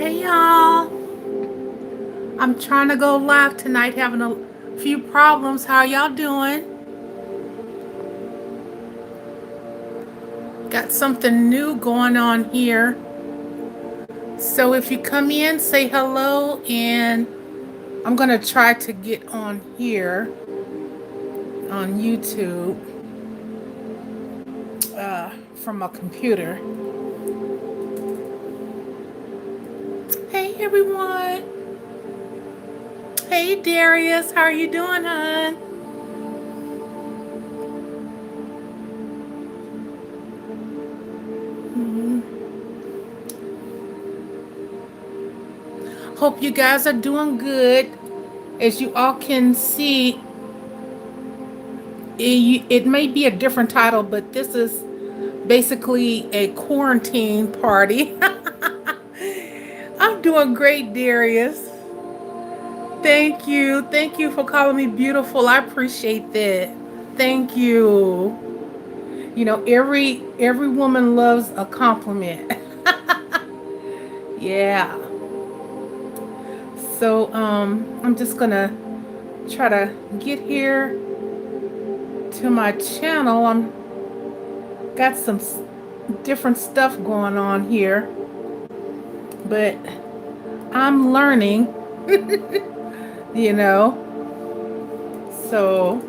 Hey y'all, I'm trying to go live tonight, having a few problems. How y'all doing? Got something new going on here. So if you come in, say hello, and I'm gonna try to get on here on YouTube from a computer. Hey everyone. Hey Darius, how are you doing, hon? Hope you guys are doing good. As you all can see, it may be a different title, but this is basically a quarantine party. I'm doing great, Darius. Thank you. Thank you for calling me beautiful. I appreciate that. Thank you. You know, every woman loves a compliment. Yeah. So I'm just gonna try to get here to my channel. I'm got some different stuff going on here, but I'm learning, you know. So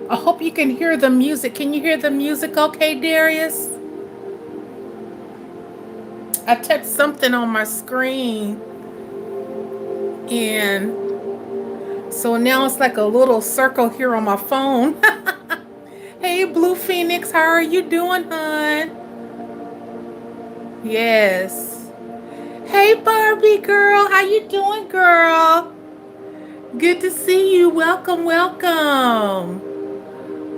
I hope you can hear the music. Can you hear the music okay, Darius? I touched something on my screen, and so now it's like a little circle here on my phone. Hey, Blue Phoenix, how are you doing, hon? Yes. Hey, Barbie girl, how you doing, girl? Good to see you. Welcome, welcome.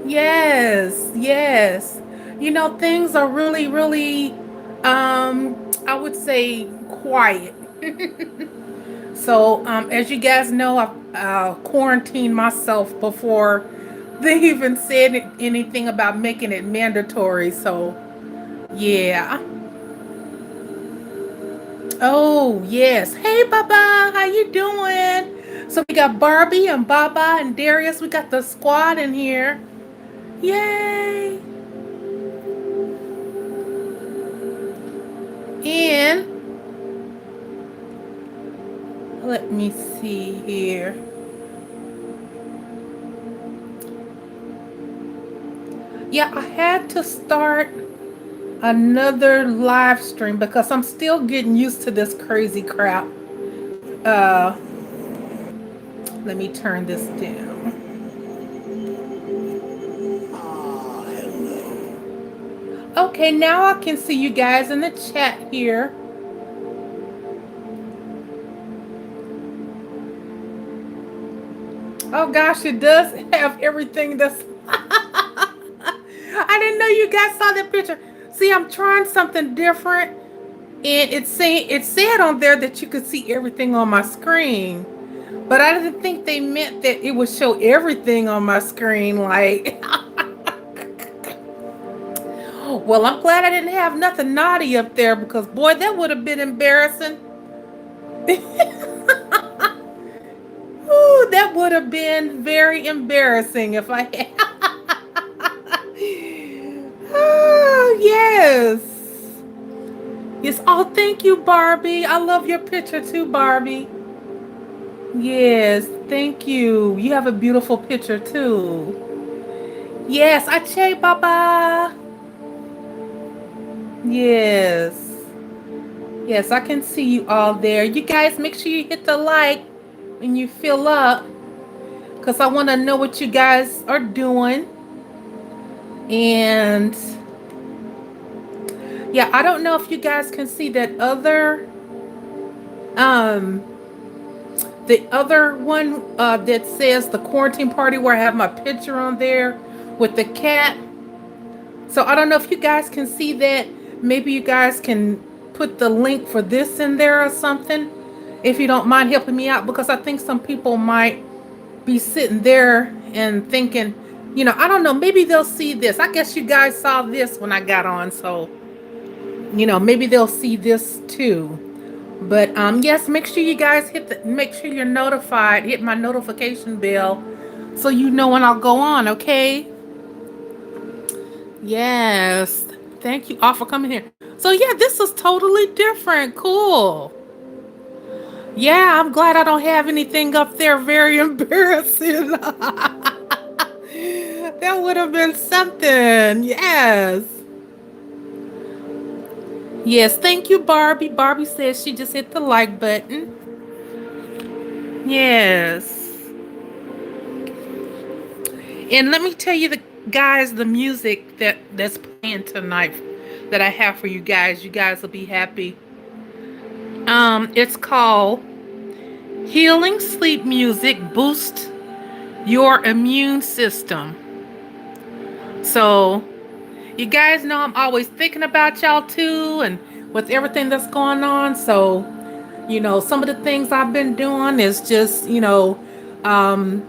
Yes, yes. You know, things are really, I would say quiet. So, as you guys know, I've quarantined myself before they even said anything about making it mandatory. So, yeah. Oh, yes. Hey, Baba, how you doing? So we got Barbie and Baba and Darius. We got the squad in here. Yay! And let me see here. Yeah, I had to start another live stream because I'm still getting used to this crazy crap. Uh, Let me turn this down. Okay, now I can see you guys in the chat here. Oh gosh, it does have everything that's. I didn't know you guys saw that picture. See, I'm trying something different, and it said on there that you could see everything on my screen. But I didn't think they meant that it would show everything on my screen. Like, well, I'm glad I didn't have nothing naughty up there because, boy, that would have been embarrassing. Ooh, that would have been very embarrassing if I had. Oh, yes. Yes. Oh, thank you, Barbie. I love your picture too, Barbie. Yes, thank you. You have a beautiful picture too. Yes, Ache Baba. Yes. Yes, I can see you all there. You guys, make sure you hit the like when you fill up because I want to know what you guys are doing. And yeah, I don't know if you guys can see that um, the other one that says the quarantine party where I have my picture on there with the cat. So I don't know if you guys can see that. Maybe you guys can put the link for this in there or something. If you don't mind helping me out, because I think some people might be sitting there and thinking, I don't know, maybe they'll see this. I guess you guys saw this when I got on, so maybe they'll see this too. But yes, make sure you guys make sure you're notified, hit my notification bell so you know when I'll go on, okay? Yes. Thank you all for coming here. So yeah, this is totally different. Cool. Yeah, I'm glad I don't have anything up there very embarrassing. That would have been something. Yes. Yes, thank you, Barbie. Barbie says she just hit the like button. Yes. And let me tell you the guys the music that's playing tonight that I have for you guys. You guys will be happy. It's called Healing Sleep Music Boost Your Immune System. So, you guys know I'm always thinking about y'all too and with everything that's going on. So, some of the things I've been doing is just, um,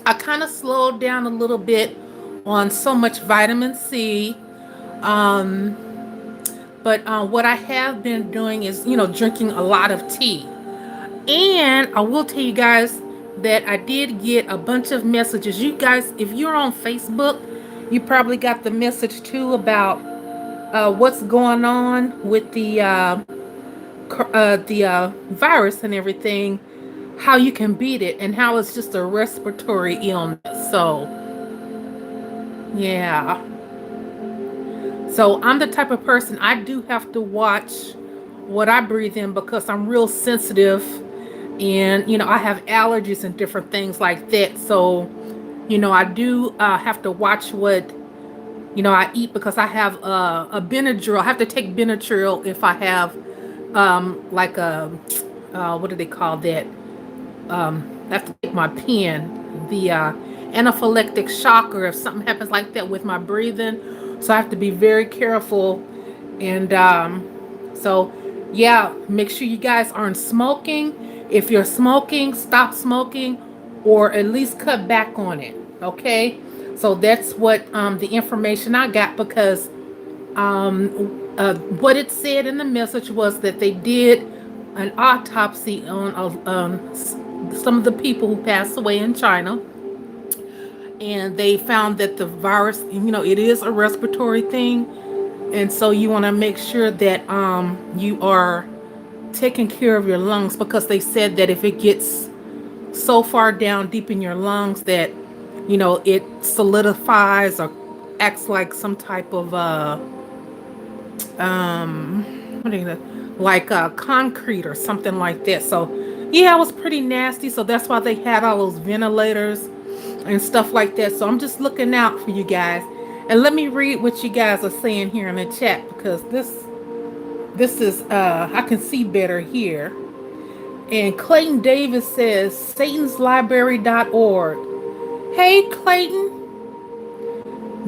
I kind of slowed down a little bit on so much vitamin C. Um, but what I have been doing is, drinking a lot of tea. And I will tell you guys that I did get a bunch of messages. You guys, if you're on Facebook, you probably got the message too about what's going on with the virus and everything, how you can beat it, and how it's just a respiratory illness. So, yeah. So I'm the type of person I do have to watch what I breathe in because I'm real sensitive and I have allergies and different things like that. So, I do have to watch what I eat because I have a Benadryl. I have to take Benadryl if I have like a what do they call that? I have to take my pen, the anaphylactic shock, or if something happens like that with my breathing. So I have to be very careful. And so, yeah, make sure you guys aren't smoking. If you're smoking, stop smoking or at least cut back on it. Okay? So that's what the information I got because what it said in the message was that they did an autopsy on some of the people who passed away in China, and they found that the virus, it is a respiratory thing, and so you want to make sure that you are taking care of your lungs because they said that if it gets so far down deep in your lungs that it solidifies or acts like some type of what do you like concrete or something like that. So yeah, it was pretty nasty. So that's why they had all those ventilators and stuff like that. So I'm just looking out for you guys. And let me read what you guys are saying here in the chat because this is I can see better here. And Clayton Davis says satanslibrary.org. Hey Clayton,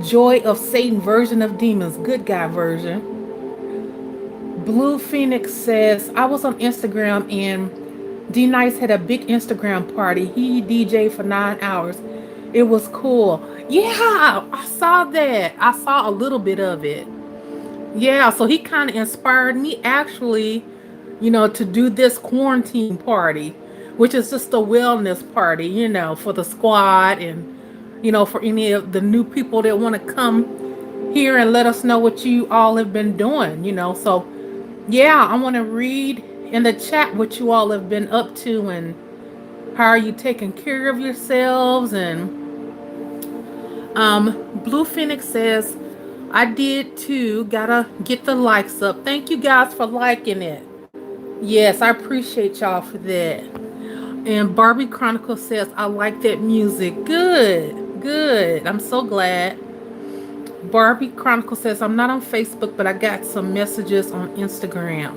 Joy of Satan version of demons, good guy version. Blue Phoenix says, I was on Instagram and D Nice had a big Instagram party. He DJed for 9 hours. It was cool. Yeah, I saw that. I saw a little bit of it. Yeah, so he kind of inspired me actually, to do this quarantine party, which is just a wellness party, for the squad and, for any of the new people that want to come here and let us know what you all have been doing, So, yeah, I want to read in the chat what you all have been up to and how are you taking care of yourselves. And Blue Phoenix says, I did too. Gotta get the likes up. Thank you guys for liking it. Yes, I appreciate y'all for that. And Barbie Chronicle says, I like that music. Good, good. I'm so glad. Barbie Chronicle says, I'm not on Facebook, but I got some messages on Instagram.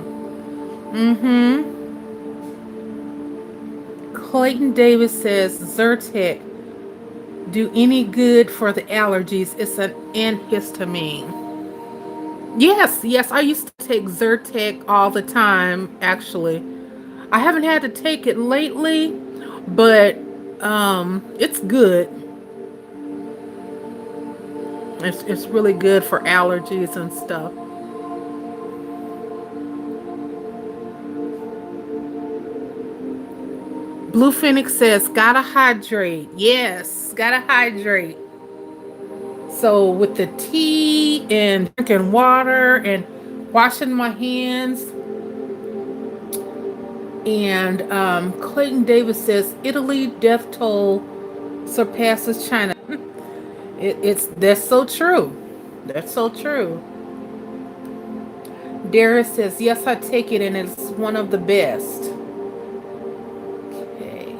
Clayton Davis says, Zyrtec do any good for the allergies. It's an antihistamine. Yes, I used to take Zyrtec all the time, actually. I haven't had to take it lately, but it's good. It's really good for allergies and stuff. Blue Phoenix says, gotta hydrate. Yes, gotta hydrate. So with the tea and drinking water and washing my hands. And Clayton Davis says, Italy death toll surpasses China. It's that's so true. That's so true. Darius says, yes, I take it, and it's one of the best. Okay.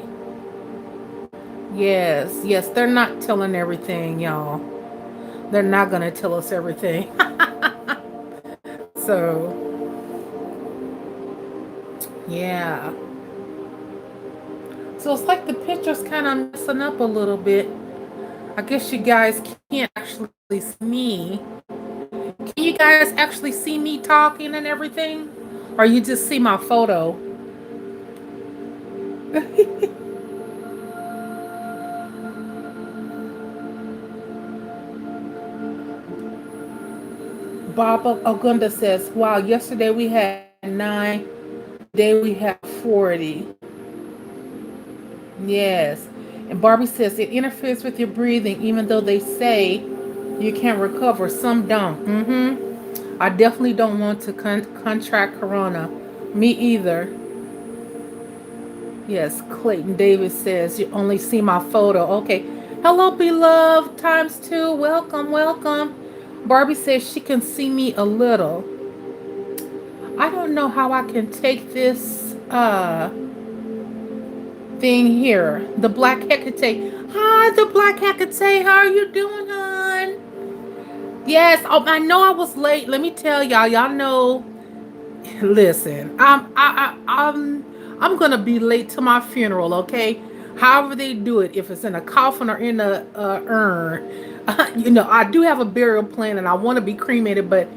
Yes, they're not telling everything, y'all. They're not going to tell us everything. So, yeah. So it's like the picture's kind of messing up a little bit. I guess you guys can't actually see me. Can you guys actually see me talking and everything? Or you just see my photo? Bob Ogunda says, wow, yesterday we had 9, today we have 40. Yes. And Barbie says, it interferes with your breathing, even though they say you can recover. Some don't. I definitely don't want to contract corona. Me either. Yes, Clayton Davis says, you only see my photo. Okay. Hello, beloved, times 2. Welcome. Barbie says she can see me a little. I don't know how I can take this thing here. The Black Hecate. Hi, the Black Hecate. How are you doing, hon? Yes. Oh, I know I was late. Let me tell y'all. Y'all know. Listen, I'm gonna be late to my funeral. Okay, however they do it, if it's in a coffin or in a urn, I do have a burial plan and I want to be cremated, but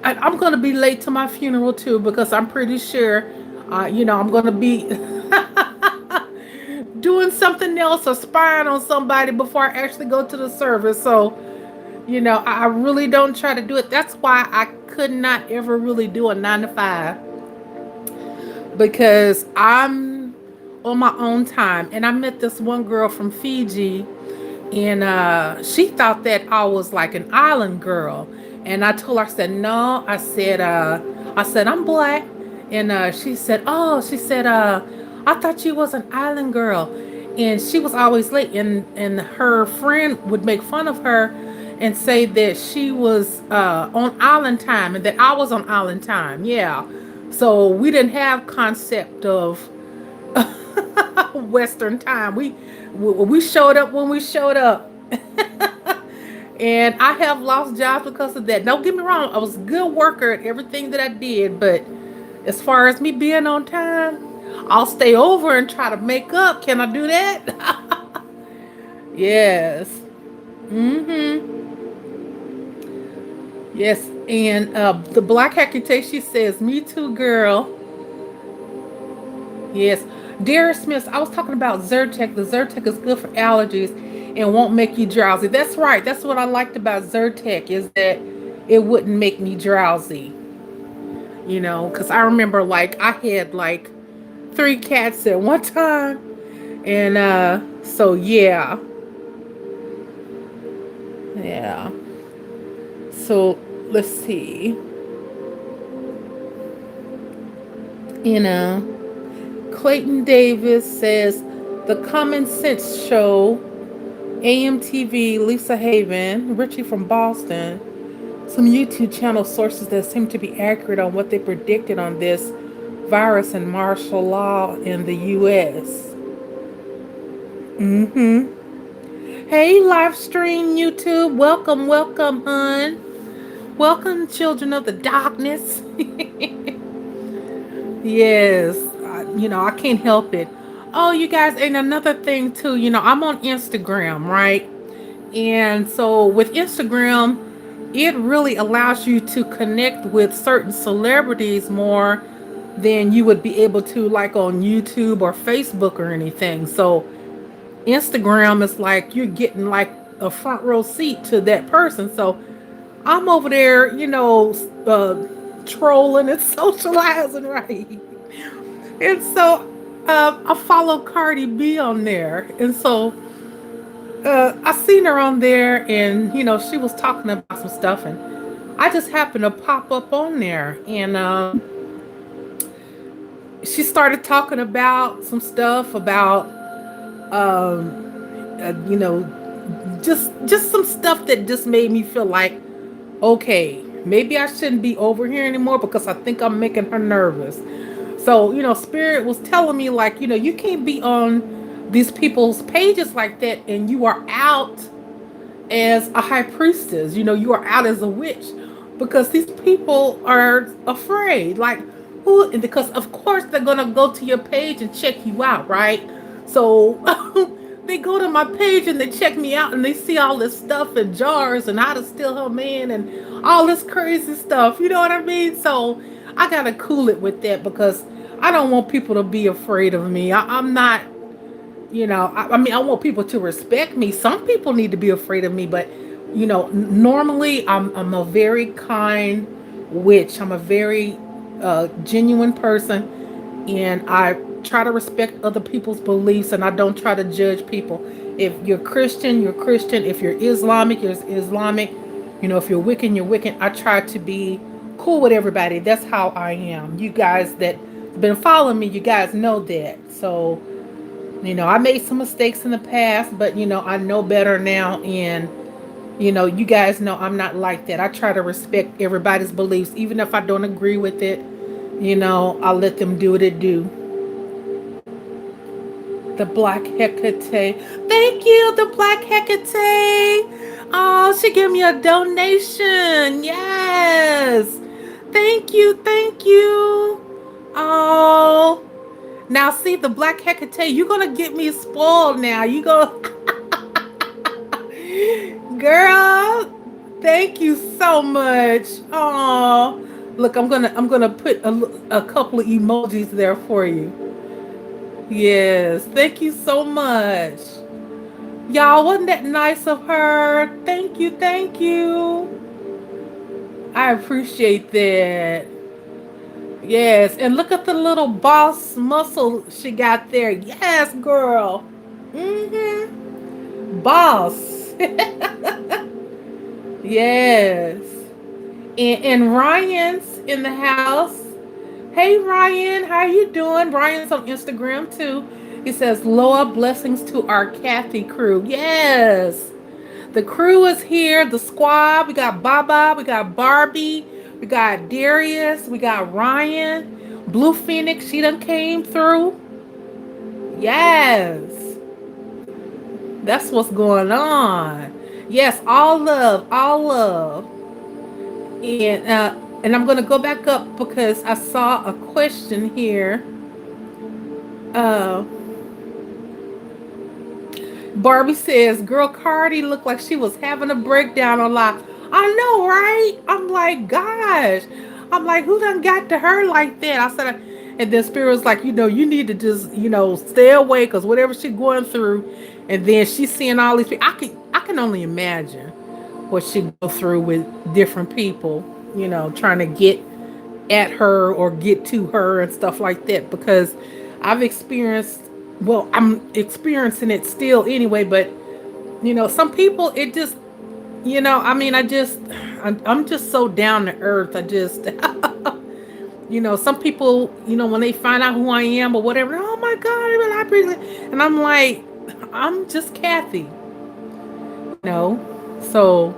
I'm gonna be late to my funeral too because I'm pretty sure, I'm gonna be doing something else or spying on somebody before I actually go to the service. So, I really don't try to do it. That's why I could not ever really do a 9 to 5 because I'm on my own time. And I met this one girl from Fiji, and she thought that I was like an island girl. And I told her, I said, no. I said I'm black. And she said, I thought you was an island girl. And she was always late. And her friend would make fun of her and say that she was on island time and that I was on island time. Yeah. So we didn't have concept of Western time. We showed up when we showed up. And I have lost jobs because of that. Don't get me wrong, I was a good worker at everything that I did, but as far as me being on time, I'll stay over and try to make up. Can I do that? Yes. Mm-hmm. Yes. And the Black Hecate, she says, me too, girl. Yes. Darius Smith, I was talking about Zyrtec. The Zyrtec is good for allergies and won't make you drowsy. That's right. That's what I liked about Zyrtec is that it wouldn't make me drowsy. Because I remember like I had like 3 cats at one time. And so yeah. Yeah. So let's see. You know, Clayton Davis says the Common Sense Show, AMTV, Lisa Haven, Richie from Boston, some YouTube channel sources that seem to be accurate on what they predicted on this virus and martial law in the U.S. Hey, live stream YouTube, welcome, hun. Welcome, children of the darkness. Yes, I can't help it. Oh, you guys, and another thing too, I'm on Instagram, right? And so with Instagram, it really allows you to connect with certain celebrities more than you would be able to like on YouTube or Facebook or anything. So Instagram is like you're getting like a front row seat to that person. So I'm over there, trolling and socializing, right? And so I follow Cardi B on there, and so I seen her on there, and she was talking about some stuff, and I just happened to pop up on there, and she started talking about some stuff about uh, you know just some stuff that just made me feel like, okay, maybe I shouldn't be over here anymore because I think I'm making her nervous. So, Spirit was telling me, like, you can't be on these people's pages like that, and you are out as a high priestess. You are out as a witch because these people are afraid. Like, who? And because, of course, they're going to go to your page and check you out, right? So, they go to my page and they check me out and they see all this stuff in jars and how to steal her man and all this crazy stuff. You know what I mean? So, I got to cool it with that because I don't want people to be afraid of me. I'm not, I mean, I want people to respect me. Some people need to be afraid of me, but normally I'm a very kind witch. I'm a very genuine person, and I try to respect other people's beliefs, and I don't try to judge people. If you're Christian, you're Christian. If you're Islamic, you're Islamic. If you're Wiccan, you're Wiccan. I try to be cool with everybody. That's how I am. You guys that have been following me, you guys know that. So I made some mistakes in the past, but I know better now, and you guys know I'm not like that. I try to respect everybody's beliefs, even if I don't agree with it. I'll let them do what it do. The Black Hecate. Thank you, the Black Hecate. Oh, she gave me a donation. Yes. Thank you, thank you. Oh, now see the Black Hecate. You're gonna get me spoiled now. You go, girl. Thank you so much. Oh, look, I'm gonna put a couple of emojis there for you. Yes, thank you so much. Y'all, wasn't that nice of her? Thank you, thank you. I appreciate that. Yes, and look at the little boss muscle she got there. Yes, girl. Boss. Yes. And Ryan's in the house. Hey Ryan, how you doing? Ryan's on Instagram too. He says, Loa, blessings to our Kathy crew. Yes. The crew is here, the squad. We got Baba, we got Barbie, we got Darius, we got Ryan. Blue Phoenix, she done came through. Yes. That's what's going on. Yes, all love, all love. And I'm gonna go back up because I saw a question here. Uh, Barbie says, "Girl, Cardi looked like she was having a breakdown on live." I know, right? I'm like, gosh. I'm like, who done got to her like that? I said, and then Spirit was like, you need to just, stay away because whatever she's going through, and then she's seeing all these people. I can only imagine what she go through with different people, trying to get at her or get to her and stuff like that because I've experienced, well, I'm experiencing it still anyway, but some people it just, I mean, I'm just so down to earth. I just some people, when they find out who I am or whatever, oh my god, I really, and I'm like, I'm just Kathy, so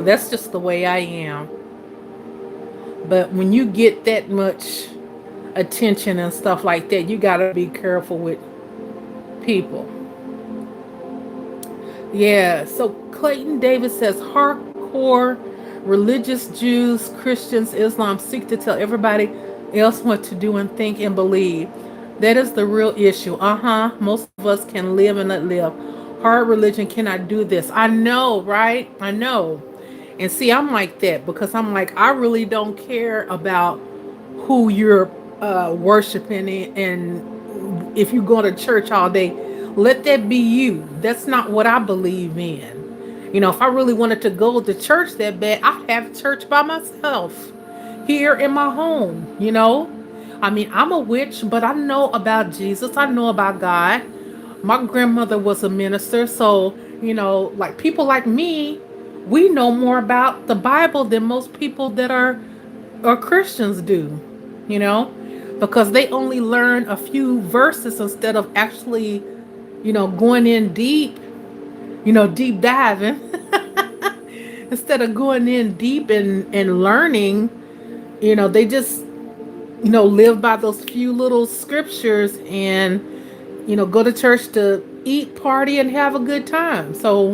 that's just the way I am. But when you get that much attention and stuff like that, you got to be careful with people. Yeah, so Clayton Davis says hardcore religious Jews, Christians, Islam seek to tell everybody else what to do and think and believe. That is the real issue. Most of us can live and not live. Hard religion cannot do this. I know, right? I know. And see, I'm like that because I'm like, I really don't care about who you're worshiping and if you go to church all day, let that be you. That's not what I believe in. If I really wanted to go to church that bad, I'd have church by myself here in my home. I mean, I'm a witch, but I know about Jesus. I know about God. My grandmother was a minister, so like people like me, we know more about the Bible than most people that are Christians do. You know, because they only learn a few verses instead of actually, going in deep. Deep diving instead of going in deep and learning. They just live by those few little scriptures and go to church to eat, party, and have a good time. So,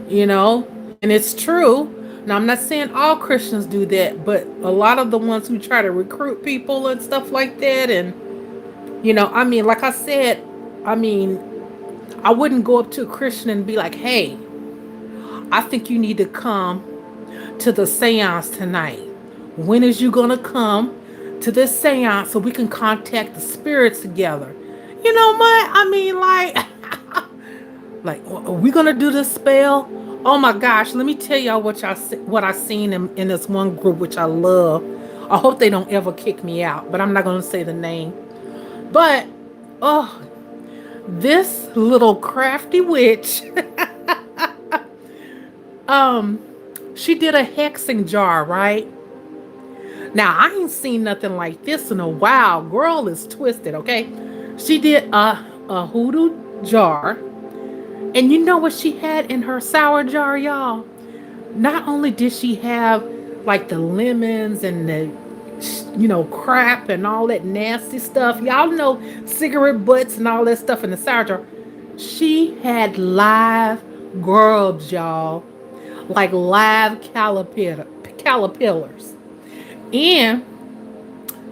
and it's true. Now, I'm not saying all Christians do that, but a lot of the ones who try to recruit people and stuff like that, and I mean, like I said, I mean, I wouldn't go up to a Christian and be like, "Hey, I think you need to come to the seance tonight. When is you gonna come to this seance so we can contact the spirits together?" You know what? I mean, like, are we gonna do this spell? Oh my gosh! Let me tell y'all what I seen in this one group, which I love. I hope they don't ever kick me out, but I'm not gonna say the name. But oh, this little crafty witch, um, she did a hexing jar, right? Now I ain't seen nothing like this in a while. Girl is twisted, okay? She did a hoodoo jar, and you know what she had in her sour jar, y'all? Not only did she have like the lemons and the crap and all that nasty stuff. Y'all know cigarette butts and all that stuff in the sour jar. She had live grubs, y'all. Like live caterpillars. And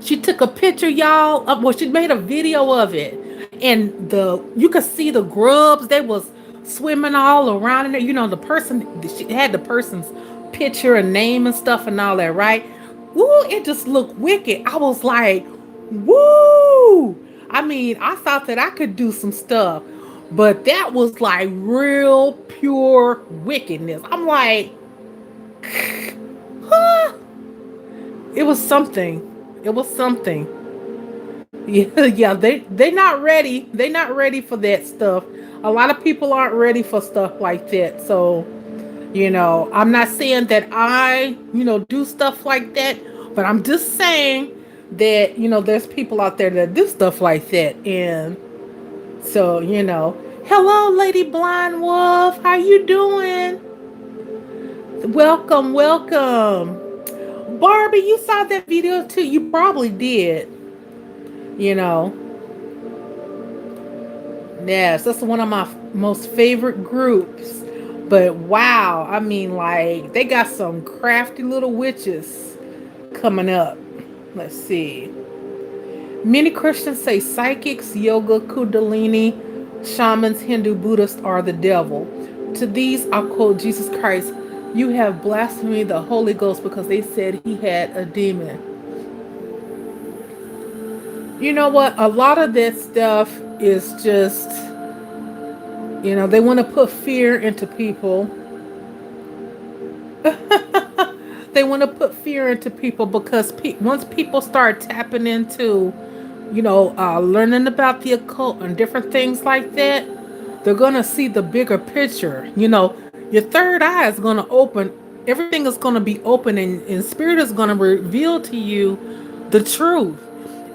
she took a picture, y'all. Well, she made a video of it, and you could see the grubs. They was swimming all around in there. The person, she had the person's picture and name and stuff and all that, right? Woo! It just looked wicked. I was like, woo! I mean, I thought that I could do some stuff, but that was like real pure wickedness. I'm like, huh? It was something. It was something. Yeah, yeah. They not ready. They not ready for that stuff. A lot of people aren't ready for stuff like that. So, I'm not saying that I, do stuff like that, but I'm just saying that, there's people out there that do stuff like that. And so, hello, Lady Blind Wolf. How you doing? Welcome, welcome. Barbie, you saw that video too. You probably did. You know. Yes, that's one of my most favorite groups. But wow, I mean, like, they got some crafty little witches coming up. Let's see. Many Christians say psychics, yoga, kundalini, shamans, Hindu, Buddhists are the devil. To these, I'll quote Jesus Christ, "You have blasphemed the Holy Ghost," because they said he had a demon. You know what? A lot of that stuff is just, they want to put fear into people. They want to put fear into people because once people start tapping into, learning about the occult and different things like that, they're going to see the bigger picture. Your third eye is going to open. Everything is going to be open, and spirit is going to reveal to you the truth.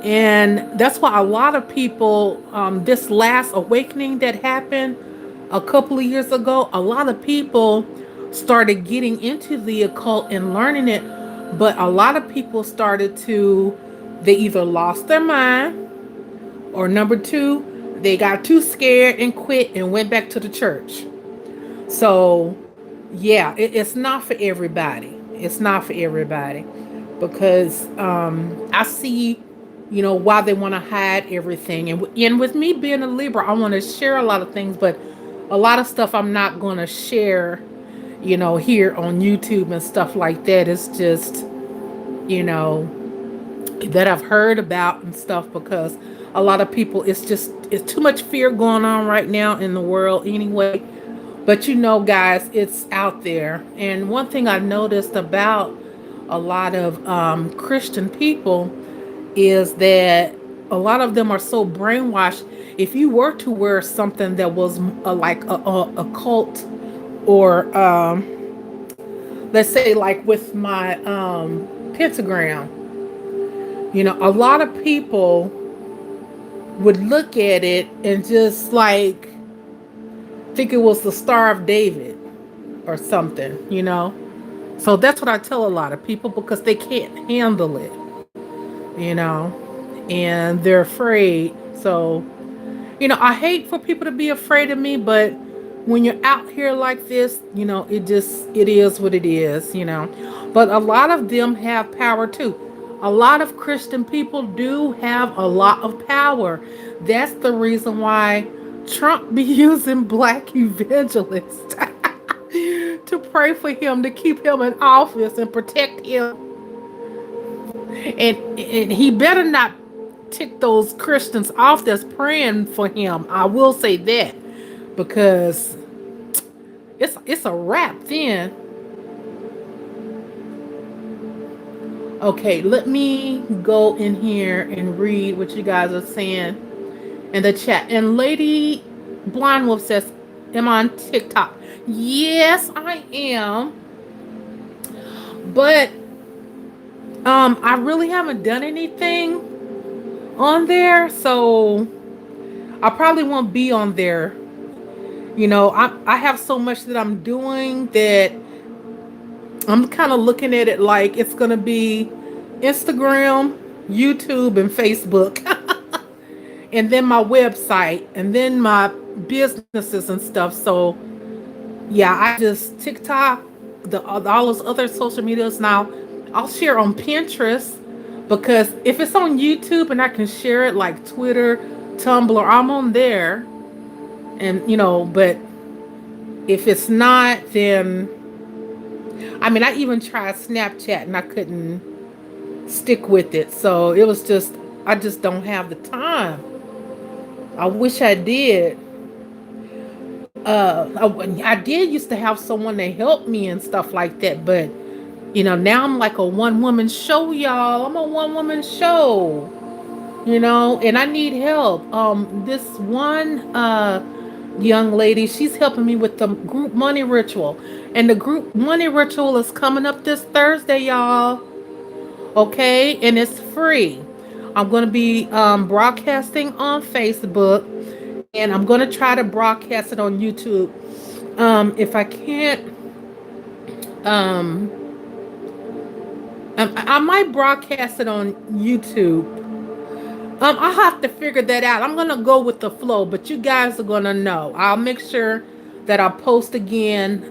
And that's why a lot of people, this last awakening that happened a couple of years ago, a lot of people started getting into the occult and learning it. But a lot of people they either lost their mind, or number two, they got too scared and quit and went back to the church. So, yeah, it's not for everybody. It's not for everybody because I see, why they want to hide everything. And with me being a Libra, I want to share a lot of things, but a lot of stuff I'm not going to share, here on YouTube and stuff like that. It's just, that I've heard about and stuff because a lot of people, it's too much fear going on right now in the world anyway. But guys, it's out there. And one thing I noticed about a lot of Christian people is that a lot of them are so brainwashed. If you were to wear something that was like a cult, or let's say like with my pentagram, a lot of people would look at it and just like think it was the Star of David or something. So that's what I tell a lot of people because they can't handle it, you know, and they're afraid. So, I hate for people to be afraid of me, but when you're out here like this, it is what it is. But a lot of them have power too. A lot of Christian people do have a lot of power. That's the reason why Trump be using black evangelists to pray for him, to keep him in office and protect him. And he better not tick those Christians off that's praying for him. I will say that because it's a wrap then. Okay, let me go in here and read what you guys are saying in the chat. And Lady Blind Wolf says, am I on TikTok? Yes, I am. But I really haven't done anything on there, so I probably won't be on there. I have so much that I'm doing that I'm kind of looking at it like it's gonna be Instagram, YouTube, and Facebook, and then my website, and then my businesses and stuff. So yeah, I just TikTok, all those other social medias now. I'll share on Pinterest because if it's on YouTube and I can share it like Twitter, Tumblr, I'm on there. And but if it's not, then I even tried Snapchat and I couldn't stick with it. So it was just I just don't have the time. I wish I did. I did used to have someone to help me and stuff like that, but now I'm like a one woman show, y'all. I'm a one woman show, and I need help. This one young lady, she's helping me with the group money ritual, and the group money ritual is coming up this Thursday, y'all. Okay, and it's free. I'm going to be broadcasting on Facebook, and I'm going to try to broadcast it on YouTube. If I can't, um, I might broadcast it on YouTube. I'll have to figure that out. I'm gonna go with the flow, but you guys are gonna know. I'll make sure that I post again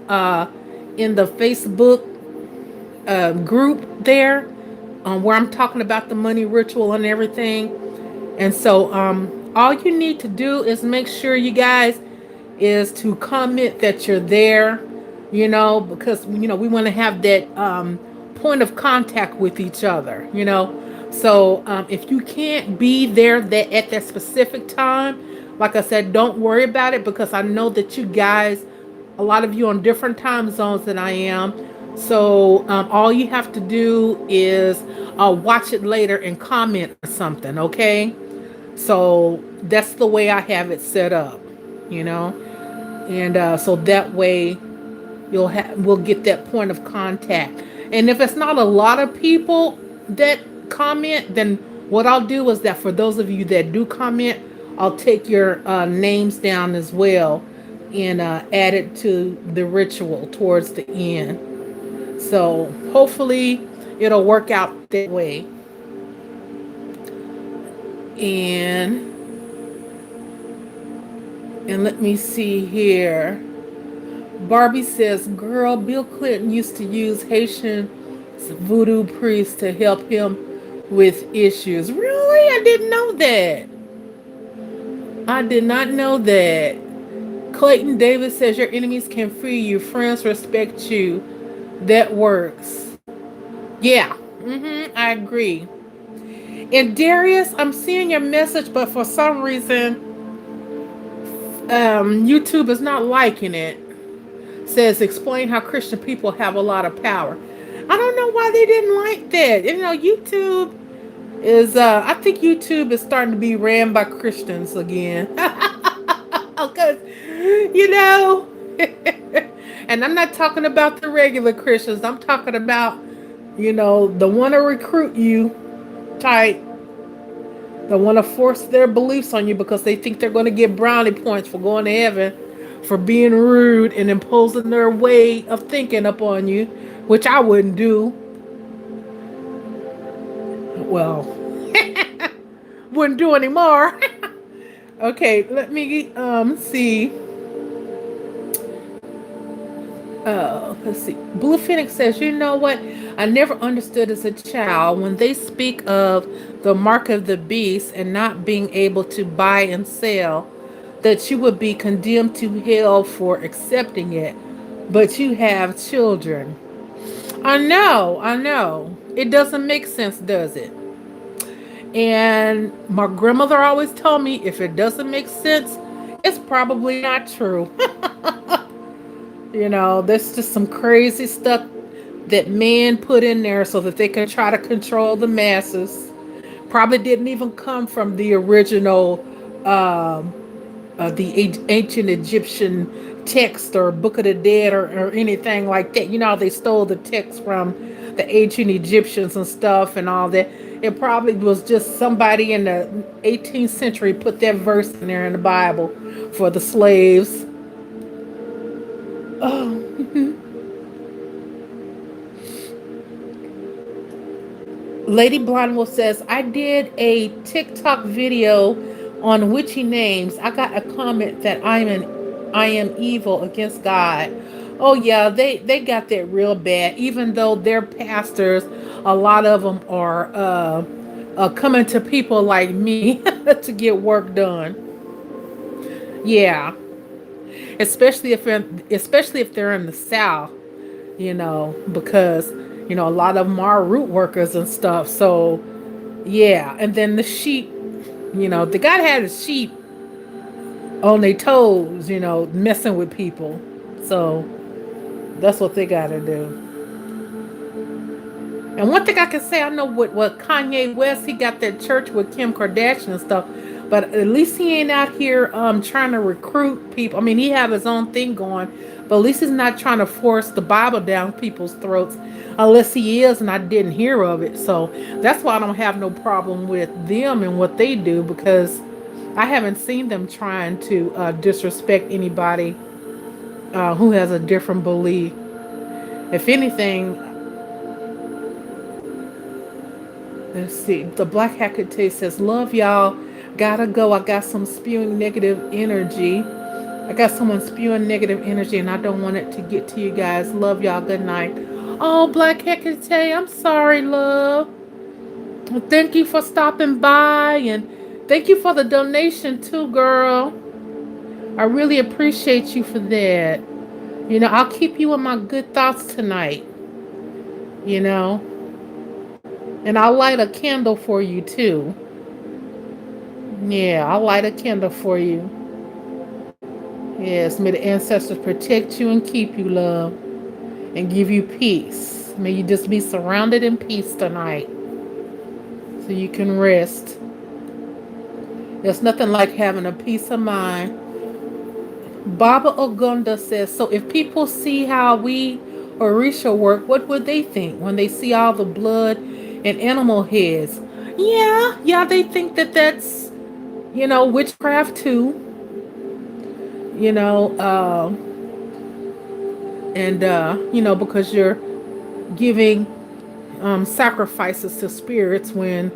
in the Facebook group there, where I'm talking about the money ritual and everything. And so all you need to do is make sure you guys is to comment that you're there, because we want to have that point of contact with each other. So if you can't be there at that specific time, like I said, don't worry about it because I know that you guys, a lot of you on different time zones than I am. So all you have to do is watch it later and comment or something, okay? So that's the way I have it set up, and so that way we'll get that point of contact. And if it's not a lot of people that comment, then what I'll do is that for those of you that do comment, I'll take your names down as well and add it to the ritual towards the end. So hopefully it'll work out that way. And let me see here. Barbie says, girl, Bill Clinton used to use Haitian voodoo priests to help him with issues. Really? I didn't know that. I did not know that. Clayton Davis says, your enemies can free you. Friends respect you. That works. Yeah. I agree. And Darius, I'm seeing your message, but for some reason, YouTube is not liking it. Says, explain how Christian people have a lot of power. I don't know why they didn't like that. YouTube, is I think YouTube is starting to be ran by Christians again. Because, you know, and I'm not talking about the regular Christians. I'm talking about, the want to recruit you type, that want to force their beliefs on you because they think they're going to get brownie points for going to heaven, for being rude and imposing their way of thinking upon you, which I wouldn't do. Well, wouldn't do anymore. Okay, let me see. Let's see. Blue Phoenix says, you know what? I never understood as a child when they speak of the mark of the beast and not being able to buy and sell, that you would be condemned to hell for accepting it. But you have children. I know, I know. It doesn't make sense, does it? And my grandmother always told me if it doesn't make sense, it's probably not true. There's just some crazy stuff that men put in there so that they can try to control the masses. Probably didn't even come from the original, the ancient Egyptian text or Book of the Dead or anything like that. You know how they stole the text from the ancient Egyptians and stuff and all that. It probably was just somebody in the 18th century put that verse in there in the Bible for the slaves. Oh. Lady Blondwell says, I did a TikTok video on witchy names. I got a comment that I am evil against God. Oh yeah, they got that real bad. Even though they're pastors, a lot of them are coming to people like me to get work done. Yeah, especially if they're in the South, because a lot of them are root workers and stuff. So yeah, and then the sheep, the guy had his sheep on their toes, messing with people. So that's what they got to do. And one thing I can say, I know what Kanye West, he got that church with Kim Kardashian and stuff, but at least he ain't out here trying to recruit people. I mean, he have his own thing going, but at least he's not trying to force the Bible down people's throats, unless he is, and I didn't hear of it. So that's why I don't have no problem with them and what they do, because I haven't seen them trying to disrespect anybody who has a different belief. If anything, let's see. The Black Hacker Taste says, love y'all. Gotta go. I got some spewing negative energy. I got someone spewing negative energy and I don't want it to get to you guys. Love y'all. Good night. Oh, Black Hecate, I'm sorry, love. Well, thank you for stopping by and thank you for the donation too, girl. I really appreciate you for that. I'll keep you in my good thoughts tonight. You know, and I'll light a candle for you too. Yeah, I'll light a candle for you. Yes, may the ancestors protect you and keep you, love, and give you peace. May you just be surrounded in peace tonight so you can rest. There's nothing like having a peace of mind. Baba Ogunda says, so if people see how we Orisha work, what would they think when they see all the blood and animal heads? Yeah, they think that that's, witchcraft too. You know, uh, because you're giving sacrifices to spirits when,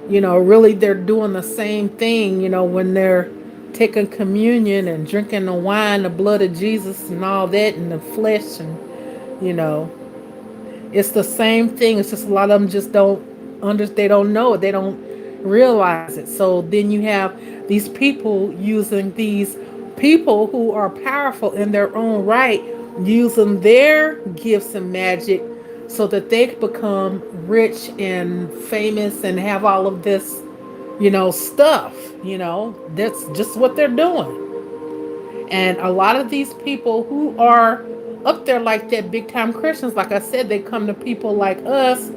really they're doing the same thing, when they're taking communion and drinking the wine, the blood of Jesus and all that, and the flesh, and, you know, it's the same thing. It's just a lot of them just they don't know it. They don't realize it. So then you have these people using these people who are powerful in their own right, using their gifts and magic so that they become rich and famous and have all of this, stuff. That's just what they're doing. And a lot of these people who are up there like that, big time Christians, like I said, they come to people like us,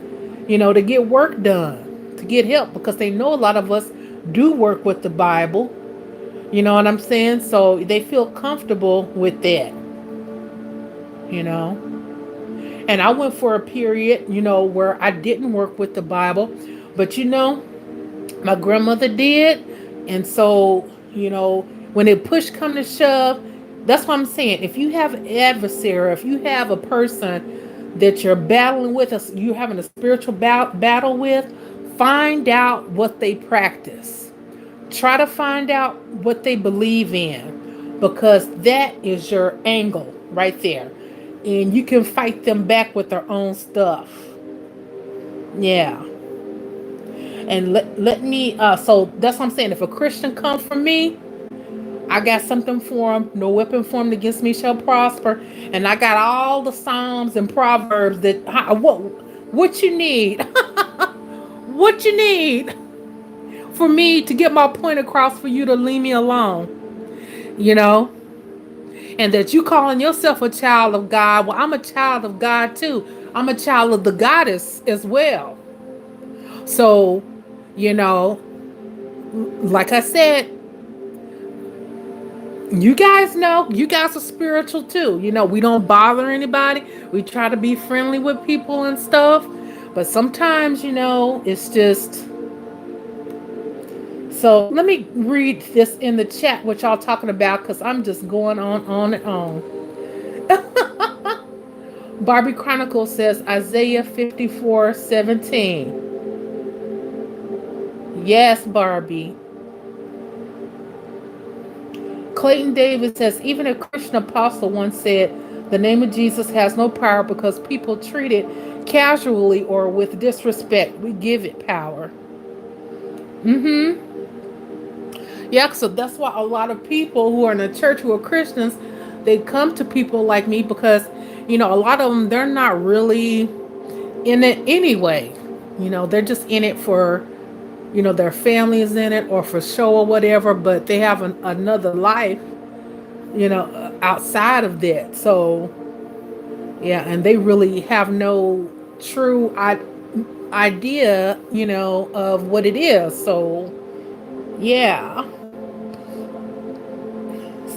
to get work done, to to get help because they know a lot of us do work with the Bible. You know what I'm saying? So they feel comfortable with that, you know. And I went for a period, where I didn't work with the Bible, but my grandmother did. And so, when it push come to shove, that's what I'm saying. If you have an adversary, if you have a person that you're battling with, you're having a spiritual battle with, find out what they practice. Try to find out what they believe in, because that is your angle right there. And you can fight them back with their own stuff. Yeah. And let me, so that's what I'm saying. If a Christian comes from me, I got something for him. No weapon formed against me shall prosper. And I got all the Psalms and Proverbs what you need. What you need for me to get my point across, for you to leave me alone. You know? And that you calling yourself a child of God. Well, I'm a child of God too. I'm a child of the goddess as well. So, you know, like I said, you guys are spiritual too. We don't bother anybody. We try to be friendly with people and stuff. But sometimes, it's just. So let me read this in the chat, what y'all talking about, because I'm just going on and on. Barbie Chronicle says Isaiah 54:17. Yes, Barbie. Clayton Davis says, even a Christian apostle once said, the name of Jesus has no power because people treat it casually or with disrespect. We give it power. Mm-hmm. Yeah, so that's why a lot of people who are in the church who are Christians, they come to people like me because, a lot of them, they're not really in it anyway. They're just in it for, their family is in it or for show or whatever, but they have another life, outside of that. So, yeah, and they really have no true idea, of what it is. So, yeah.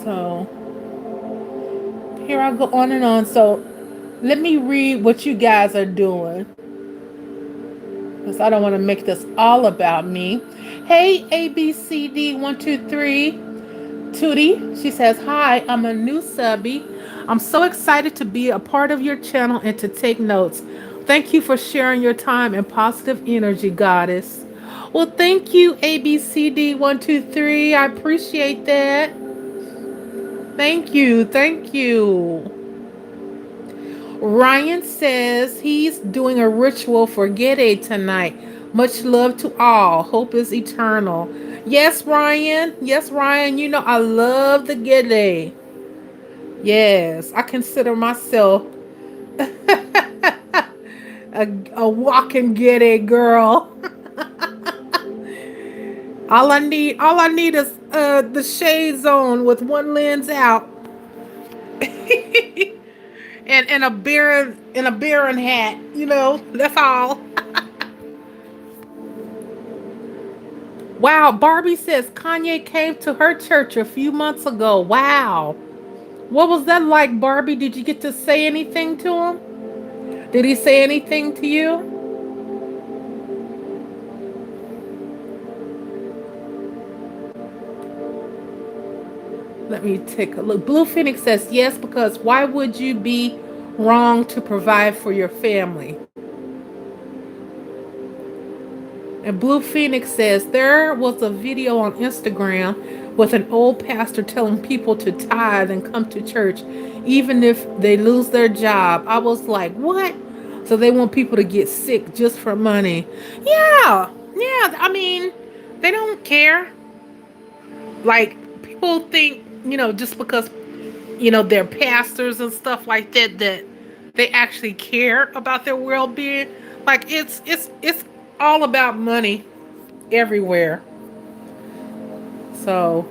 So, here I go on and on. So, let me read what you guys are doing, because I don't want to make this all about me. Hey, ABCD123. Tootie, she says, hi, I'm a new subby. I'm so excited to be a part of your channel and to take notes. Thank you for sharing your time and positive energy, goddess. Well, thank you, ABCD123. I appreciate that. Thank you. Thank you. Ryan says he's doing a ritual for Gede tonight. Much love to all. Hope is eternal. Yes, Ryan. Yes, Ryan. I love the Gede. Yes, I consider myself a walking Gede girl. All I need is the shades on with one lens out. And a Baron hat, that's all. Wow, Barbie says Kanye came to her church a few months ago. Wow. What was that like, Barbie? Did you get to say anything to him? Did he say anything to you? Let me take a look. Blue Phoenix says yes, because why would you be wrong to provide for your family? And Blue Phoenix says there was a video on Instagram with an old pastor telling people to tithe and come to church even if they lose their job. I was like, what? So they want people to get sick just for money. Yeah. Yeah. I mean, they don't care. Like, people think, just because, they're pastors and stuff like that, that they actually care about their well-being. Like, it's all about money everywhere. So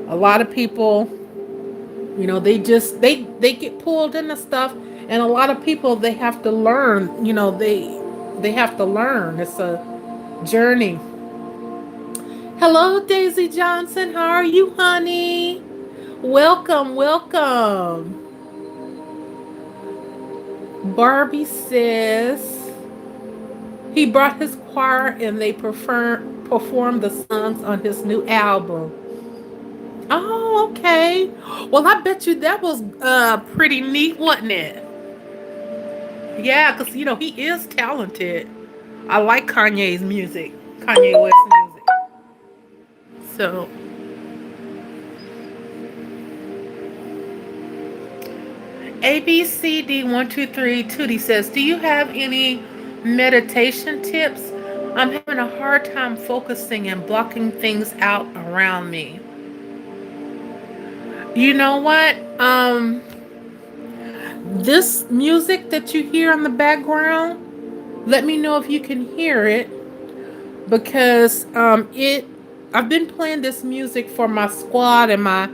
a lot of people, they get pulled into stuff, and a lot of people, they have to learn. They have to learn. journey. Hello, Daisy Johnson. How are you, honey? Welcome, welcome. Barbie says he brought his choir and they performed the songs on his new album. Oh, okay. Well, I bet you that was pretty neat, wasn't it? Yeah, because he is talented. I like Kanye's music, Kanye West music. So, ABCD123 Tootie says, "Do you have any meditation tips? I'm having a hard time focusing and blocking things out around me." You know what? This music that you hear in the background, let me know if you can hear it because it. I've been playing this music for my squad and my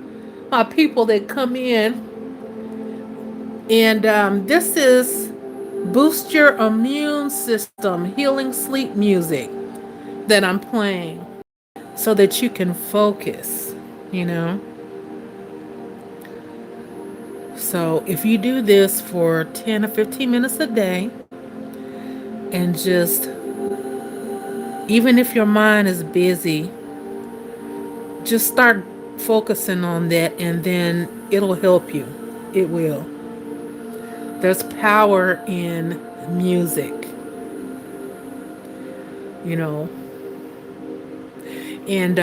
people that come in, and this is boost your immune system, healing sleep music that I'm playing so that you can focus. You know. So if you do this for 10 or 15 minutes a day, and just, even if your mind is busy, just start focusing on that and then it'll help you. It will. There's power in music, you know. And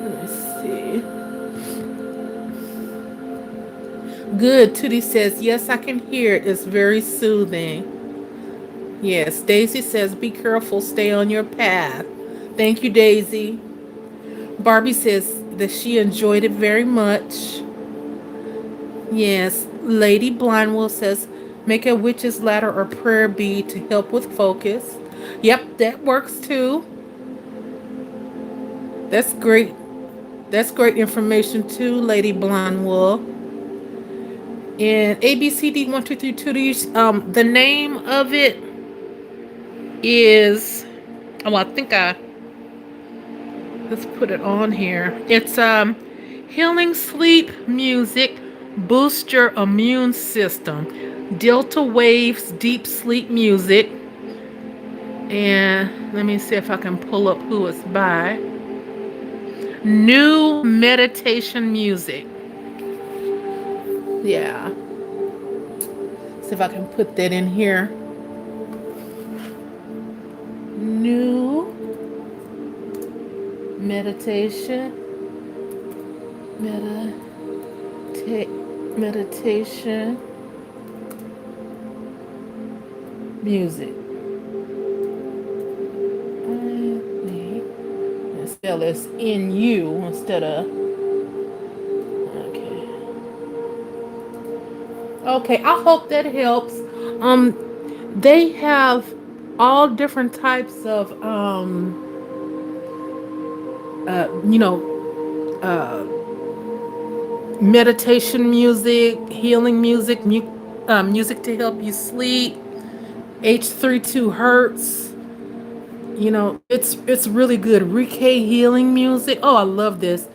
let's see. Good. Tootie says, "Yes, I can hear it. It's very soothing." Yes. Daisy says, "Be careful. Stay on your path." Thank you, Daisy. Barbie says that she enjoyed it very much. Yes. Lady Blindwell says, "Make a witch's ladder or prayer bead to help with focus." Yep, that works too. That's great. That's great information too, Lady Blindwell. And ABCD123 the name of it is, oh, I think I let's put it on here. It's healing sleep music, boost your immune system. Delta Waves deep sleep music. And let me see if I can pull up who it's by. New meditation music. Yeah. See if I can put that in here. New meditation. Meditation music. Spell this in you instead of. Okay. Okay, I hope that helps. Um, they have all different types of you know, meditation music, healing music, music to help you sleep. H32 Hertz. It's really good. Rike healing music. Oh, I love this.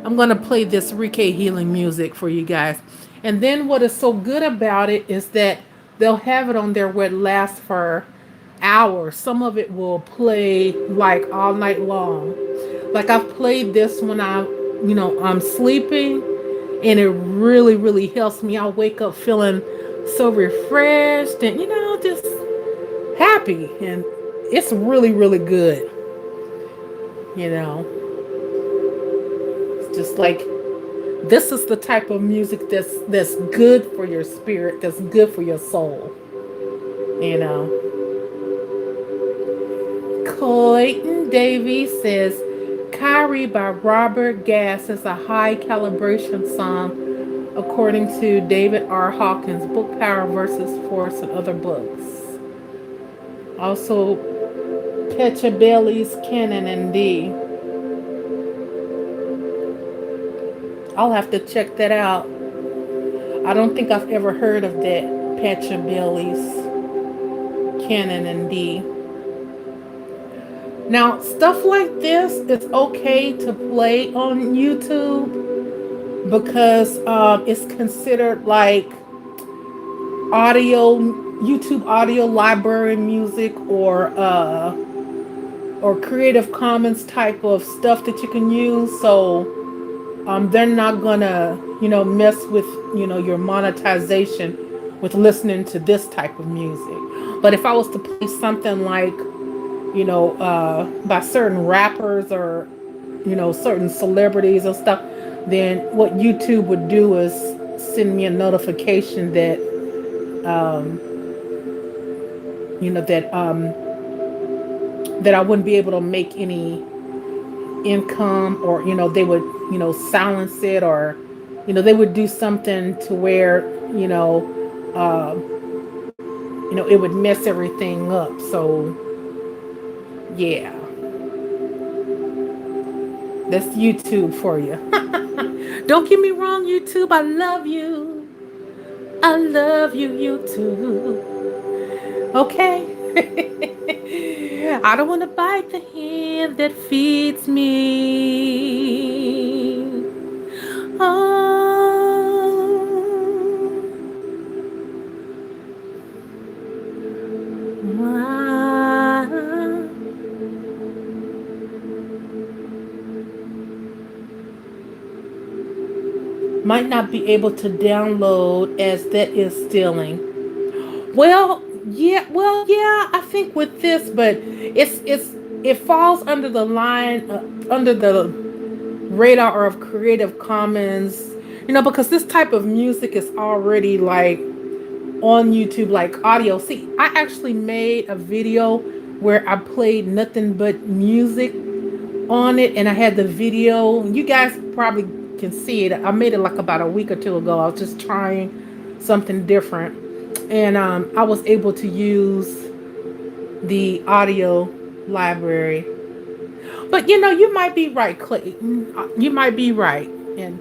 I'm gonna play this Rike healing music for you guys. And then what is so good about it is that they'll have it on there where it lasts for hours. Some of it will play like all night long. Like I've played this when I'm sleeping, and it really, really helps me. I wake up feeling so refreshed and just happy, and it's really, really good. You know, it's just like this is the type of music that's good for your spirit, that's good for your soul. You know. Clayton Davies says, "Kyrie by Robert Gass is a high calibration song, according to David R. Hawkins' book Power versus Force and other books." Also, Pecha Bailey's Canon and D. I'll have to check that out. I don't think I've ever heard of that Pecha Bailey's Canon and D. Now, stuff like this is okay to play on YouTube because it's considered like audio, YouTube audio library music, or Creative Commons type of stuff that you can use. So they're not gonna, mess with, your monetization with listening to this type of music. But if I was to play something like, by certain rappers or, certain celebrities and stuff, then what YouTube would do is send me a notification that, um, that that I wouldn't be able to make any income, or they would, silence it, or they would do something to where, you know uh, it would mess everything up. So yeah, that's YouTube for you. Don't get me wrong, YouTube, I love you. I love you, YouTube. Okay. I don't want to bite the hand that feeds me. Oh, might not be able to download as that is stealing. Well, yeah, I think with this, but it falls under the line, under the radar of Creative Commons, because this type of music is already like on YouTube, like audio. See, I actually made a video where I played nothing but music on it, and I had the video. You guys probably can see it. I made it like about a week or two ago. I was just trying something different, and I was able to use the audio library. But you might be right, Clay. You might be right, and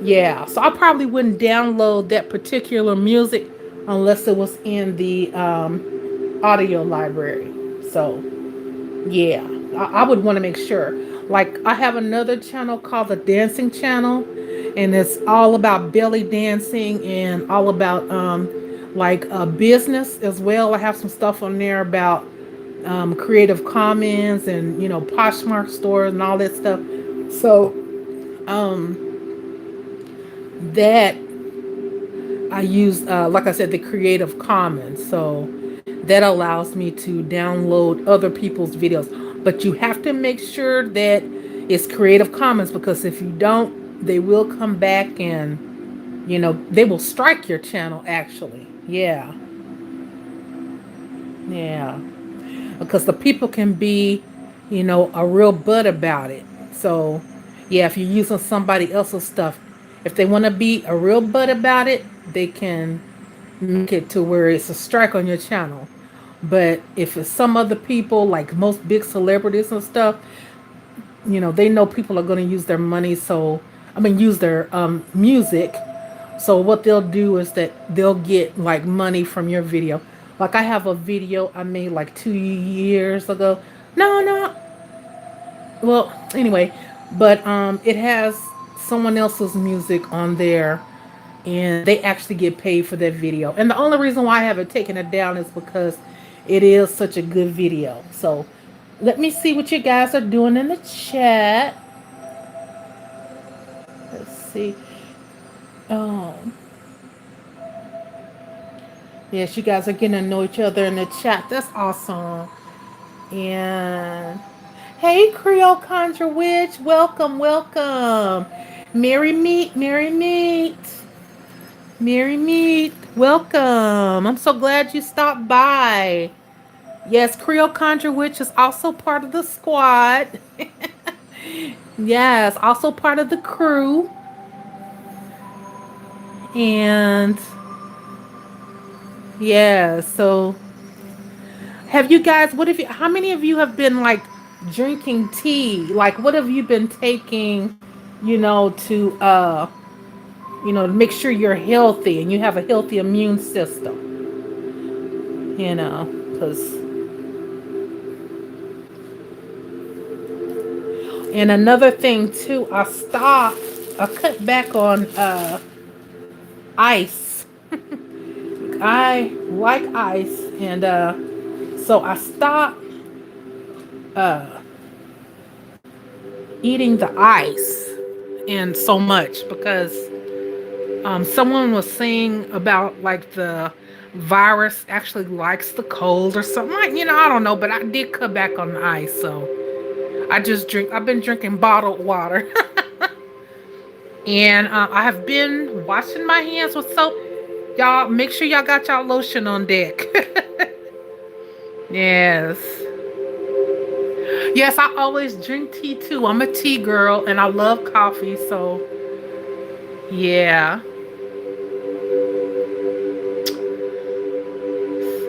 yeah. So I probably wouldn't download that particular music unless it was in the audio library. So yeah, I would want to make sure. Like, I have another channel called the Dancing Channel, and it's all about belly dancing and all about like business as well. I have some stuff on there about Creative Commons and Poshmark stores and all that stuff. So um, that I use, like I said, the Creative Commons. So that allows me to download other people's videos. But you have to make sure that it's Creative Commons, because if you don't, they will come back and, they will strike your channel actually. Yeah. Yeah. Because the people can be, a real butt about it. So yeah, if you're using somebody else's stuff, if they want to be a real butt about it, they can make it to where it's a strike on your channel. But if it's some other people, like most big celebrities and stuff, they know people are going to use their money. So, I mean, use their music. So what they'll do is that they'll get like money from your video. Like, I have a video I made like 2 years ago. No, no. Well, anyway, but it has someone else's music on there, and they actually get paid for that video. And the only reason why I haven't taken it down is because it is such a good video. So let me see what you guys are doing in the chat. Let's see. Oh, yes, you guys are getting to know each other in the chat. That's awesome. And hey, Creole Conjure Witch, welcome, welcome. Merry Meet, Merry Meet. Merry Meet, welcome. I'm so glad you stopped by. Yes, Creole Conjure Witch is also part of the squad. Yes, also part of the crew. And yeah, so have you guys, how many of you have been like drinking tea? Like, what have you been taking, to make sure you're healthy and you have a healthy immune system, because And another thing too, I cut back on ice. I like ice, and so I stopped uh, eating the ice and so much because someone was saying about like the virus actually likes the cold or something, like, I don't know, but I did cut back on the ice, so I've been drinking bottled water. And I have been washing my hands with soap. Y'all make sure y'all got y'all lotion on deck. Yes. Yes, I always drink tea too. I'm a tea girl and I love coffee, so yeah.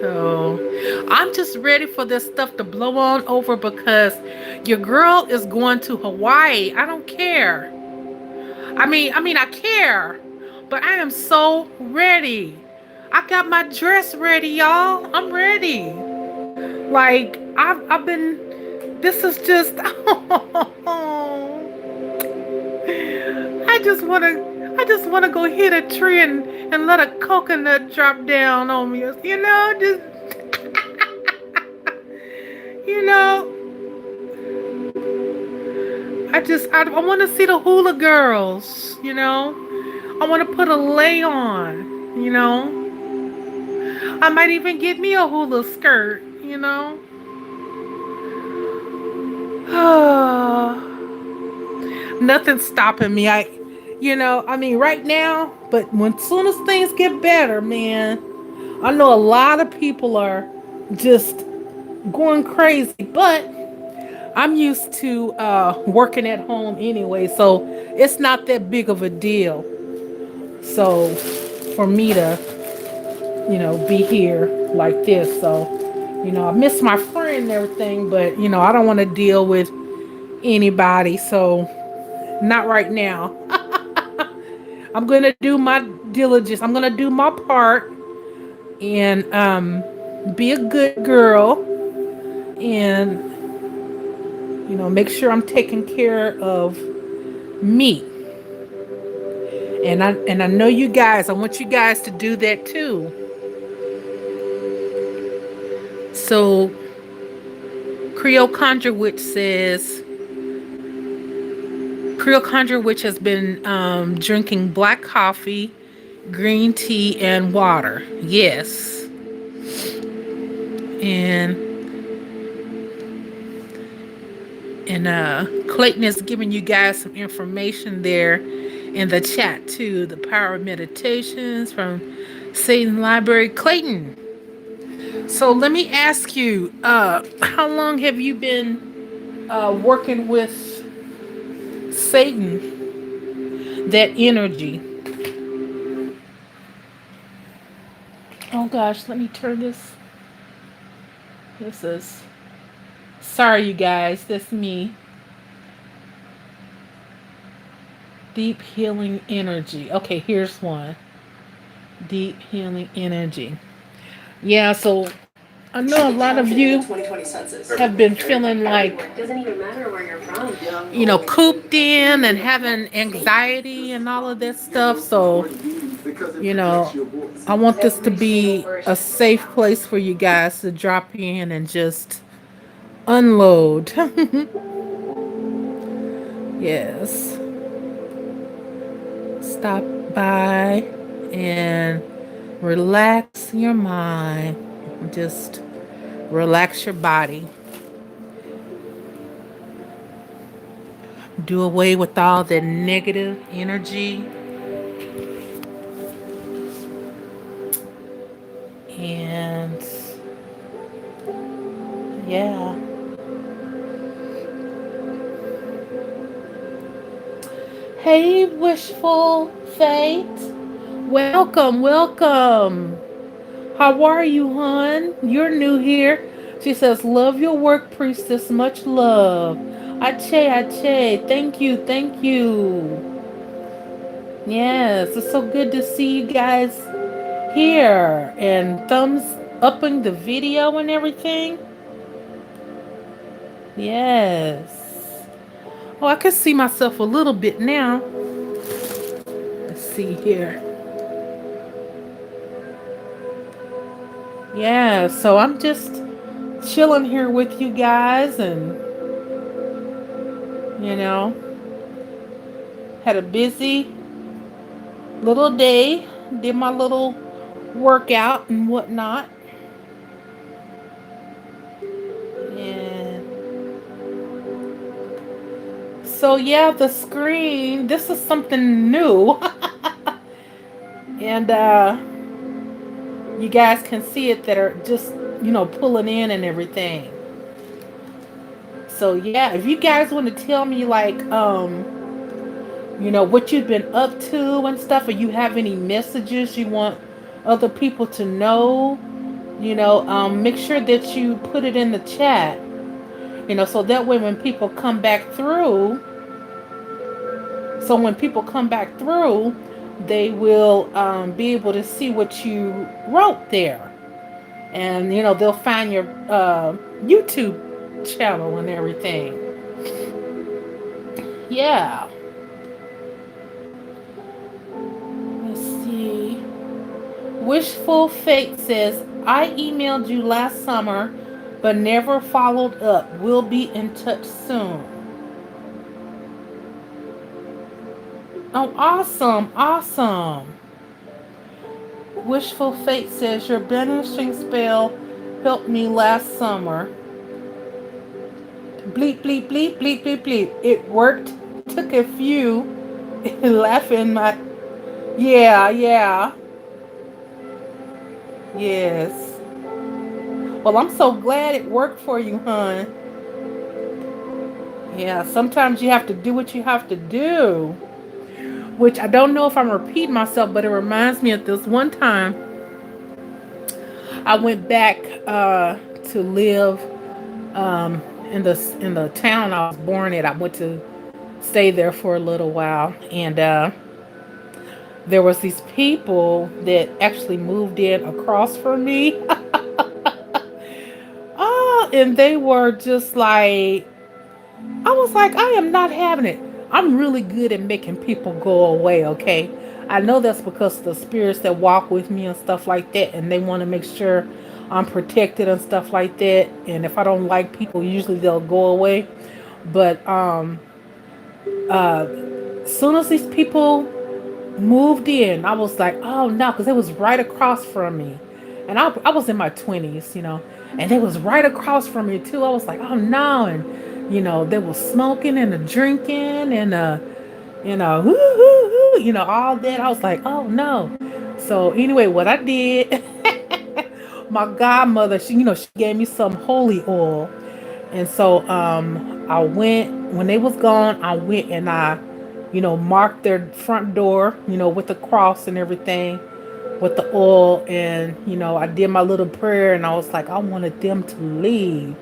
So I'm just ready for this stuff to blow on over because your girl is going to Hawaii. I don't care. I care, but I am so ready. I got my dress ready, y'all. I'm ready. Like I've been. This is just. I just wanna go hit a tree and let a coconut drop down on me. Just you know. I want to see the hula girls. I want to put a lei on. I might even get me a hula skirt. Nothing's stopping me. Right now, but when soon as things get better, man, I know a lot of people are just going crazy, but I'm used to working at home anyway, so it's not that big of a deal. So for me to, be here like this, so I miss my friend and everything, but I don't want to deal with anybody, so not right now. I'm gonna do my diligence. I'm gonna do my part and be a good girl and make sure I'm taking care of me. And I know you guys. I want you guys to do that too. So Creole Conjure Witch says Creole Conjure Witch has been drinking black coffee, green tea, and water. Yes. And Clayton is giving you guys some information there in the chat too. The Power of Meditations from Satan Library. Clayton, so let me ask you, how long have you been working with Satan, that energy? Oh gosh, let me turn this. This is. Sorry, you guys, that's me. Deep healing energy. Okay, here's one. Deep healing energy. Yeah, so I know a lot of you have been feeling like, cooped in and having anxiety and all of this stuff. So, I want this to be a safe place for you guys to drop in and just unload. Yes. Stop by and relax your mind. Just relax your body. Do away with all the negative energy. And yeah. Hey, Wishful Fate. Welcome, welcome. How are you, hon? You're new here. She says, love your work, priestess. Much love. Ache, ache. Thank you, thank you. Yes, it's so good to see you guys here. And thumbs upping the video and everything. Yes. Oh, I can see myself a little bit now. Let's see here. Yeah, so I'm just chilling here with you guys and, you know, had a busy little day, did my little workout and whatnot. And so, yeah, the screen, this is something new. And you guys can see it that are just, pulling in and everything. So, yeah, if you guys want to tell me, like, what you've been up to and stuff, or you have any messages you want other people to know, make sure that you put it in the chat, so that way when people come back through, they will be able to see what you wrote there. And, they'll find your YouTube channel and everything. Yeah. Let's see. Wishful Fate says, I emailed you last summer but never followed up. We'll be in touch soon. Oh, awesome. Awesome. Wishful Fate says, your banishing spell helped me last summer. Bleep, bleep, bleep, bleep, bleep, bleep. It worked. Took a few. Laughing my... Yeah, yeah. Yes. Well, I'm so glad it worked for you, hon. Yeah, sometimes you have to do what you have to do. Which I don't know if I'm repeating myself, but it reminds me of this one time I went back to live in the town I was born in. I went to stay there for a little while, and there was these people that actually moved in across from me. Oh, and they were just like, I was like, I am not having it. I'm really good at making people go away, okay? I know that's because of the spirits that walk with me and stuff like that, and they want to make sure I'm protected and stuff like that. And if I don't like people, usually they'll go away. But as soon as these people moved in, I was like, oh no, because it was right across from me. And I was in my 20s, and it was right across from me too. I was like, oh no. And, they were smoking and drinking and, woo, woo, woo, all that. I was like, oh no. So anyway, what I did, my godmother, she gave me some holy oil. And so I went, when they was gone, I went and I, marked their front door, with the cross and everything, with the oil. And, I did my little prayer and I was like, I wanted them to leave,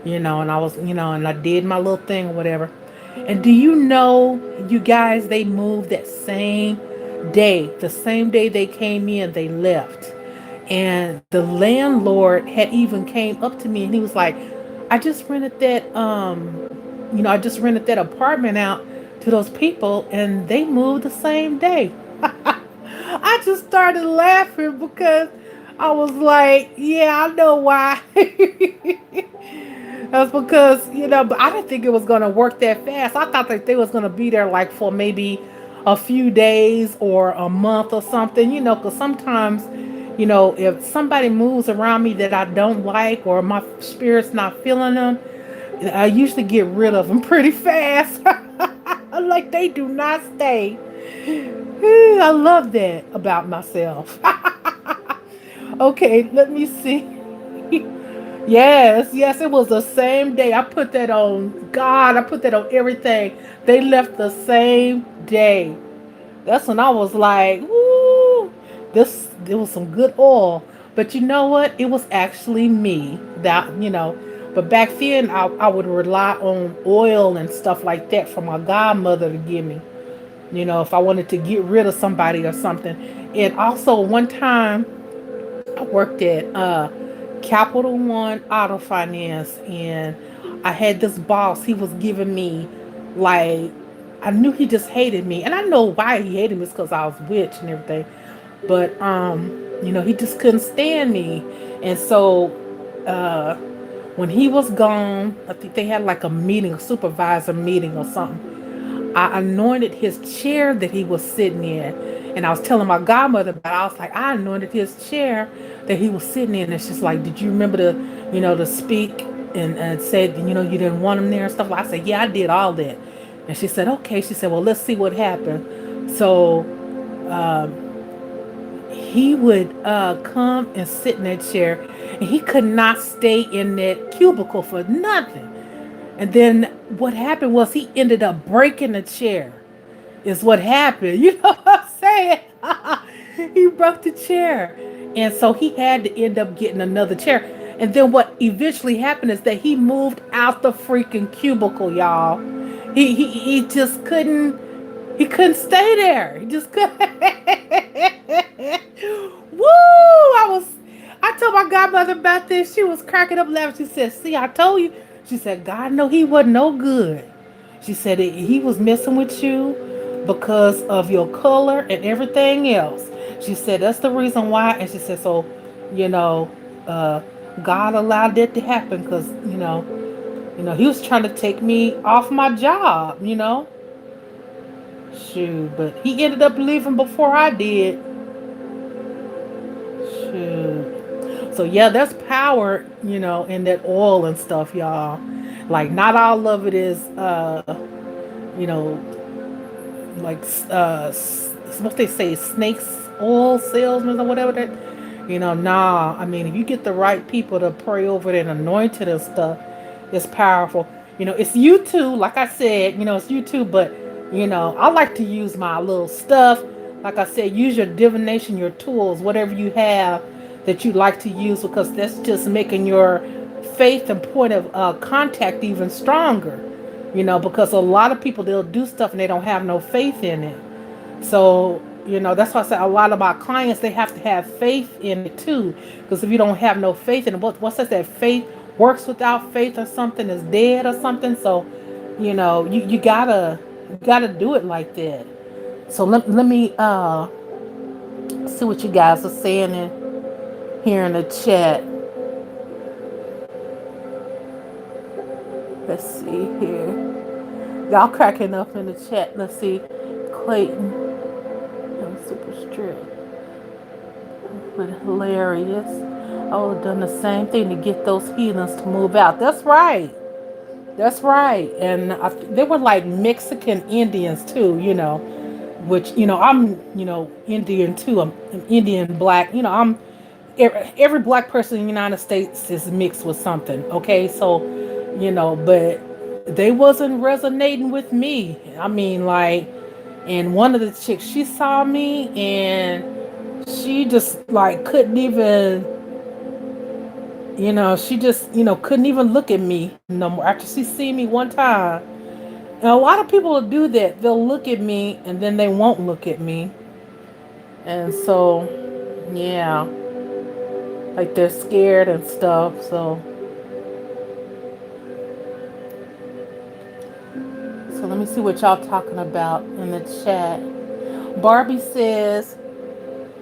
and I was, and I did my little thing or whatever. And do you know, you guys, they moved that same day, the same day they came in, they left. And the landlord had even came up to me and he was like, I just rented that apartment out to those people and they moved the same day. I just started laughing because I was like, yeah, I know why. That's because, but I didn't think it was going to work that fast. I thought that they was going to be there like for maybe a few days or a month or something, because sometimes, if somebody moves around me that I don't like or my spirit's not feeling them, I usually get rid of them pretty fast. Like they do not stay. I love that about myself. Okay, let me see. Yes, yes, it was the same day. I put that on God. I put that on everything. They left the same day. That's when I was like, "Woo, there was some good oil." But you know what? It was actually me that. But back then, I would rely on oil and stuff like that for my godmother to give me. If I wanted to get rid of somebody or something. And also, one time, I worked at Capital One Auto Finance, and I had this boss. He was giving me Like, I knew he just hated me. And I know why he hated me is because I was witch and everything. But, he just couldn't stand me. And so, uh, when he was gone, I think they had like a meeting, a supervisor meeting or something. I anointed his chair that he was sitting in. And I was telling my godmother about it. I was like, I anointed his chair that he was sitting in. And she's like, did you remember to speak and said, you didn't want him there and stuff? I said, yeah, I did all that. And she said, okay. She said, well, let's see what happened. So he would come and sit in that chair, and he could not stay in that cubicle for nothing. And then what happened was he ended up breaking the chair. Is what happened. You know what I'm saying? He broke the chair. And so he had to end up getting another chair. And then what eventually happened is that he moved out the freaking cubicle, y'all. He just couldn't stay there. He just couldn't. Woo! I told my godmother about this. She was cracking up laughing. She said, see, I told you. She said, God know he wasn't no good. She said he was messing with you because of your color and everything else. She said that's the reason why. And she said, so, you know, uh, God allowed that to happen because, he was trying to take me off my job. Shoot, but he ended up leaving before I did. Shoot. So yeah, there's power, in that oil and stuff, y'all. Like not all of it is you know, like what they say, snakes oil salesmen or whatever that. Nah. I mean, if you get the right people to pray over it and anoint it and stuff, it's powerful. It's you too. Like I said, it's you too. But I like to use my little stuff. Like I said, use your divination, your tools, whatever you have that you like to use, because that's just making your faith and point of contact even stronger. Because a lot of people, they'll do stuff and they don't have no faith in it. So, that's why I say a lot of my clients, they have to have faith in it too. Because if you don't have no faith in it, what says that faith works without faith or something is dead or something? So, you gotta do it like that. So let me see what you guys are saying here in the chat. Let's see here. Y'all cracking up in the chat. Let's see. Clayton. I'm super strict. But hilarious. I would have done the same thing to get those heathens to move out. That's right. That's right. And they were like Mexican Indians too, which, I'm, Indian too. I'm Indian black. Every black person in the United States is mixed with something. Okay. So, but they wasn't resonating with me. I mean, like, and one of the chicks, she saw me and she just like couldn't even, she just, couldn't even look at me no more after she seen me one time. And a lot of people will do that. They'll look at me and then they won't look at me. And so, yeah, like they're scared and stuff. So let me see what y'all talking about in the chat. Barbie says,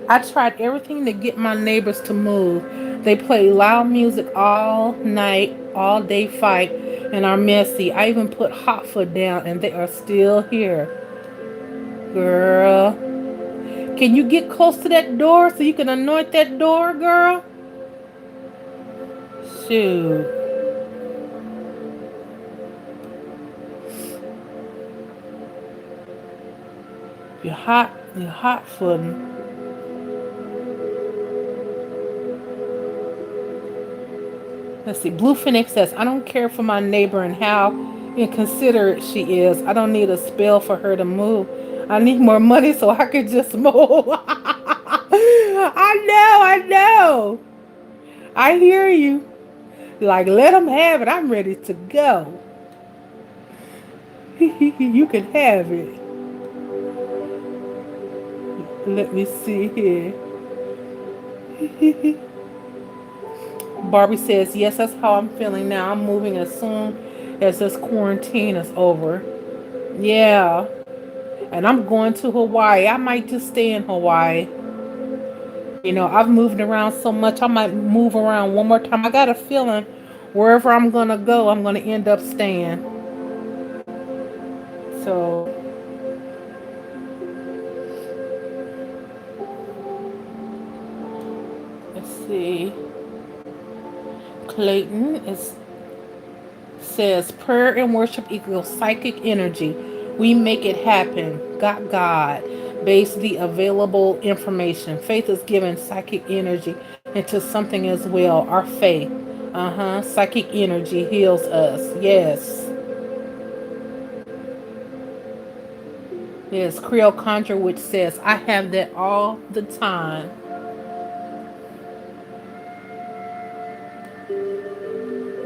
I tried everything to get my neighbors to move. They play loud music all night, all day fight, and are messy. I even put hot foot down and they are still here. Girl, can you get close to that door so you can anoint that door, girl? Shoot. You're hot footing. Let's see. Blue Phoenix says, I don't care for my neighbor and how inconsiderate she is. I don't need a spell for her to move. I need more money so I can just move. I know. I hear you. Like, let them have it. I'm ready to go. You can have it. Let me see here. Barbie says, yes, that's how I'm feeling now. I'm moving as soon as this quarantine is over. Yeah. And I'm going to Hawaii. I might just stay in Hawaii. You know, I've moved around so much, I might move around one more time. I got a feeling wherever I'm going to go, I'm going to end up staying. So, let's see. Clayton is says prayer and worship equals psychic energy. We make it happen. Got God. Based the available information. Faith is given psychic energy into something as well. Our faith. Psychic energy heals us. Yes. Yes. Creole Conjure, which says, I have that all the time.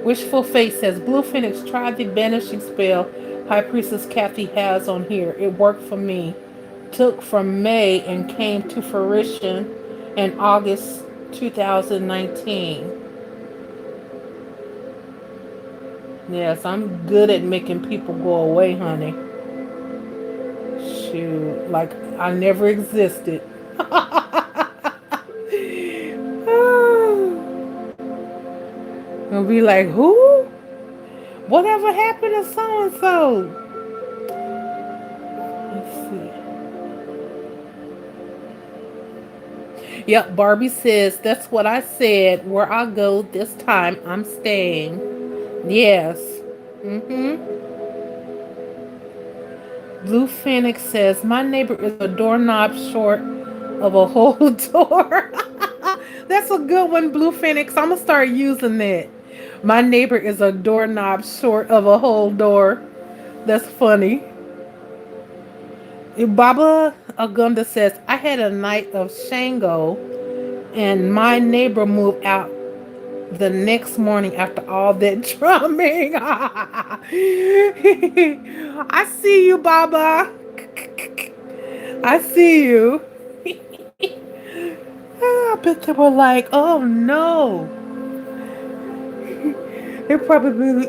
Wishful Fate says, Blue Phoenix tried the banishing spell High Priestess Kathy has on here. It worked for me. Took from May and came to fruition in August 2019. Yes, I'm good at making people go away, honey. Shoot, like I never existed. I'll be like, who? Whatever happened to so and so? Let's see. Yep, Barbie says, that's what I said. Where I go this time, I'm staying. Yes. Mm-hmm. Blue Phoenix says, my neighbor is a doorknob short of a whole door. That's a good one, Blue Phoenix. I'm going to start using that. My neighbor is a doorknob short of a whole door. That's funny. Baba Agunda says, I had a night of Shango and my neighbor moved out the next morning after all that drumming. I see you, Baba. I see you. I bet they were like, oh no. They probably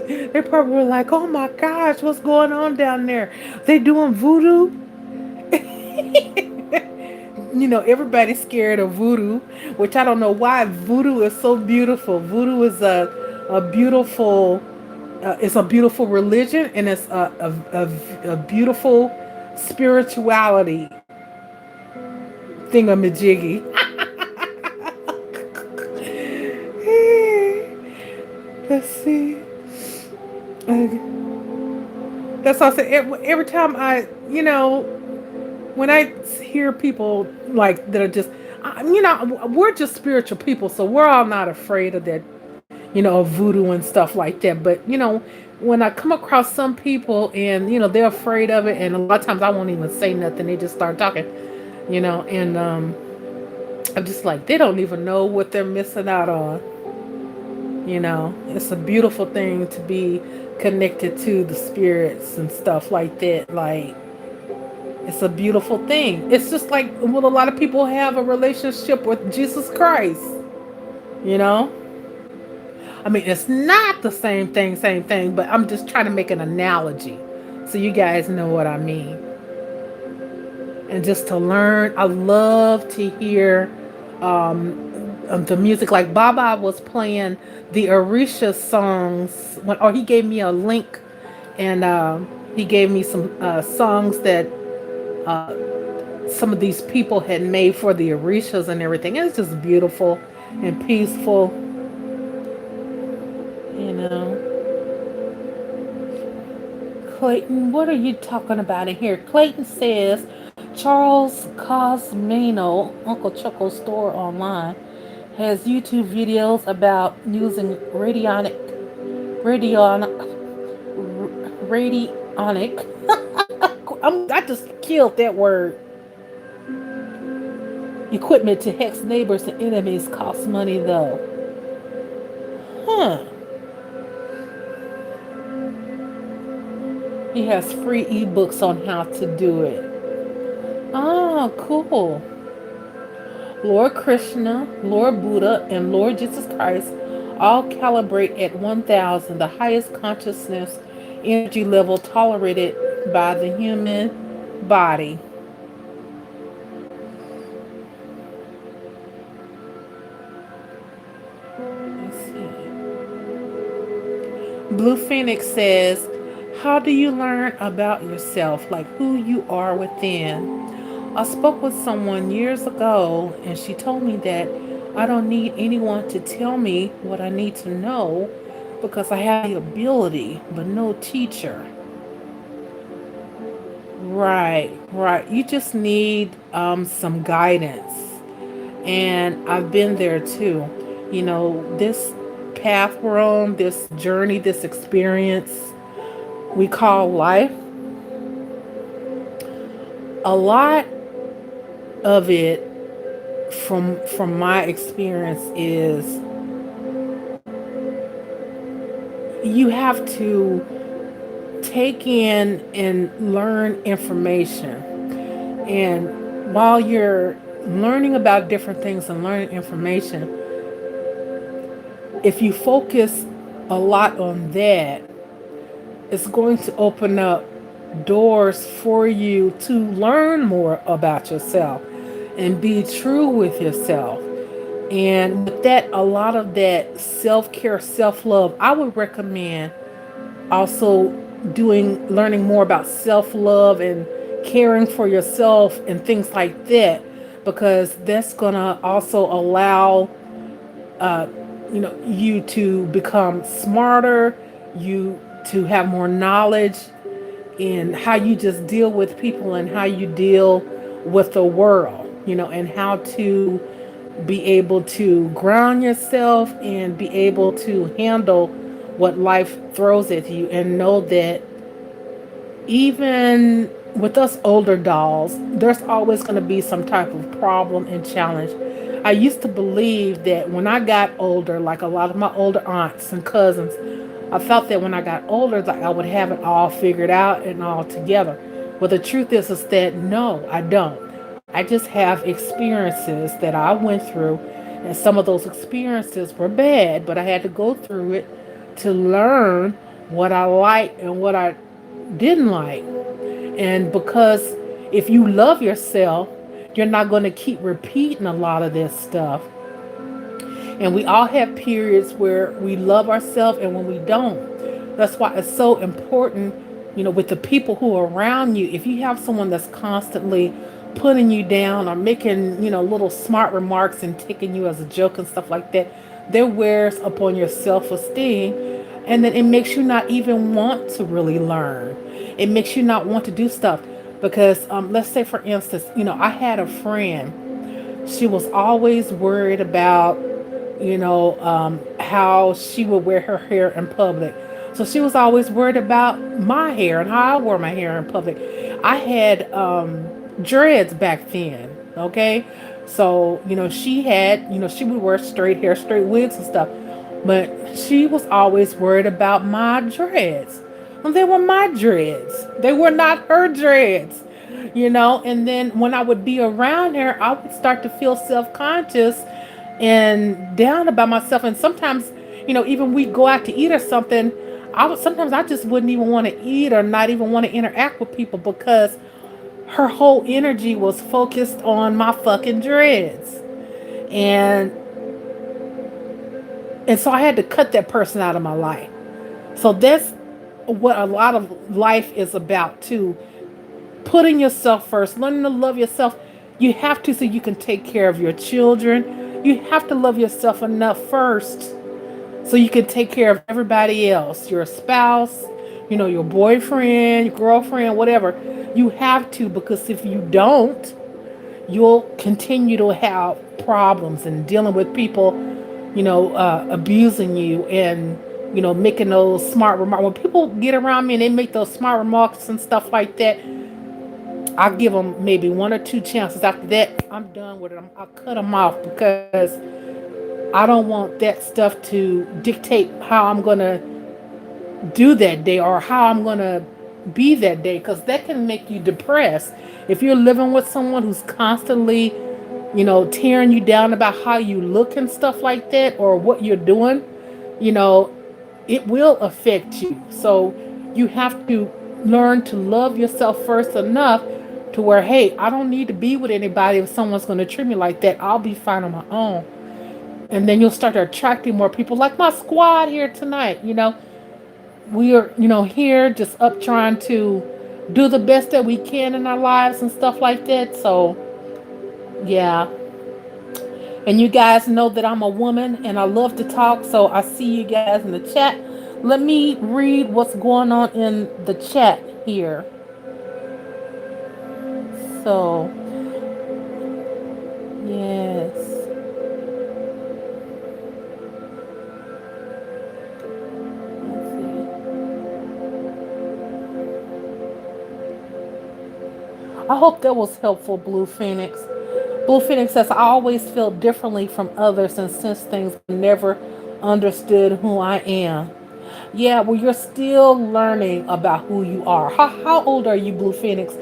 were like, oh my gosh, what's going on down there? They doing voodoo? You know, everybody's scared of voodoo, which I don't know why. Voodoo is so beautiful. Voodoo is a beautiful, it's a beautiful religion, and it's a beautiful spirituality thingamajiggy. Let's see. Uh, that's also every time when I hear people like that are just, we're just spiritual people, so we're all not afraid of that, of voodoo and stuff like that. But when I come across some people and they're afraid of it, and a lot of times I won't even say nothing; they just start talking, and I'm just like, they don't even know what they're missing out on. It's a beautiful thing to be connected to the spirits and stuff like that. Like, it's a beautiful thing. It's just like when a lot of people have a relationship with Jesus Christ. You know? I mean, it's not the same thing, but I'm just trying to make an analogy so you guys know what I mean. And just to learn, I love to hear the music. Like Baba was playing the Orisha songs, or he gave me a link, and he gave me some songs that some of these people had made for the Orishas and everything. It's just beautiful and peaceful, you know. Clayton, what are you talking about in here? Clayton says Charles Cosmano, Uncle Chuckle's store online, has YouTube videos about using radionic. I just killed that word. Equipment to hex neighbors and enemies costs money though. Huh. He has free ebooks on how to do it. Oh, cool. Lord Krishna, Lord Buddha, and Lord Jesus Christ all calibrate at 1000, the highest consciousness energy level tolerated by the human body. Let's see. Blue Phoenix says, how do you learn about yourself, like who you are within? I spoke with someone years ago and she told me that I don't need anyone to tell me what I need to know because I have the ability, but no teacher. Right, right. You just need some guidance. And I've been there too. This path we're on, this journey, this experience we call life, a lot of it from my experience is you have to take in and learn information. And while you're learning about different things and learning information, if you focus a lot on that, it's going to open up doors for you to learn more about yourself and be true with yourself. And with that, a lot of that self care, self love, I would recommend also learning more about self love and caring for yourself and things like that, because that's going to also allow you to become smarter, you to have more knowledge in how you just deal with people and how you deal with the world, and how to be able to ground yourself and be able to handle what life throws at you, and know that even with us older dolls, there's always going to be some type of problem and challenge. I used to believe that when I got older, like a lot of my older aunts and cousins, I felt that when I got older, like I would have it all figured out and all together. Well, the truth is that no, I don't. I just have experiences that I went through, and some of those experiences were bad, but I had to go through it to learn what I liked and what I didn't like. And because if you love yourself, you're not going to keep repeating a lot of this stuff. And we all have periods where we love ourselves and when we don't. That's why it's so important, with the people who are around you. If you have someone that's constantly putting you down or making, little smart remarks and taking you as a joke and stuff like that, that wears upon your self esteem. And then it makes you not even want to really learn. It makes you not want to do stuff. Because let's say, for instance, I had a friend. She was always worried about, how she would wear her hair in public. So she was always worried about my hair and how I wore my hair in public. I had dreads back then, okay? So, she would wear straight hair, straight wigs and stuff. But she was always worried about my dreads. And they were my dreads. They were not her dreads. And then when I would be around her, I would start to feel self-conscious and down about myself. And sometimes, even we'd go out to eat or something, sometimes I just wouldn't even want to eat or not even want to interact with people because her whole energy was focused on my fucking dreads. And and so I had to cut that person out of my life. So that's what a lot of life is about too. Putting yourself first, learning to love yourself. You have to, so you can take care of your children. You have to love yourself enough first so you can take care of everybody else, your spouse, your boyfriend, your girlfriend, whatever. You have to, because if you don't, you'll continue to have problems and dealing with people, abusing you and, making those smart remarks. When people get around me and they make those smart remarks and stuff like that, I give them maybe one or two chances. After that, I'm done with it. I cut them off because I don't want that stuff to dictate how I'm going to do that day or how I'm going to be that day, because that can make you depressed. If you're living with someone who's constantly, tearing you down about how you look and stuff like that or what you're doing, you know, it will affect you. So you have to learn to love yourself first enough to where, hey, I don't need to be with anybody if someone's going to treat me like that. I'll be fine on my own. And then you'll start attracting more people like my squad here tonight. We are, here just up trying to do the best that we can in our lives and stuff like that. So, yeah. And you guys know that I'm a woman and I love to talk. So I see you guys in the chat. Let me read what's going on in the chat here. So, yes. Let's see. I hope that was helpful, Blue Phoenix. Blue Phoenix says, I always feel differently from others and sense things but never understood who I am. Yeah, well, you're still learning about who you are. How old are you, Blue Phoenix?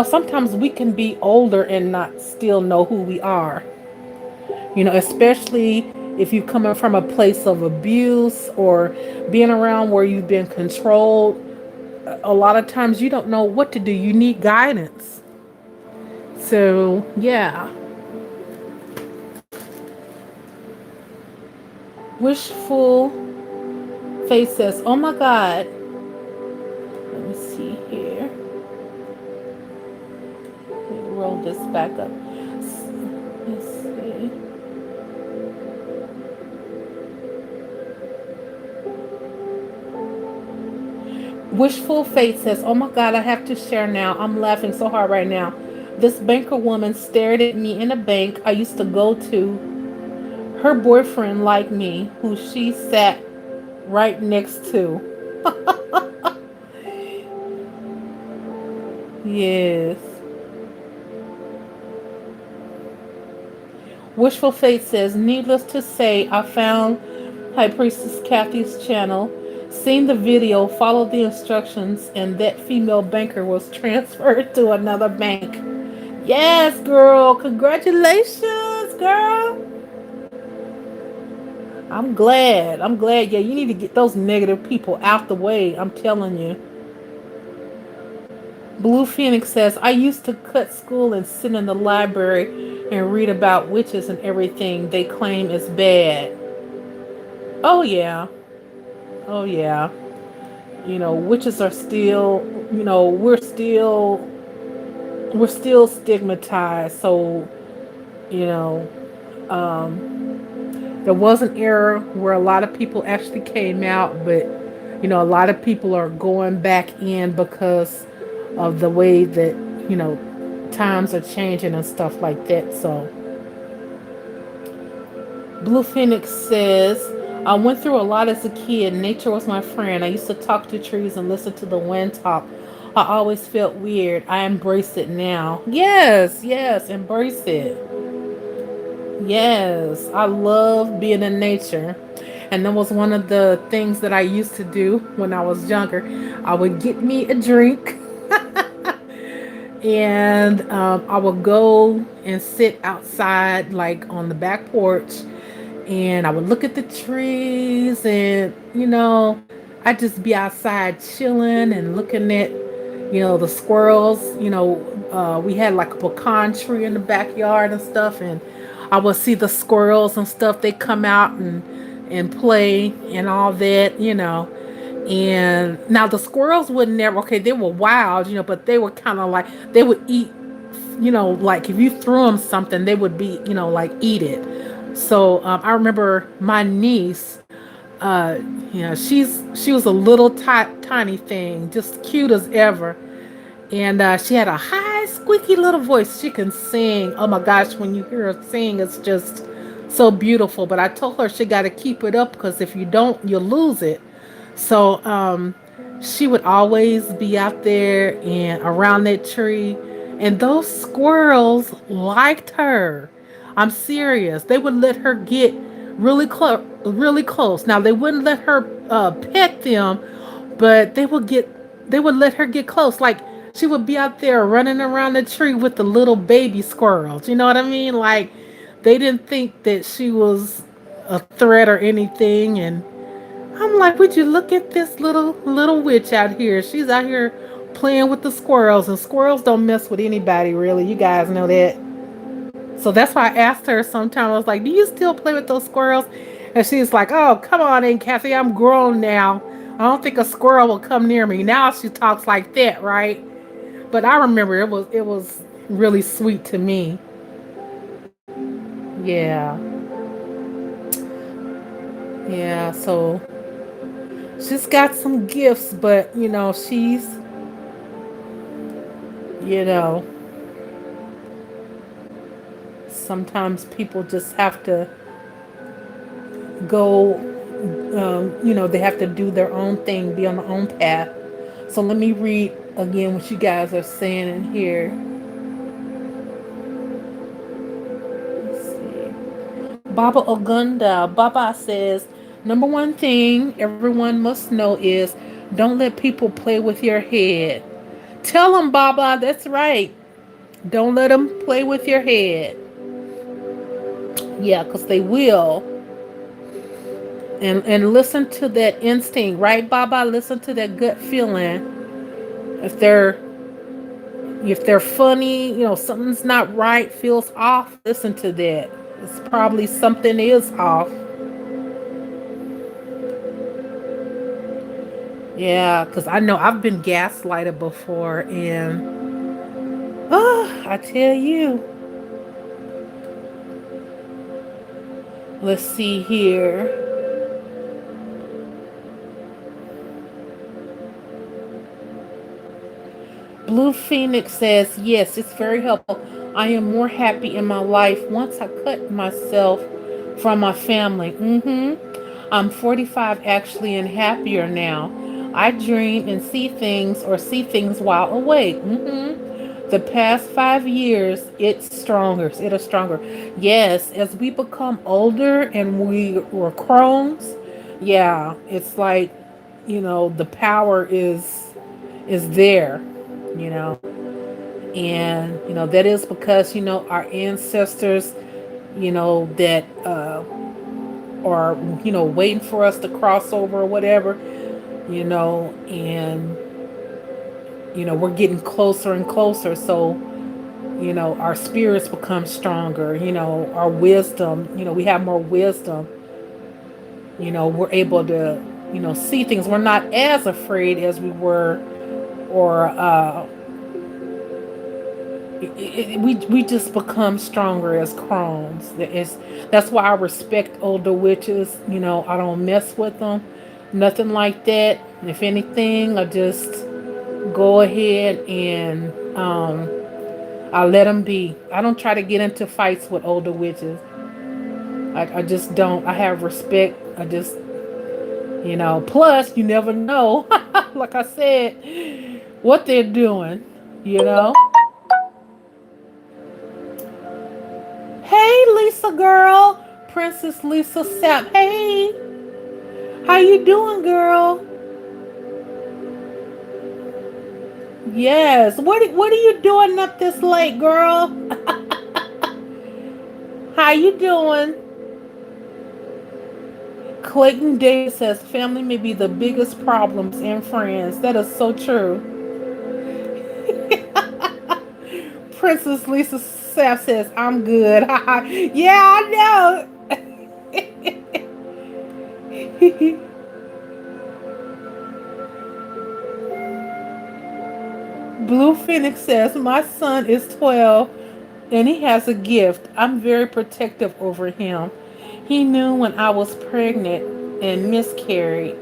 Sometimes we can be older and not still know who we are. Especially if you're coming from a place of abuse or being around where you've been controlled. A lot of times you don't know what to do. You need guidance. So, yeah. Wishful Face says, oh my God. Let me see here. Let me roll this back up. Let's see. Wishful Fate says, oh my God, I have to share now. I'm laughing so hard right now. This banker woman stared at me in a bank I used to go to. Her boyfriend liked me, who she sat right next to. Yes. Wishful Fate says, needless to say, I found High Priestess Kathy's channel, seen the video, followed the instructions, and that female banker was transferred to another bank. Yes, girl. Congratulations, girl. I'm glad. I'm glad. Yeah, you need to get those negative people out the way. I'm telling you. Blue Phoenix says, I used to cut school and sit in the library and read about witches and everything they claim is bad. Oh, yeah. Oh, yeah. Witches are still, we're still stigmatized. So, you know, there was an era where a lot of people actually came out, but a lot of people are going back in because of the way that times are changing and stuff like that. So, Blue Phoenix says, I went through a lot as a kid. Nature was my friend. I used to talk to trees and listen to the wind talk. I always felt weird. I embrace it now. Yes, yes, embrace it. Yes, I love being in nature. And that was one of the things that I used to do when I was younger. I would get me a drink and I would go and sit outside, like on the back porch, and I would look at the trees and, I'd just be outside chilling and looking at, the squirrels. We had like a pecan tree in the backyard and stuff, and I would see the squirrels and stuff. They come out and play and all that, And now the squirrels would never, okay, they were wild, but they were kind of like, they would eat, like if you threw them something, they would be, like eat it. So I remember my niece, uh, she was a little tiny thing, just cute as ever. And she had a high, squeaky little voice. She can sing. Oh my gosh, when you hear her sing, it's just so beautiful. But I told her she got to keep it up because if you don't, you'll lose it. So she would always be out there and around that tree. And those squirrels liked her. I'm serious. They would let her get really close, really close. Now they wouldn't let her pet them, but they would let her get close. Like she would be out there running around the tree with the little baby squirrels. You know what I mean? Like they didn't think that she was a threat or anything. And I'm like, would you look at this little witch out here? She's out here playing with the squirrels, and squirrels don't mess with anybody, really. You guys know that. So that's why I asked her sometime. I was like, "Do you still play with those squirrels?" And she's like, "Oh, come on in, Kathy. I'm grown now. I don't think a squirrel will come near me." Now she talks like that, right? But I remember it was really sweet to me. Yeah, yeah. So she's got some gifts, but you know, sometimes people just have to go. They have to do their own thing, be on their own path. So let me read again what you guys are saying in here. Let's see. Baba Ogunda. Baba says, number one thing everyone must know is don't let people play with your head. Tell them, Baba, that's right. Don't let them play with your head. Yeah, because they will. And listen to that instinct, right, Baba? Listen to that gut feeling. If they're if they're funny, something's not right, feels off, listen to that. It's probably something is off. Yeah, because I know I've been gaslighted before, and I tell you, let's see here. Blue Phoenix says, yes, it's very helpful. I am more happy in my life once I cut myself from my family. I'm 45 actually and happier now. I dream and see things while awake. The past 5 years, it's stronger. It is stronger. Yes, as we become older and we were crones, yeah, it's like, the power is there, you know. And, that is because, our ancestors, that are, waiting for us to cross over or whatever, and, we're getting closer and closer. So, our spirits become stronger, our wisdom, we have more wisdom, we're able to, see things. We're not as afraid as we were, or, we just become stronger as crones. That's why I respect older witches. I don't mess with them, nothing like that. If anything, I just go ahead and I let them be. I don't try to get into fights with older witches. I just don't. I have respect. I just, plus you never know, like I said, what they're doing, you know. Hey, Lisa girl. Princess Lisa Sapp. Hey, how you doing, girl? Yes. What are you doing up this late, girl? How you doing? Clayton Davis says family may be the biggest problems in friends. That is so true. Princess Lisa Sapp says, I'm good. Yeah, I know. Blue Phoenix says, my son is 12 and he has a gift. I'm very protective over him. He knew when I was pregnant and miscarried.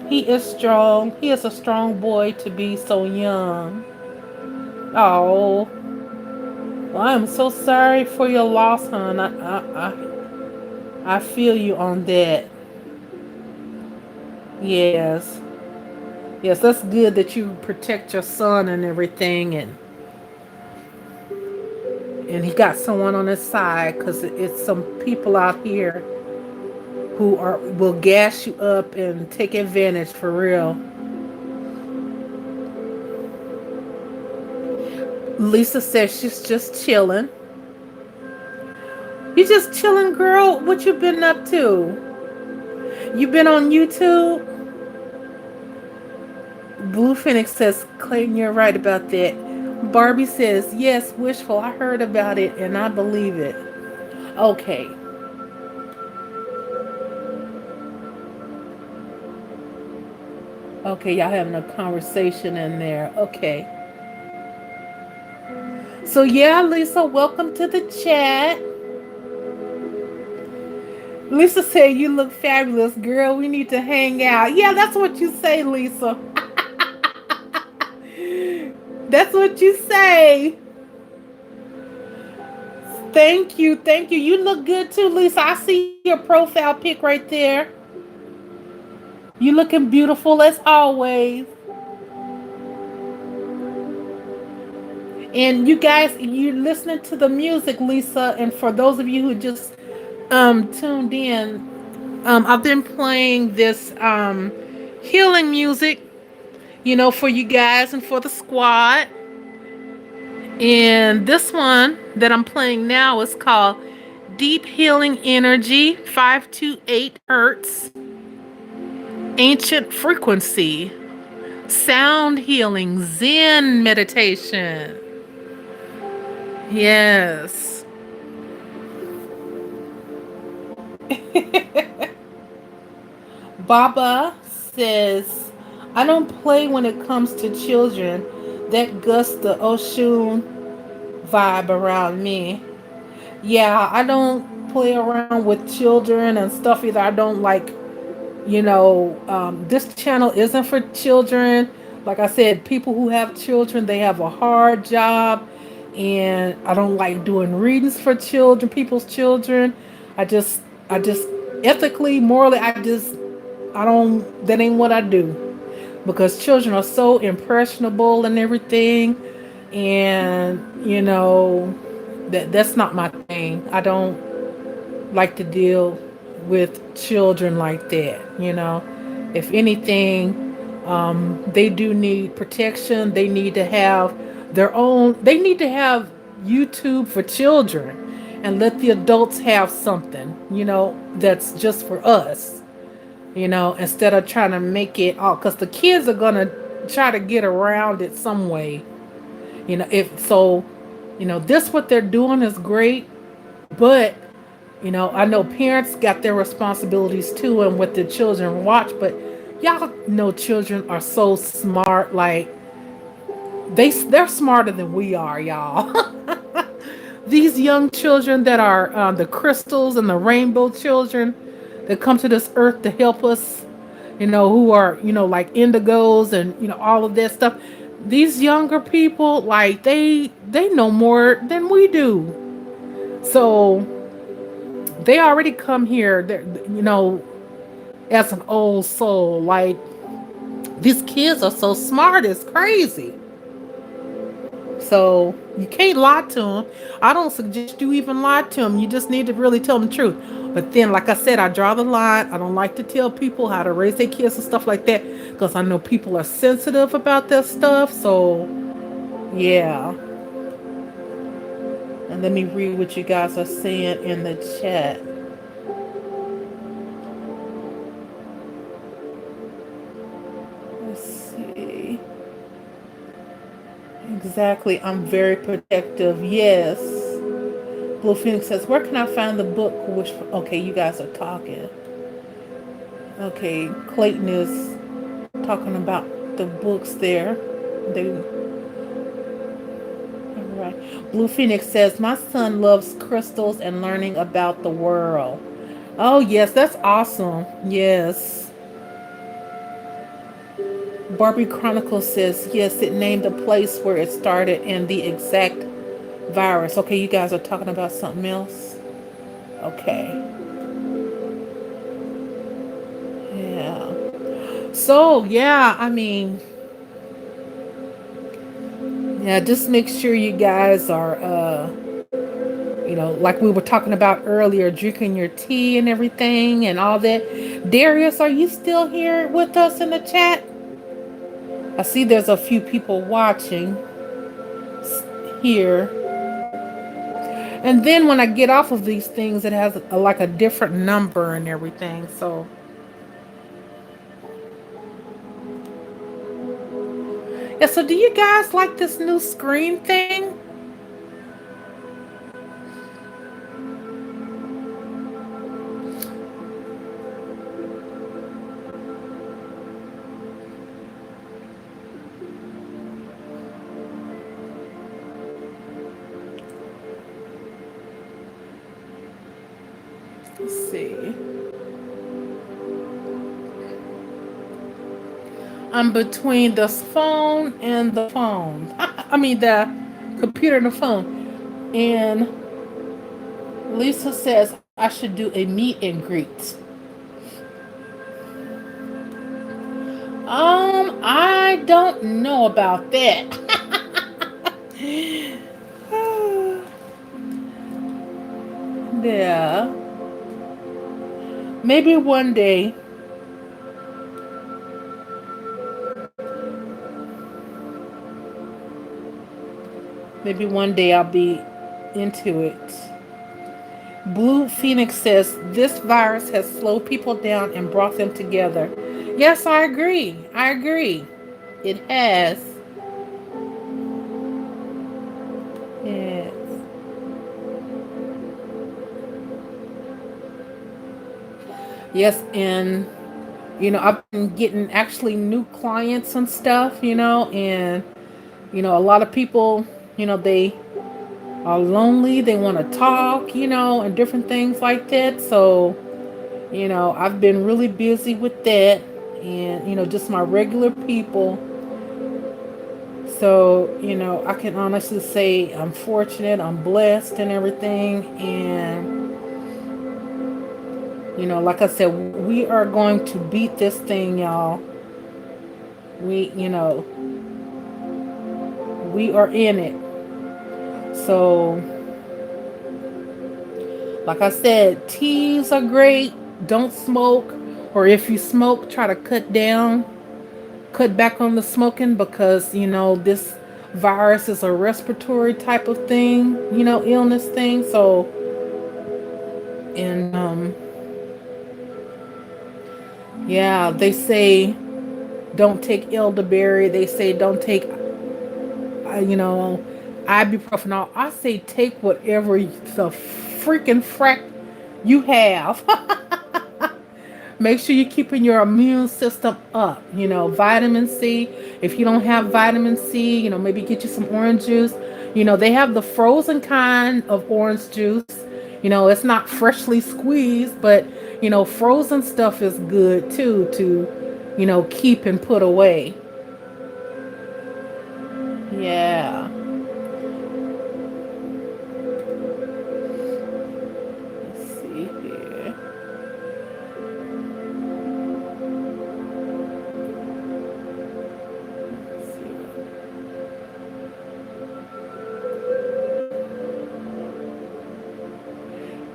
He is strong. He is a strong boy to be so young. Oh, well, I'm so sorry for your loss, hon. I feel you on that. Yes. Yes, that's good that you protect your son and everything, and he got someone on his side, because it's some people out here who are will gas you up and take advantage for real. Lisa says she's just chilling. You just chilling, girl? What you been up to? You been on YouTube? Blue Phoenix says, Clayton, you're right about that. Barbie says, yes, wishful. I heard about it and I believe it. Okay. Okay, y'all having a conversation in there. Okay. So, yeah, Lisa, welcome to the chat. Lisa said, you look fabulous, girl. We need to hang out. Yeah, that's what you say, Lisa. That's what you say. Thank you. Thank you. You look good too, Lisa. I see your profile pic right there. You looking beautiful as always. And you guys, you listening to the music, Lisa. And for those of you who just tuned in, I've been playing this healing music, for you guys and for the squad. And this one that I'm playing now is called Deep Healing Energy 528 Hertz Ancient Frequency Sound Healing Zen Meditation. Yes. Baba says, I don't play when it comes to children. That Gus the Oshun vibe around me. Yeah, I don't play around with children and stuff either. I don't like, this channel isn't for children. Like I said, people who have children, they have a hard job. And I don't like doing readings for children, people's children. I just ethically, morally, I don't, that ain't what I do. Because children are so impressionable and everything. And, that's not my thing. I don't like to deal with children like that. If anything, they do need protection. They need to have they need to have YouTube for children and let the adults have something, that's just for us, instead of trying to make it all, because the kids are going to try to get around it some way. If so, this what they're doing is great, but I know parents got their responsibilities too and what the children watch, but y'all know children are so smart. Like they're smarter than we are, y'all. These young children that are the crystals and the rainbow children that come to this earth to help us, who are like indigos and all of that stuff. These younger people, like they know more than we do. So they already come here, as an old soul. Like these kids are so smart, it's crazy. So you can't lie to them. I don't suggest you even lie to them. You just need to really tell them the truth. But then, like I said, I draw the line. I don't like to tell people how to raise their kids and stuff like that because I know people are sensitive about that stuff. So, yeah. And let me read what you guys are saying in the chat. Let's see. Exactly. I'm very protective. Yes. Blue Phoenix says, where can I find the book? Okay, you guys are talking. Okay, Clayton is talking about the books there. All right. Blue Phoenix says, my son loves crystals and learning about the world. Oh, yes, that's awesome. Yes. Barbie Chronicles says, yes, it named the place where it started and the exact virus. Okay, you guys are talking about something else? Okay. Yeah. So, yeah, I mean, yeah, just make sure you guys are, like we were talking about earlier, drinking your tea and everything and all that. Darius, are you still here with us in the chat? I see there's a few people watching here. And then when I get off of these things, it has like a different number and everything. So Yeah, so do you guys like this new screen thing? Let's see. I'm between the phone and the phone. I mean, the computer and the phone. And Lisa says I should do a meet and greet. I don't know about that. Yeah. Maybe one day. Maybe one day I'll be into it. Blue Phoenix says this virus has slowed people down and brought them together. Yes, I agree. I agree. It has. Yes. Yes, and I've been getting actually new clients and stuff, and a lot of people, they are lonely, they want to talk, and different things like that. So, I've been really busy with that and, just my regular people. So, I can honestly say I'm fortunate, I'm blessed and everything. And, like I said, we are going to beat this thing, y'all. We are in it. So, like I said, teas are great. Don't smoke. Or if you smoke, try to cut back on the smoking because, this virus is a respiratory type of thing, illness thing. So, and yeah, they say don't take elderberry. They say don't take, ibuprofen. I say take whatever the freaking frack you have. Make sure you're keeping your immune system up. Vitamin C. If you don't have vitamin C, maybe get you some orange juice. They have the frozen kind of orange juice. It's not freshly squeezed, but frozen stuff is good too to, keep and put away. Yeah. Let's see here. Let's see.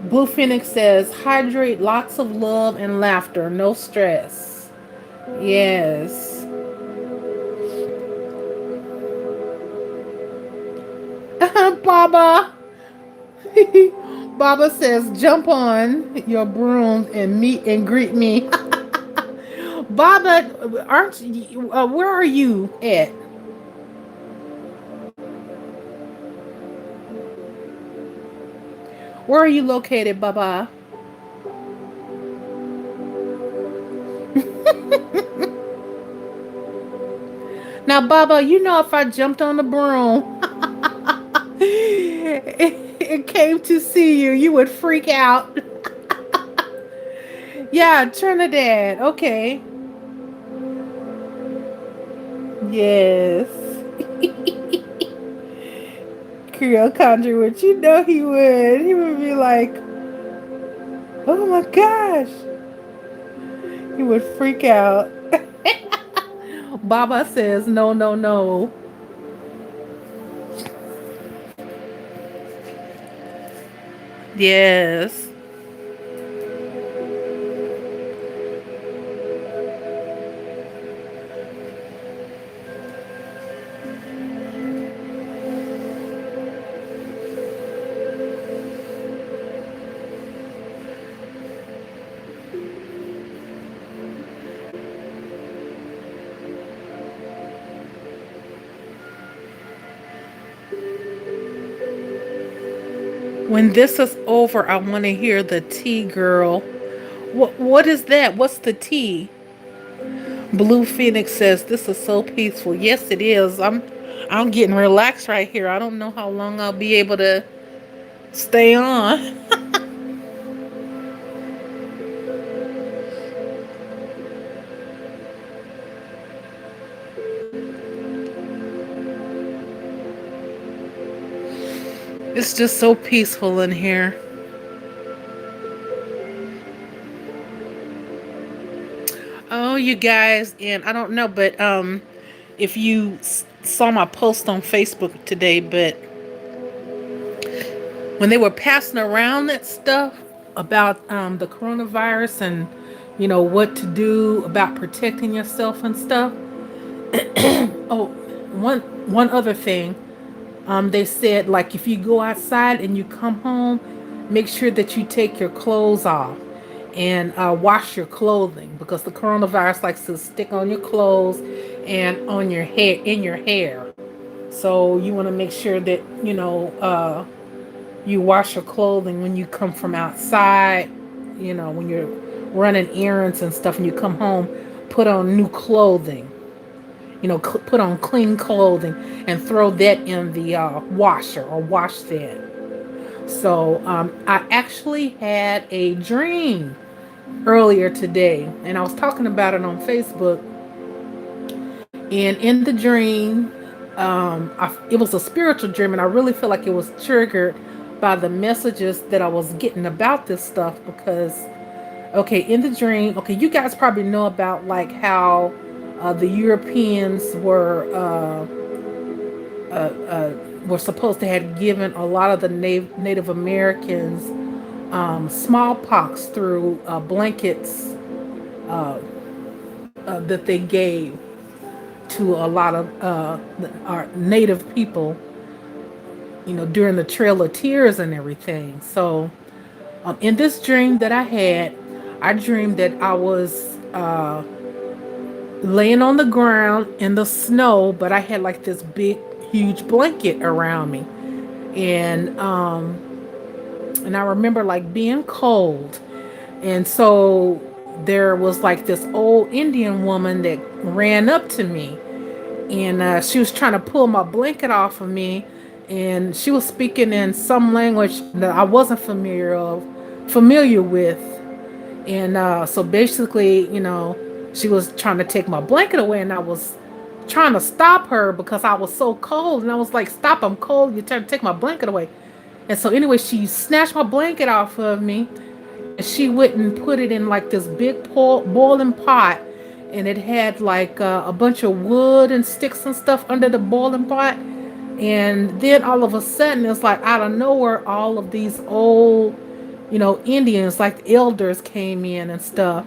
Blue Phoenix says, hydrate, lots of love and laughter, no stress. Yes. Baba. Baba says, jump on your broom and meet and greet me. Baba, aren't you, where are you at? Where are you located, Baba? Now, Baba, if I jumped on the broom, it came to see you, you would freak out. Yeah, Trinidad. Okay. Yes. Creole Conjure would. He would. He would be like, oh my gosh. He would freak out. Baba says, no, no, no. Yes. When this is over, I want to hear the tea, girl. What is that? What's the tea? Blue Phoenix says this is so peaceful. Yes, it is. I'm getting relaxed right here. I don't know how long I'll be able to stay on. It's just so peaceful in here. Oh, you guys, and I don't know, but if you saw my post on Facebook today, but when they were passing around that stuff about the coronavirus and what to do about protecting yourself and stuff. Oh, one other thing. They said like if you go outside and you come home, make sure that you take your clothes off and wash your clothing because the coronavirus likes to stick on your clothes and on your hair in your hair. So you want to make sure that you wash your clothing when you come from outside. When you're running errands and stuff, and you come home, put on new clothing. Put on clean clothing and throw that in the washer or wash that. So I actually had a dream earlier today, and I was talking about it on Facebook. And in the dream, it was a spiritual dream, and I really feel like it was triggered by the messages that I was getting about this stuff. Because, okay, in the dream, okay, you guys probably know about like how the Europeans were supposed to have given a lot of the Native Americans smallpox through blankets uh, that they gave to a lot of our Native people, during the Trail of Tears and everything. So, in this dream that I had, I dreamed that I was laying on the ground in the snow, but I had like this big, huge blanket around me, and I remember like being cold, and so there was like this old Indian woman that ran up to me, and she was trying to pull my blanket off of me, and she was speaking in some language that I wasn't familiar with, and so basically, she was trying to take my blanket away, and I was trying to stop her because I was so cold, and I was like, "Stop! I'm cold. You're trying to take my blanket away." And so anyway, she snatched my blanket off of me, and she went and put it in like this big boiling pot, and it had like a bunch of wood and sticks and stuff under the boiling pot. And then all of a sudden, it's like out of nowhere, all of these old, Indians, like elders, came in and stuff,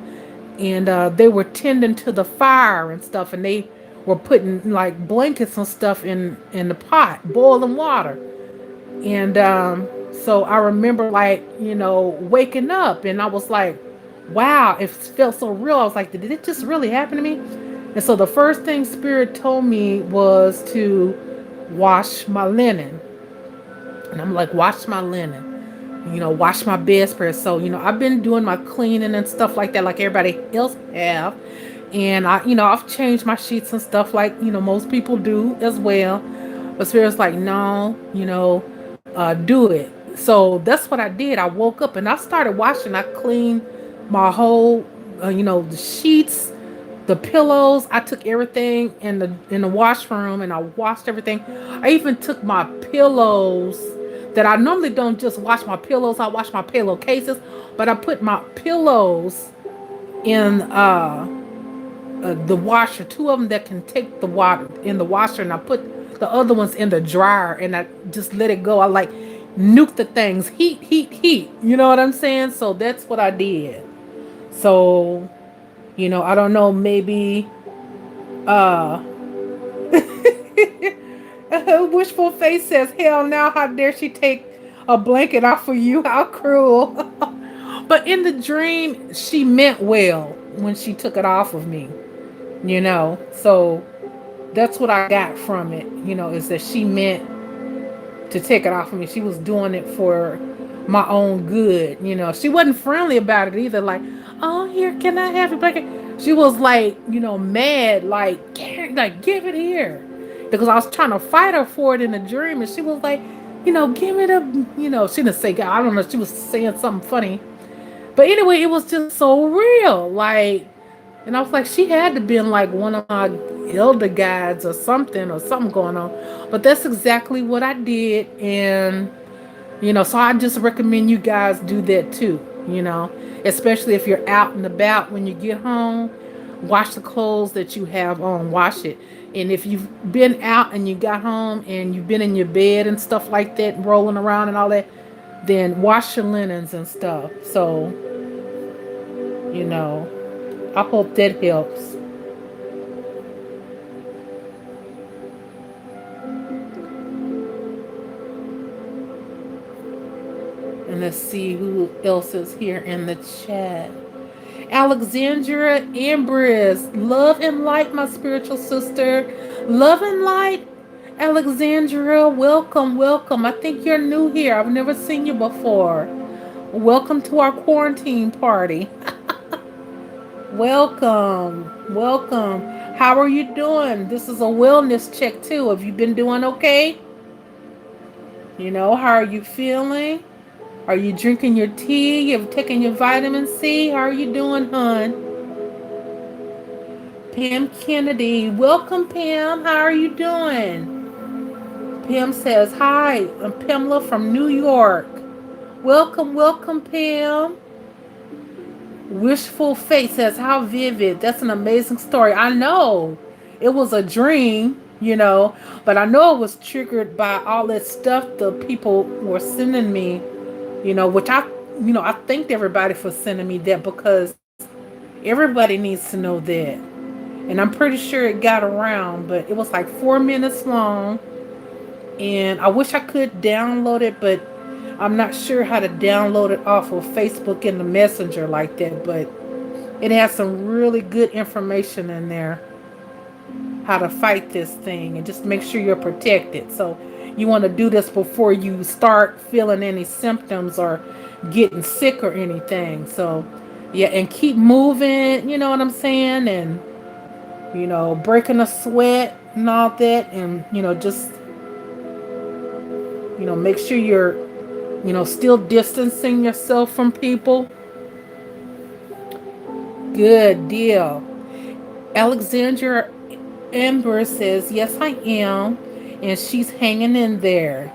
and they were tending to the fire and stuff, and they were putting like blankets and stuff in the pot, boiling water. And so I remember like, waking up, and I was like, wow, it felt so real. I was like, did it just really happen to me? And so the first thing Spirit told me was to wash my linen. And I'm like, wash my linen, wash my bedspread. So, I've been doing my cleaning and stuff like that, like everybody else have. And I've changed my sheets and stuff like, most people do as well. But Spirit's like, no, do it. So that's what I did. I woke up and I started washing. I cleaned my whole, the sheets, the pillows. I took everything in the washroom and I washed everything. I even took my pillows that I normally don't just wash my pillows. I wash my pillowcases, but I put my pillows in the washer. Two of them that can take the water in the washer, and I put the other ones in the dryer, and I just let it go. I like nuke the things, heat, heat, heat. You know what I'm saying? So that's what I did. So, I don't know, maybe uh wishful face says, hell now, how dare she take a blanket off of you? How cruel. But in the dream, she meant well when she took it off of me, So that's what I got from it, is that she meant to take it off of me. She was doing it for my own good. She wasn't friendly about it either. Like, oh, here, can I have it back? She was like, mad, like, like, give it here, because I was trying to fight her for it in a dream, and she was like, give it up. She didn't say God. I don't know. She was saying something funny, but anyway, it was just so real. Like, and I was like, she had to be in like one of my elder guides or something going on. But that's exactly what I did, and so I just recommend you guys do that too, especially if you're out and about when you get home. Wash the clothes that you have on, wash it. And if you've been out and you got home and you've been in your bed and stuff like that, rolling around and all that, then wash your linens and stuff. So, you know, I hope that helps. And let's see who else is here in the chat. Alexandra Ambrose, love and light, my spiritual sister. Love and light, Alexandra. Welcome, welcome. I think you're new here. I've never seen you before. Welcome to our quarantine party. Welcome, welcome. How are you doing? This is a wellness check too. Have you been doing okay? How are you feeling? Are you drinking your tea? You've taken your vitamin C? How are you doing, hon? Pam Kennedy. Welcome, Pam. How are you doing? Pam says, hi, I'm Pamela from New York. Welcome, welcome, Pam. Wishful Fate says, how vivid. That's an amazing story. I know. It was a dream, but I know it was triggered by all that stuff the people were sending me, which I thanked everybody for sending me that, because everybody needs to know that. And I'm pretty sure it got around, but it was like 4 minutes long. And I wish I could download it, but I'm not sure how to download it off of Facebook in the Messenger like that. But it has some really good information in there, how to fight this thing, and just make sure you're protected. So you want to do this before you start feeling any symptoms or getting sick or anything. So yeah, and keep moving, you know what I'm saying? And breaking a sweat and all that, and just make sure you're still distancing yourself from people. Good deal. Alexandra Amber says, yes, I am, and she's hanging in there.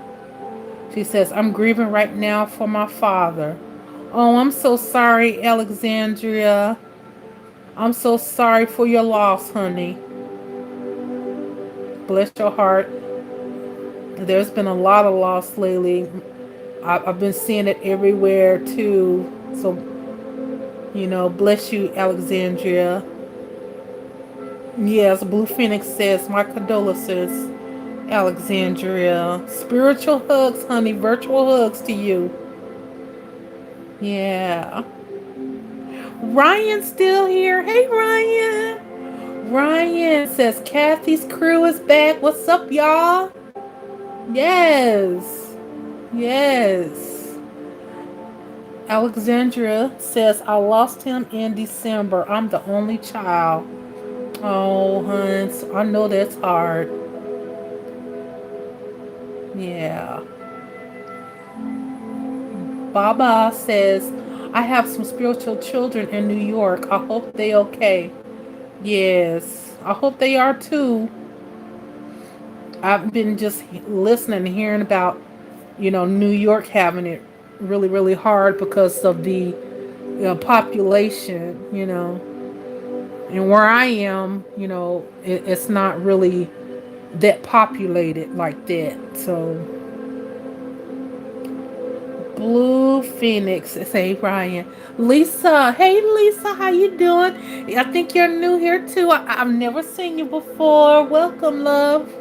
She says, I'm grieving right now for my father. Oh, I'm so sorry, Alexandria. I'm so sorry for your loss, honey. Bless your heart. There's been a lot of loss lately. I've been seeing it everywhere too. So, bless you, Alexandria. Yes, Blue Phoenix says, my condolences, Alexandria. Spiritual hugs, honey. Virtual hugs to you. Yeah. Ryan's still here. Hey, Ryan. Ryan says, Kathy's crew is back. What's up, y'all? Yes. Yes. Alexandria says, I lost him in December. I'm the only child. Oh, Hans, I know that's hard. Yeah. Baba says, I have some spiritual children in New York. I hope they okay. Yes, I hope they are too. I've been just listening and hearing about, New York having it really, really hard because of the population, and where I am, it's not really that populated like that. So, Blue Phoenix, say Ryan. Lisa, hey Lisa, how you doing? I think you're new here too. I've never seen you before. Welcome, love.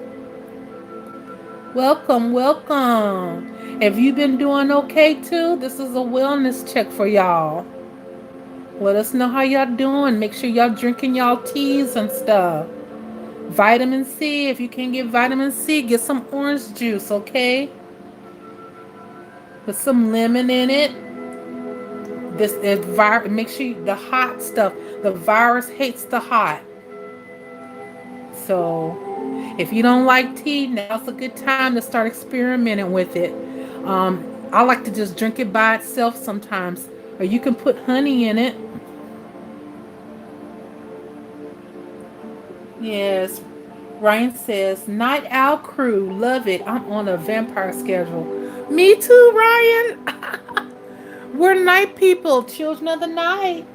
Welcome, welcome. Have you been doing okay too? This is a wellness check for y'all. Let us know how y'all doing. Make sure y'all drinking y'all teas and stuff. Vitamin C. If you can't get vitamin C, get some orange juice, okay? Put some lemon in it. This virus, make sure the hot stuff. The virus hates the hot. So if you don't like tea, now's a good time to start experimenting with it. I like to just drink it by itself sometimes, or you can put honey in it. Yes. Ryan says, Night Owl Crew, love it. I'm on a vampire schedule. Me too, Ryan. We're night people, children of the night.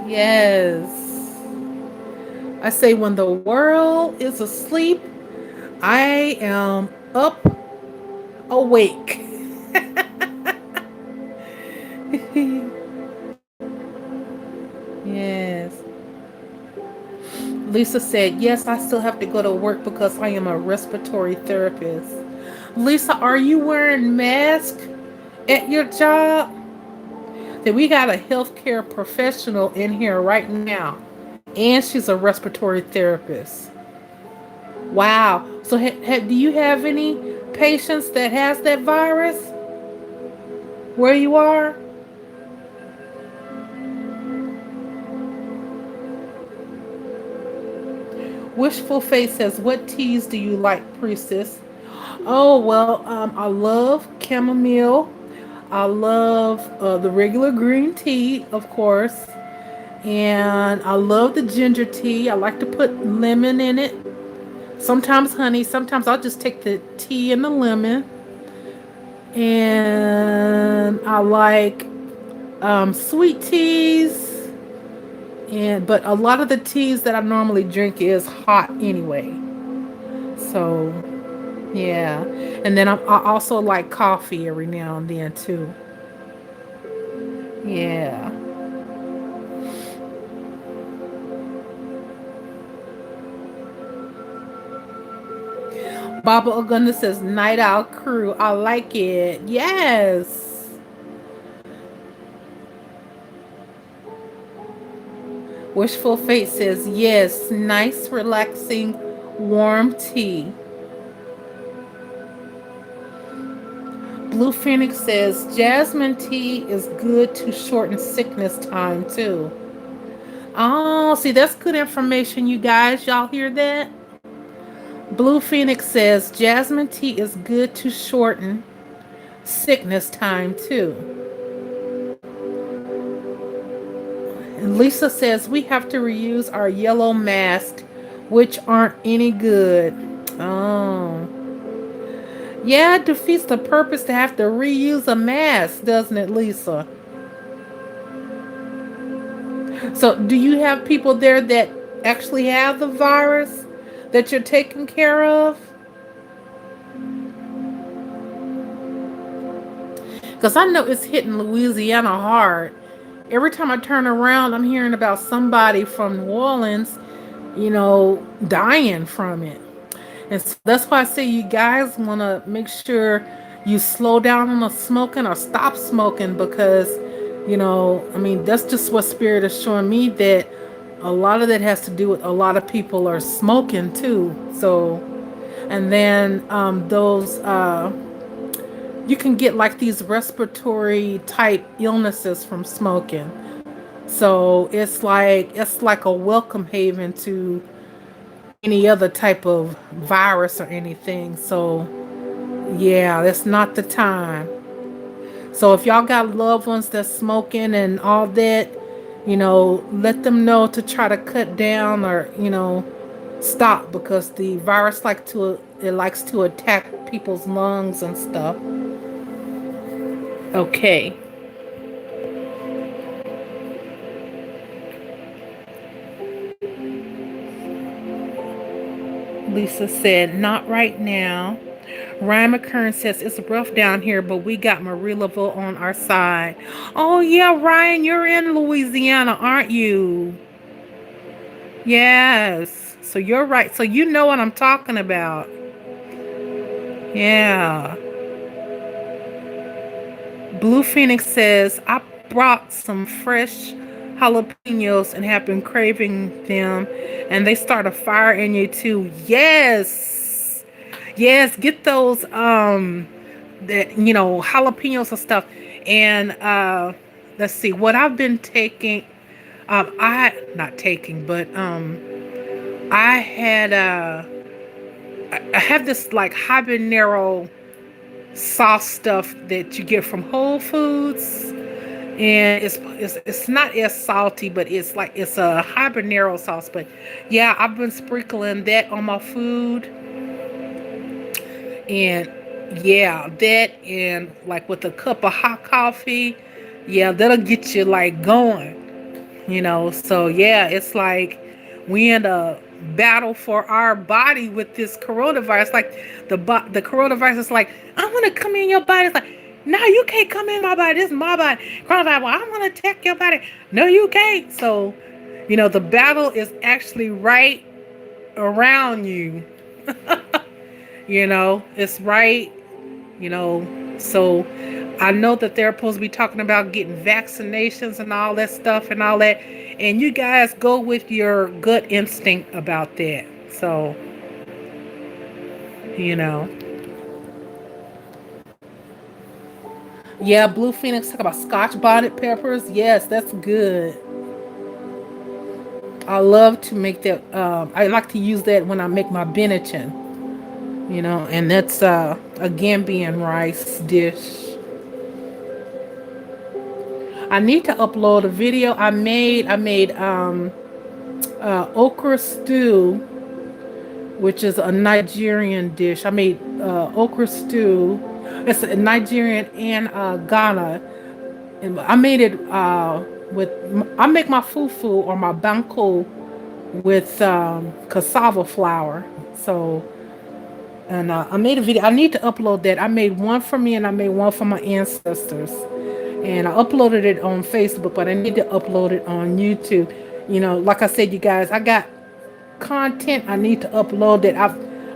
Yes. I say, when the world is asleep, I am up awake. Yes. Lisa said, Yes, I still have to go to work because I am a respiratory therapist. Lisa, are you wearing mask at your job? That we got a healthcare professional in here right now, and she's a respiratory therapist. Wow. So, do you have any patients that has that virus where you are? Wishful Face says, What teas do you like, priestess? Oh, well, I love chamomile. I love the regular green tea, of course. And I love the ginger tea. I like to put lemon in it. Sometimes honey. Sometimes I'll just take the tea and the lemon. And I like sweet teas. And but a lot of the teas that I normally drink is hot anyway. So yeah. And then I also like coffee every now and then too. Yeah. Baba Ogunda says, Night Owl Crew. I like it. Yes. Wishful Fate says, Yes. Nice, relaxing, warm tea. Blue Phoenix says, Jasmine tea is good to shorten sickness time too. Oh, see, that's good information, you guys. Y'all hear that? Blue Phoenix says, Jasmine tea is good to shorten sickness time too. And Lisa says we have to reuse our yellow masks, which aren't any good. Oh. Yeah, it defeats the purpose to have to reuse a mask, doesn't it, Lisa? So, do you have people there that actually have the virus that you're taking care of? Because I know it's hitting Louisiana hard. Every time I turn around, I'm hearing about somebody from New Orleans, dying from it. And so that's why I say you guys want to make sure you slow down on the smoking or stop smoking because, I mean, that's just what Spirit is showing me that a lot of that has to do with a lot of people are smoking too. So, and then you can get like these respiratory type illnesses from smoking. So it's like a welcome haven to any other type of virus or anything. So yeah, that's not the time. So if y'all got loved ones that's smoking and all that, let them know to try to cut down or stop because the virus likes to attack people's lungs and stuff. Okay. Lisa said, not right now. Ryan McKern says, it's rough down here, but we got Marilleville on our side. Oh, yeah, Ryan, you're in Louisiana, aren't you? Yes. So you're right. So you know what I'm talking about. Yeah. Blue Phoenix says, I brought some fresh jalapenos and have been craving them, and they start a fire in you too. Yes. Yes, get those that, jalapenos and stuff. And let's see what I've been taking. I not taking, but I had I have this like habanero sauce stuff that you get from Whole Foods, and it's not as salty, but it's a habanero sauce. But yeah, I've been sprinkling that on my food, and yeah, that and like with a cup of hot coffee, yeah, that'll get you like going. So yeah, it's like we in a battle for our body with this coronavirus. Like the coronavirus is like, I want to come in your body. It's like, no, you can't come in my body. This is my body. Coronavirus, well, I want to attack your body. No, you can't. So the battle is actually right around you. It's right. So I know that they're supposed to be talking about getting vaccinations and all that stuff and all that. And you guys go with your gut instinct about that. So, you know. Yeah, Blue Phoenix talk about Scotch bonnet peppers. Yes, that's good. I love to make that. I like to use that when I make my Benetton. And that's a Gambian rice dish. I need to upload a video I made. I made okra stew, which is a Nigerian dish. I made okra stew. It's a Nigerian and Ghana. And I made it with. I make my fufu or my banku with cassava flour. So, and I made a video. I need to upload that. I made one for me and I made one for my ancestors. And I uploaded it on Facebook, but I need to upload it on YouTube. Like I said, you guys, I got content I need to upload that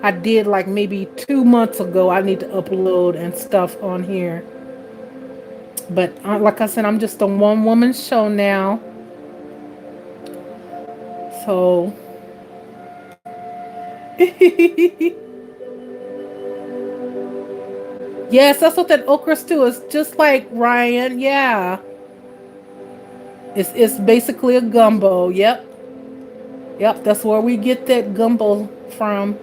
I did like maybe 2 months ago. I need to upload and stuff on here. But like I said, I'm just a one woman show now. So yes, that's what that okra stew is. Just like Ryan, yeah. It's basically a gumbo. Yep. Yep, that's where we get that gumbo from.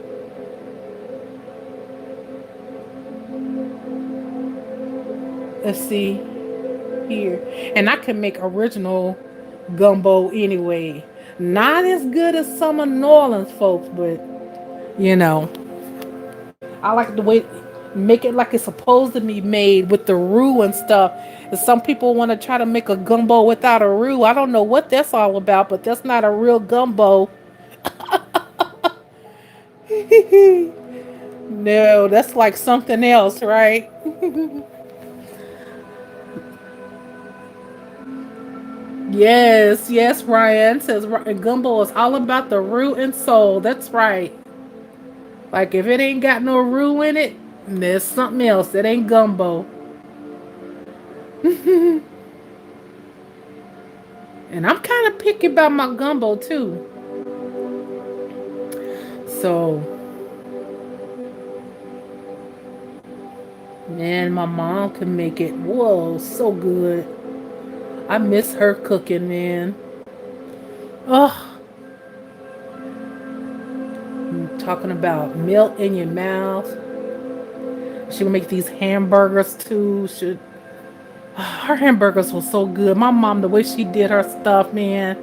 Let's see here. And I can make original gumbo anyway. Not as good as some of New Orleans folks, but you know, I like the way make it like it's supposed to be made with the roux and stuff. And some people want to try to make a gumbo without a roux. I don't know what that's all about, but that's not a real gumbo. No, that's like something else, right? Yes, yes, Ryan says gumbo is all about the root and soul. That's right. Like if it ain't got no roux in it, there's something else. It ain't gumbo. And I'm kind of picky about my gumbo too. So, man, my mom can make it. Whoa, so good. I miss her cooking, man. Oh, talking about melt in your mouth. She would make these hamburgers too. Her hamburgers were so good. My mom, the way she did her stuff, man.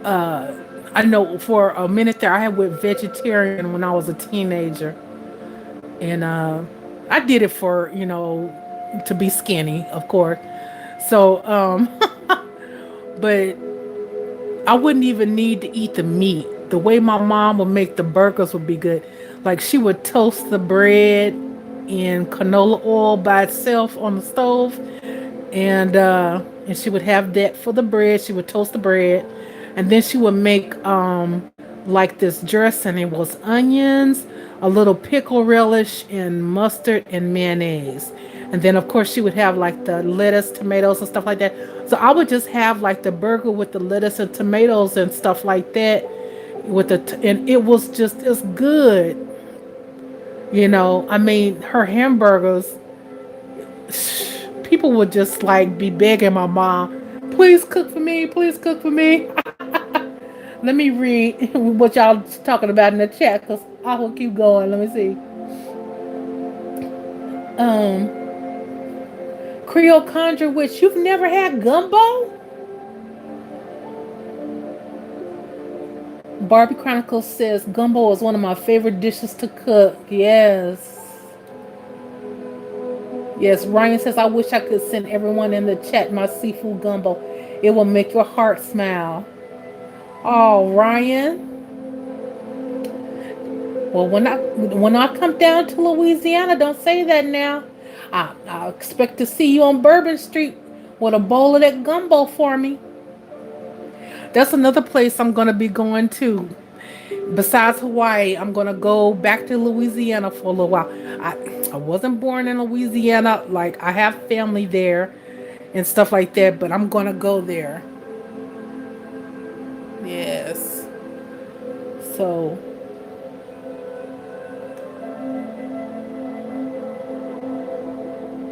I know for a minute there, I went vegetarian when I was a teenager, and I did it for to be skinny, of course. So, but I wouldn't even need to eat the meat. The way my mom would make the burgers would be good. Like she would toast the bread in canola oil by itself on the stove, and she would have that for the bread. She would toast the bread, and then she would make like this dressing. It was onions, a little pickle relish, and mustard and mayonnaise. And then of course she would have like the lettuce, tomatoes, and stuff like that. So I would just have like the burger with the lettuce and tomatoes and stuff like that, and it was just it's good. I mean, her hamburgers, people would just like be begging my mom, please cook for me, please cook for me. Let me read what y'all talking about in the chat because I will keep going. Let me see. Um, Creole Conjure Witch, you've never had gumbo? Barbie Chronicles says gumbo is one of my favorite dishes to cook. Yes. Yes, Ryan says, I wish I could send everyone in the chat my seafood gumbo. It will make your heart smile. Oh, Ryan. Well, when I come down to Louisiana, don't say that now. I expect to see you on Bourbon Street with a bowl of that gumbo for me. That's another place I'm gonna be going to. Besides Hawaii, I'm gonna go back to Louisiana for a little while. I wasn't born in Louisiana. Like I have family there and stuff like that, but I'm gonna go there. Yes. So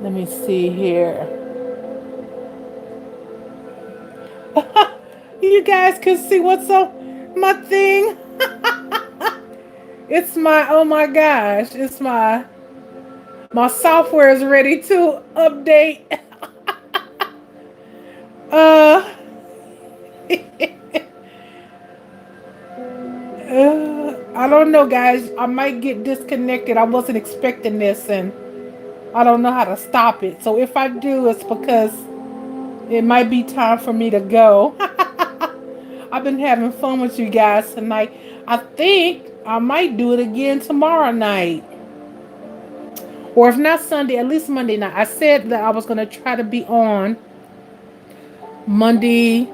let me see here. You guys can see what's on my thing. It's my oh my gosh, it's my software is ready to update. Uh, I don't know, guys. I might get disconnected. I wasn't expecting this, and I don't know how to stop it. So if I do, it's because it might be time for me to go. I've been having fun with you guys tonight. I think I might do it again tomorrow night. Or if not Sunday, at least Monday night. I said that I was going to try to be on Monday,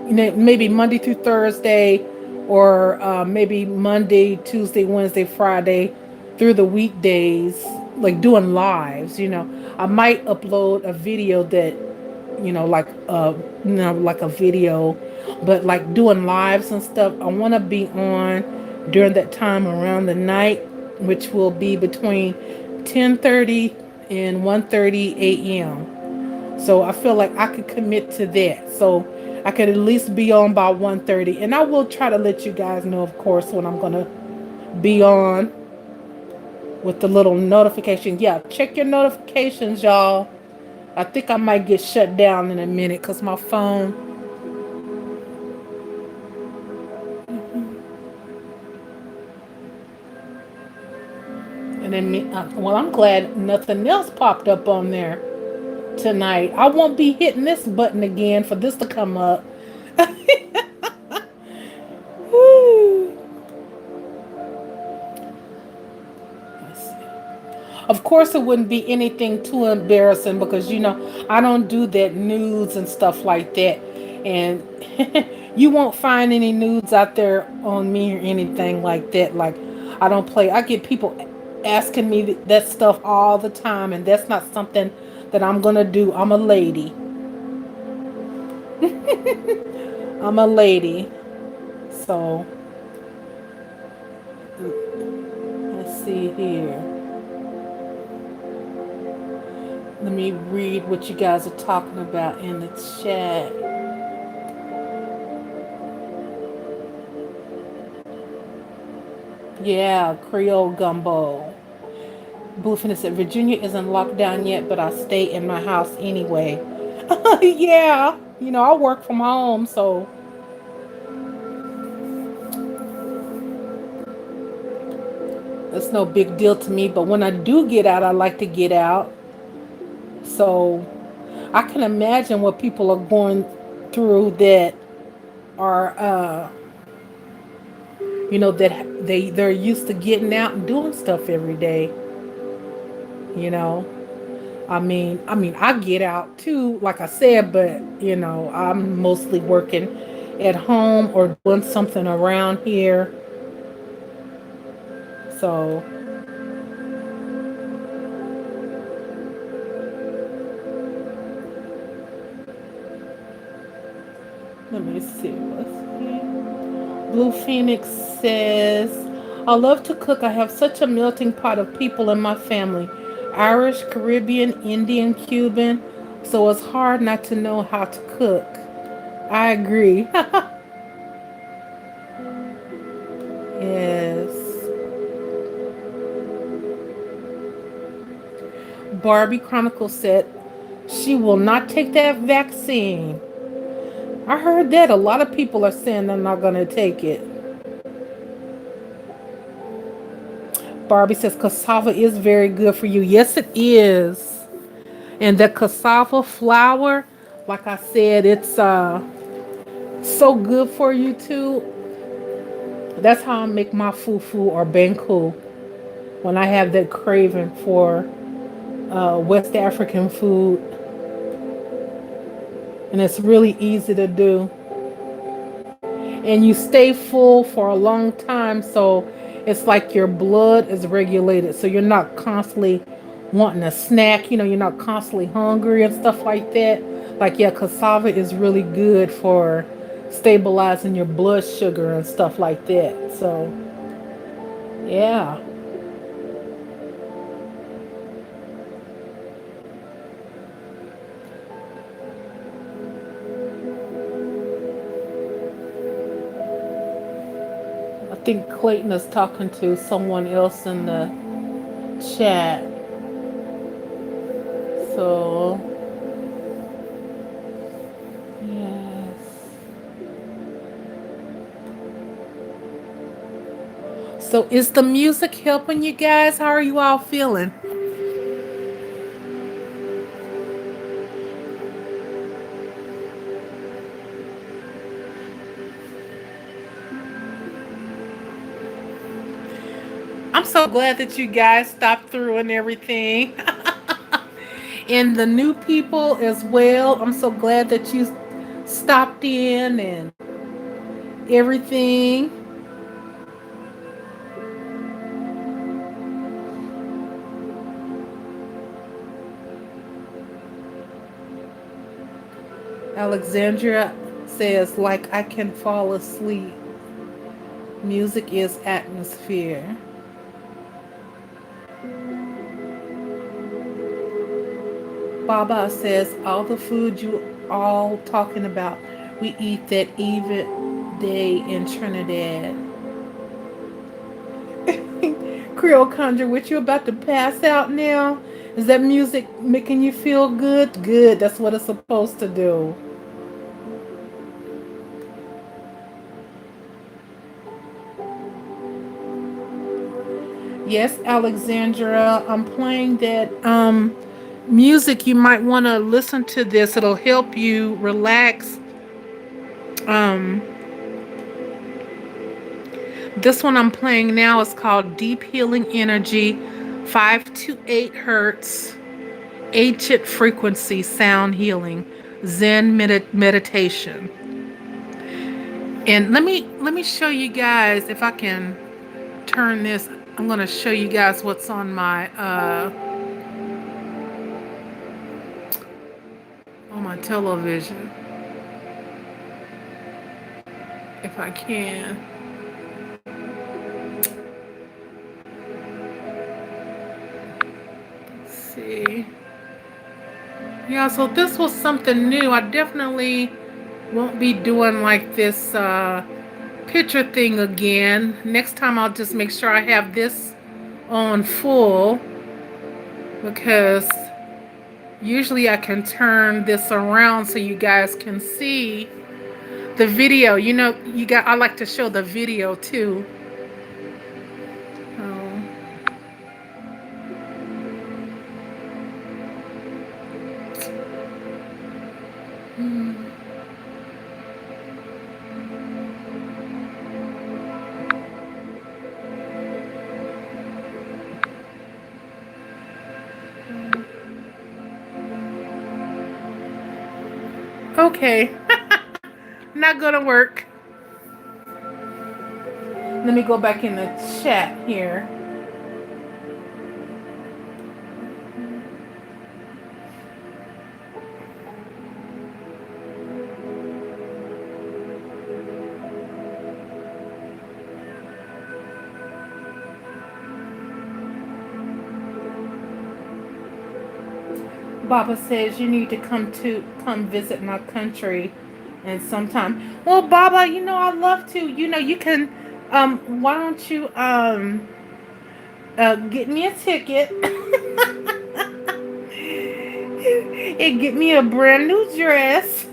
maybe Monday through Thursday, or maybe Monday, Tuesday, Wednesday, Friday through the weekdays, like doing lives. I might upload a video that, like like a video, but like doing lives and stuff. I want to be on during that time around the night, which will be between 10:30 and 1:30 a.m. So I feel like I could commit to that. So I could at least be on by 1:30. And I will try to let you guys know, of course, when I'm going to be on with the little notification. Yeah, check your notifications, y'all. I think I might get shut down in a minute because my phone. And then, well, I'm glad nothing else popped up on there tonight. I won't be hitting this button again for this to come up. Woo. Let's see. Of course, it wouldn't be anything too embarrassing because, I don't do that nudes and stuff like that. And you won't find any nudes out there on me or anything like that. Like, I don't play. I get people asking me that stuff all the time, and that's not something that I'm going to do. I'm a lady. I'm a lady. So, let's see here. Let me read what you guys are talking about in the chat. Yeah, Creole gumbo. Bluefin said Virginia isn't locked down yet, but I stay in my house anyway. Yeah, I work from home, so it's no big deal to me. But when I do get out, I like to get out. So I can imagine what people are going through that are, that they're used to getting out and doing stuff every day. You know, I get out too, like I said, but I'm mostly working at home or doing something around here. So let me see what's here. Blue Phoenix says, I love to cook. I have such a melting pot of people in my family. Irish, Caribbean, Indian, Cuban. So it's hard not to know how to cook. I agree. Yes. Barbie Chronicle said she will not take that vaccine. I heard that a lot of people are saying they're not going to take it. Barbie says cassava is very good for you. Yes, it is. And the cassava flour, like I said, it's so good for you too. That's how I make my fufu or banku when I have that craving for West African food. And it's really easy to do. And you stay full for a long time, so it's like your blood is regulated, so you're not constantly wanting a snack, you're not constantly hungry and stuff like that. Like, yeah, cassava is really good for stabilizing your blood sugar and stuff like that. So yeah. I think Clayton is talking to someone else in the chat. So yes. So is the music helping you guys? How are you all feeling? I'm so glad that you guys stopped through and everything. And the new people as well. I'm so glad that you stopped in and everything. Alexandria says, like I can fall asleep. Music is atmosphere. Baba says, all the food you all talking about, we eat that even day in Trinidad. Creole Conjure, what you about to pass out now? Is that music making you feel good? Good. That's what it's supposed to do. Yes, Alexandra, I'm playing that music. You might want to listen to this. It'll help you relax. Um, this one I'm playing now is called Deep Healing Energy, 5 to 8 hertz, ancient frequency sound healing, Zen meditation. And let me show you guys if I can turn this. I'm gonna show you guys what's on my television if I can. Let's see. Yeah, so this was something new. I definitely won't be doing like this picture thing again. Next time I'll just make sure I have this on full because usually I can turn this around so you guys can see the video. I like to show the video too. Oh. Hmm. Okay, not gonna work. Let me go back in the chat here. Baba says you need to come visit my country and sometime. Well, Baba, I love to. You can why don't you get me a ticket and get me a brand new dress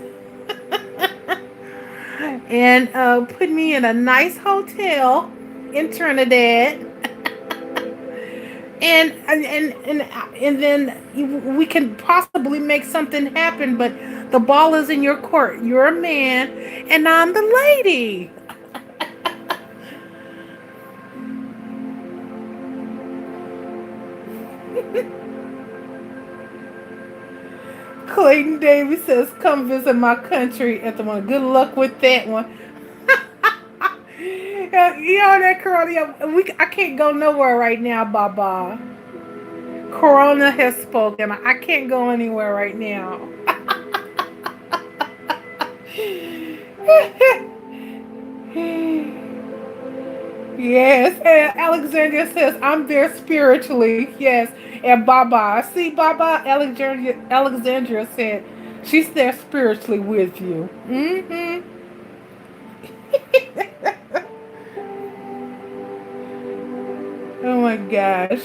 and put me in a nice hotel in Trinidad, and then we can possibly make something happen. But the ball is in your court. You're a man, and I'm the lady. Clayton Davis says, "Come visit my country at the one." Good luck with that one. That Corona, I can't go nowhere right now, Baba. Corona has spoken. I can't go anywhere right now. Yes, and Alexandria says, "I'm there spiritually." Yes, and Baba. See, Baba, Alexandria said, she's there spiritually with you. Mm-hmm. Oh my gosh.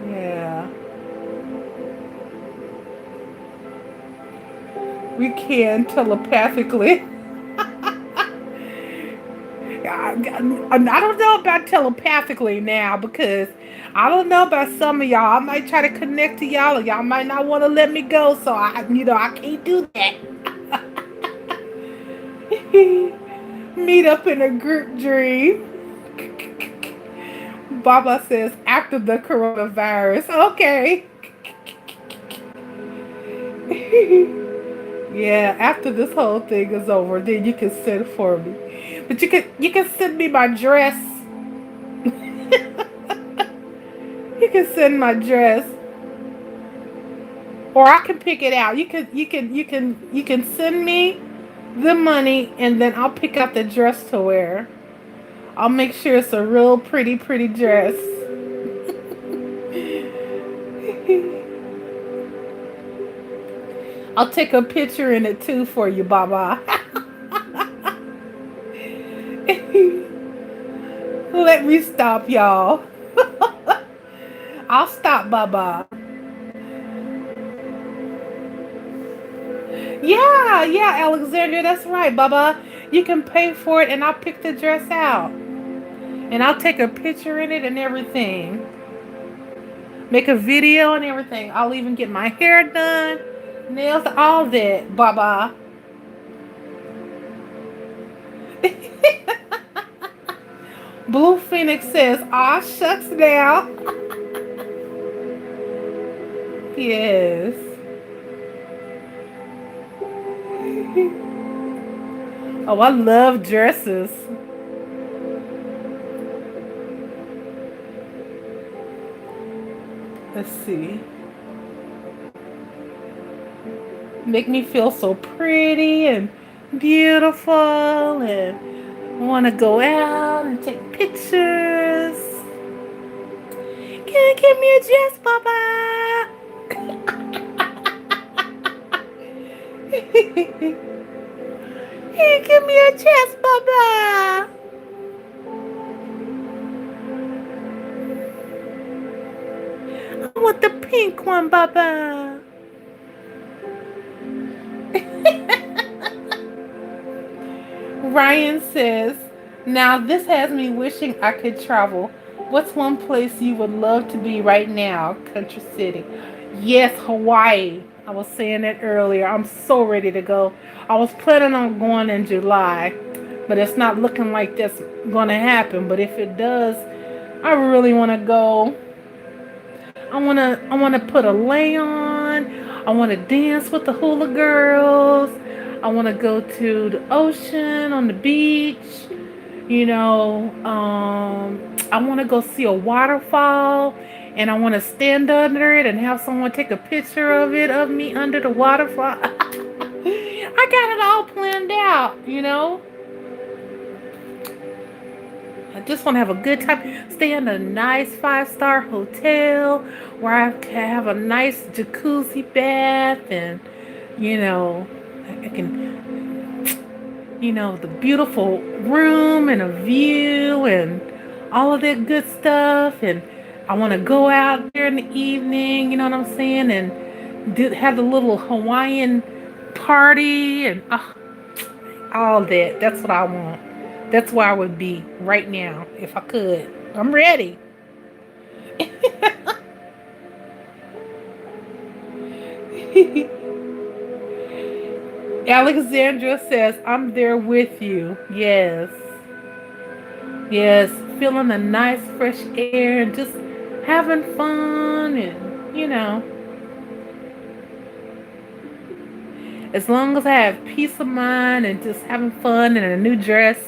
Yeah. We can telepathically. I don't know about telepathically now because I don't know about some of y'all. I might try to connect to y'all, and y'all might not want to let me go. So I can't do that. Meet up in a group dream. Baba says after the coronavirus. Okay. Yeah, after this whole thing is over, then you can send for me. But you can send me my dress. You can send my dress, or I can pick it out. You can send me the money, and then I'll pick out the dress to wear. I'll make sure it's a real pretty dress. I'll take a picture in it too for you, Baba. Let me stop, y'all. I'll stop, Baba. Yeah, Alexandria, that's right, Baba. You can pay for it, and I'll pick the dress out, and I'll take a picture in it and everything. Make a video and everything. I'll even get my hair done, nails, all that, Baba. Blue Phoenix says, "Aw, shucks now." Yes. Oh, I love dresses. Let's see. Make me feel so pretty and beautiful and want to go out and take pictures. Can you give me a dress, Papa? Can you give me a dress, Papa? I want the pink one, Papa. Ryan says, "Now this has me wishing I could travel. What's one place you would love to be right now?" Country City. Yes, Hawaii. I was saying that earlier. I'm so ready to go. I was planning on going in July, but it's not looking like that's going to happen. But if it does, I really want to go. I want to put a lay on. I want to dance with the hula girls. I want to go to the ocean on the beach. I want to go see a waterfall, and I want to stand under it and have someone take a picture of me under the waterfall. I got it all planned out. I just want to have a good time. Stay in a nice 5-star hotel where I can have a nice jacuzzi bath and, you know, I can, the beautiful room and a view and all of that good stuff. And I want to go out there in the evening, you know what I'm saying? And have the little Hawaiian party and all that. That's what I want. That's where I would be right now if I could. I'm ready. Alexandra says, I'm there with you. Yes. Yes. Feeling the nice fresh air and just having fun and, as long as I have peace of mind and just having fun in a new dress,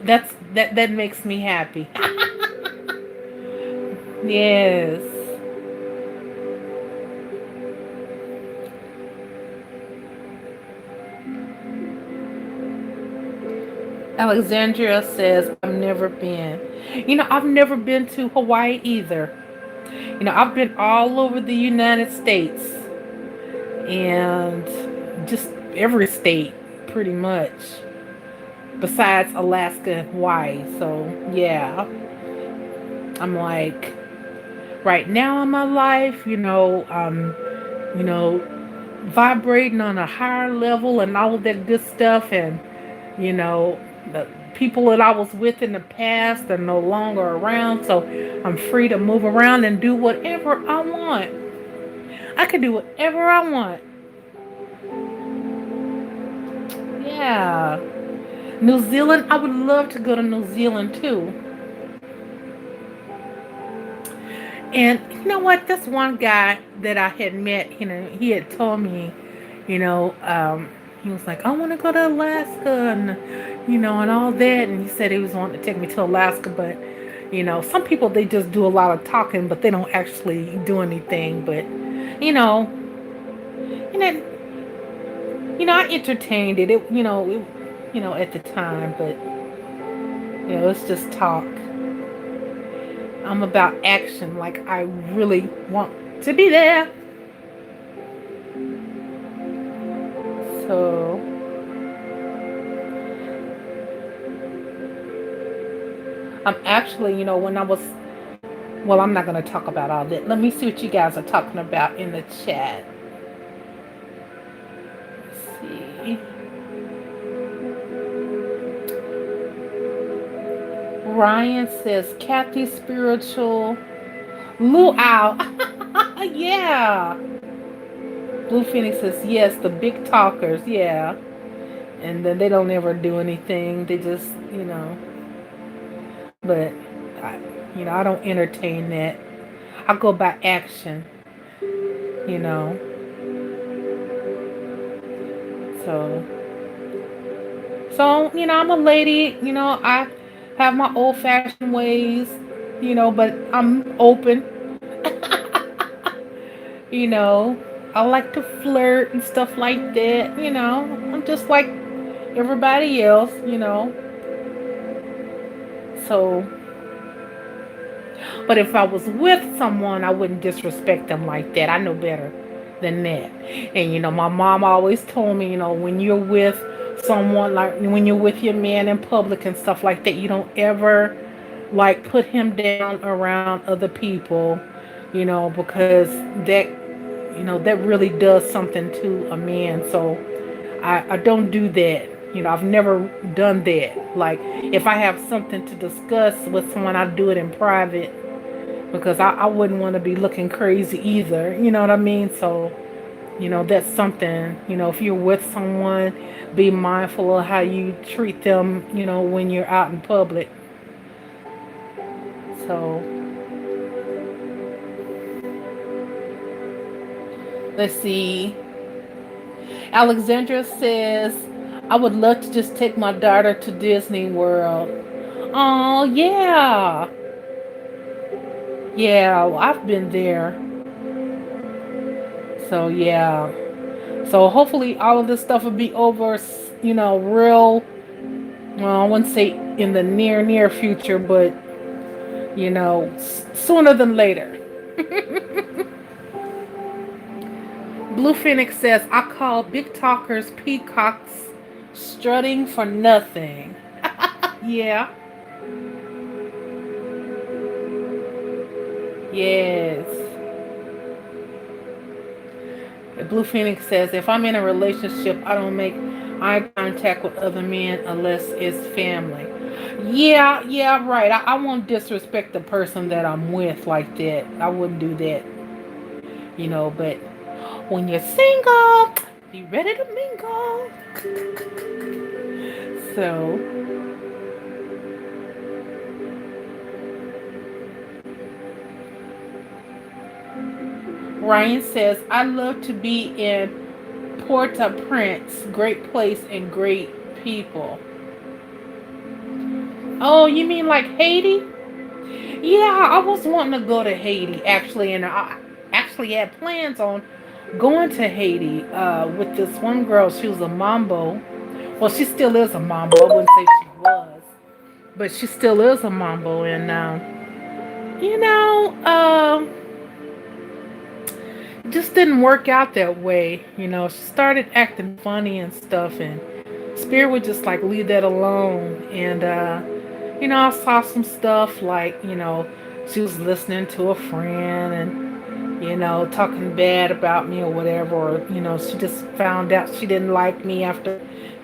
that makes me happy. Yes. Alexandria says, I've never been. I've never been to Hawaii either. I've been all over the United States and just every state pretty much besides Alaska and Hawaii. So, yeah. I'm like, right now in my life, you know, vibrating on a higher level and all of that good stuff. And, the people that I was with in the past are no longer around. So I'm free to move around and do whatever I want. I can do whatever I want. Yeah. New Zealand, I would love to go to New Zealand too. And you know what? This one guy that I had met, he had told me, he was like, I want to go to Alaska and all that. And he said he was wanting to take me to Alaska. But, some people, they just do a lot of talking, but they don't actually do anything. But, you know, and then, I entertained at the time. But, it's just talk. I'm about action. Like, I really want to be there. So, I'm actually, when I was, well, I'm not going to talk about all that. Let me see what you guys are talking about in the chat. Let's see. Ryan says, Kathy Spiritual. Luau. Yeah. Blue Phoenix says, yes, the big talkers. Yeah. And then they don't ever do anything. They just, but, I don't entertain that. I go by action, you know. So, I'm a lady, I have my old fashioned ways, but I'm open. I like to flirt and stuff like that, I'm just like everybody else. So, but if I was with someone, I wouldn't disrespect them like that. I know better than that. And my mom always told me, when you're with someone, like when you're with your man in public and stuff like that, you don't ever like put him down around other people, because that really does something to a man. So I don't do that. I've never done that. Like, if I have something to discuss with someone, I do it in private because I wouldn't want to be looking crazy either. You know what I mean? So, that's something, if you're with someone, be mindful of how you treat them, when you're out in public. So, let's see. Alexandra says, I would love to just take my daughter to Disney World. Oh, yeah. Yeah, well, I've been there. So, yeah. So, hopefully, all of this stuff will be over, real, well, I wouldn't say in the near future, but sooner than later. Blue Phoenix says, I call big talkers peacocks strutting for nothing. Yeah, yes. Blue Phoenix says, if I'm in a relationship, I don't make eye contact with other men unless it's family. Yeah, yeah, right. I won't disrespect the person that I'm with like that. I wouldn't do that, but when you're single, be ready to mingle. So, Ryan says, I love to be in Port-au-Prince. Great place and great people. Oh, you mean like Haiti? Yeah, I was wanting to go to Haiti actually, and I actually had plans on going to Haiti with this one girl. She was a mambo. Well, she still is a mambo. I wouldn't say she was, but she still is a mambo. And you know, just didn't work out that way. She started acting funny and stuff, and Spirit would just like leave that alone. And I saw some stuff like she was listening to a friend and talking bad about me or whatever, or she just found out she didn't like me after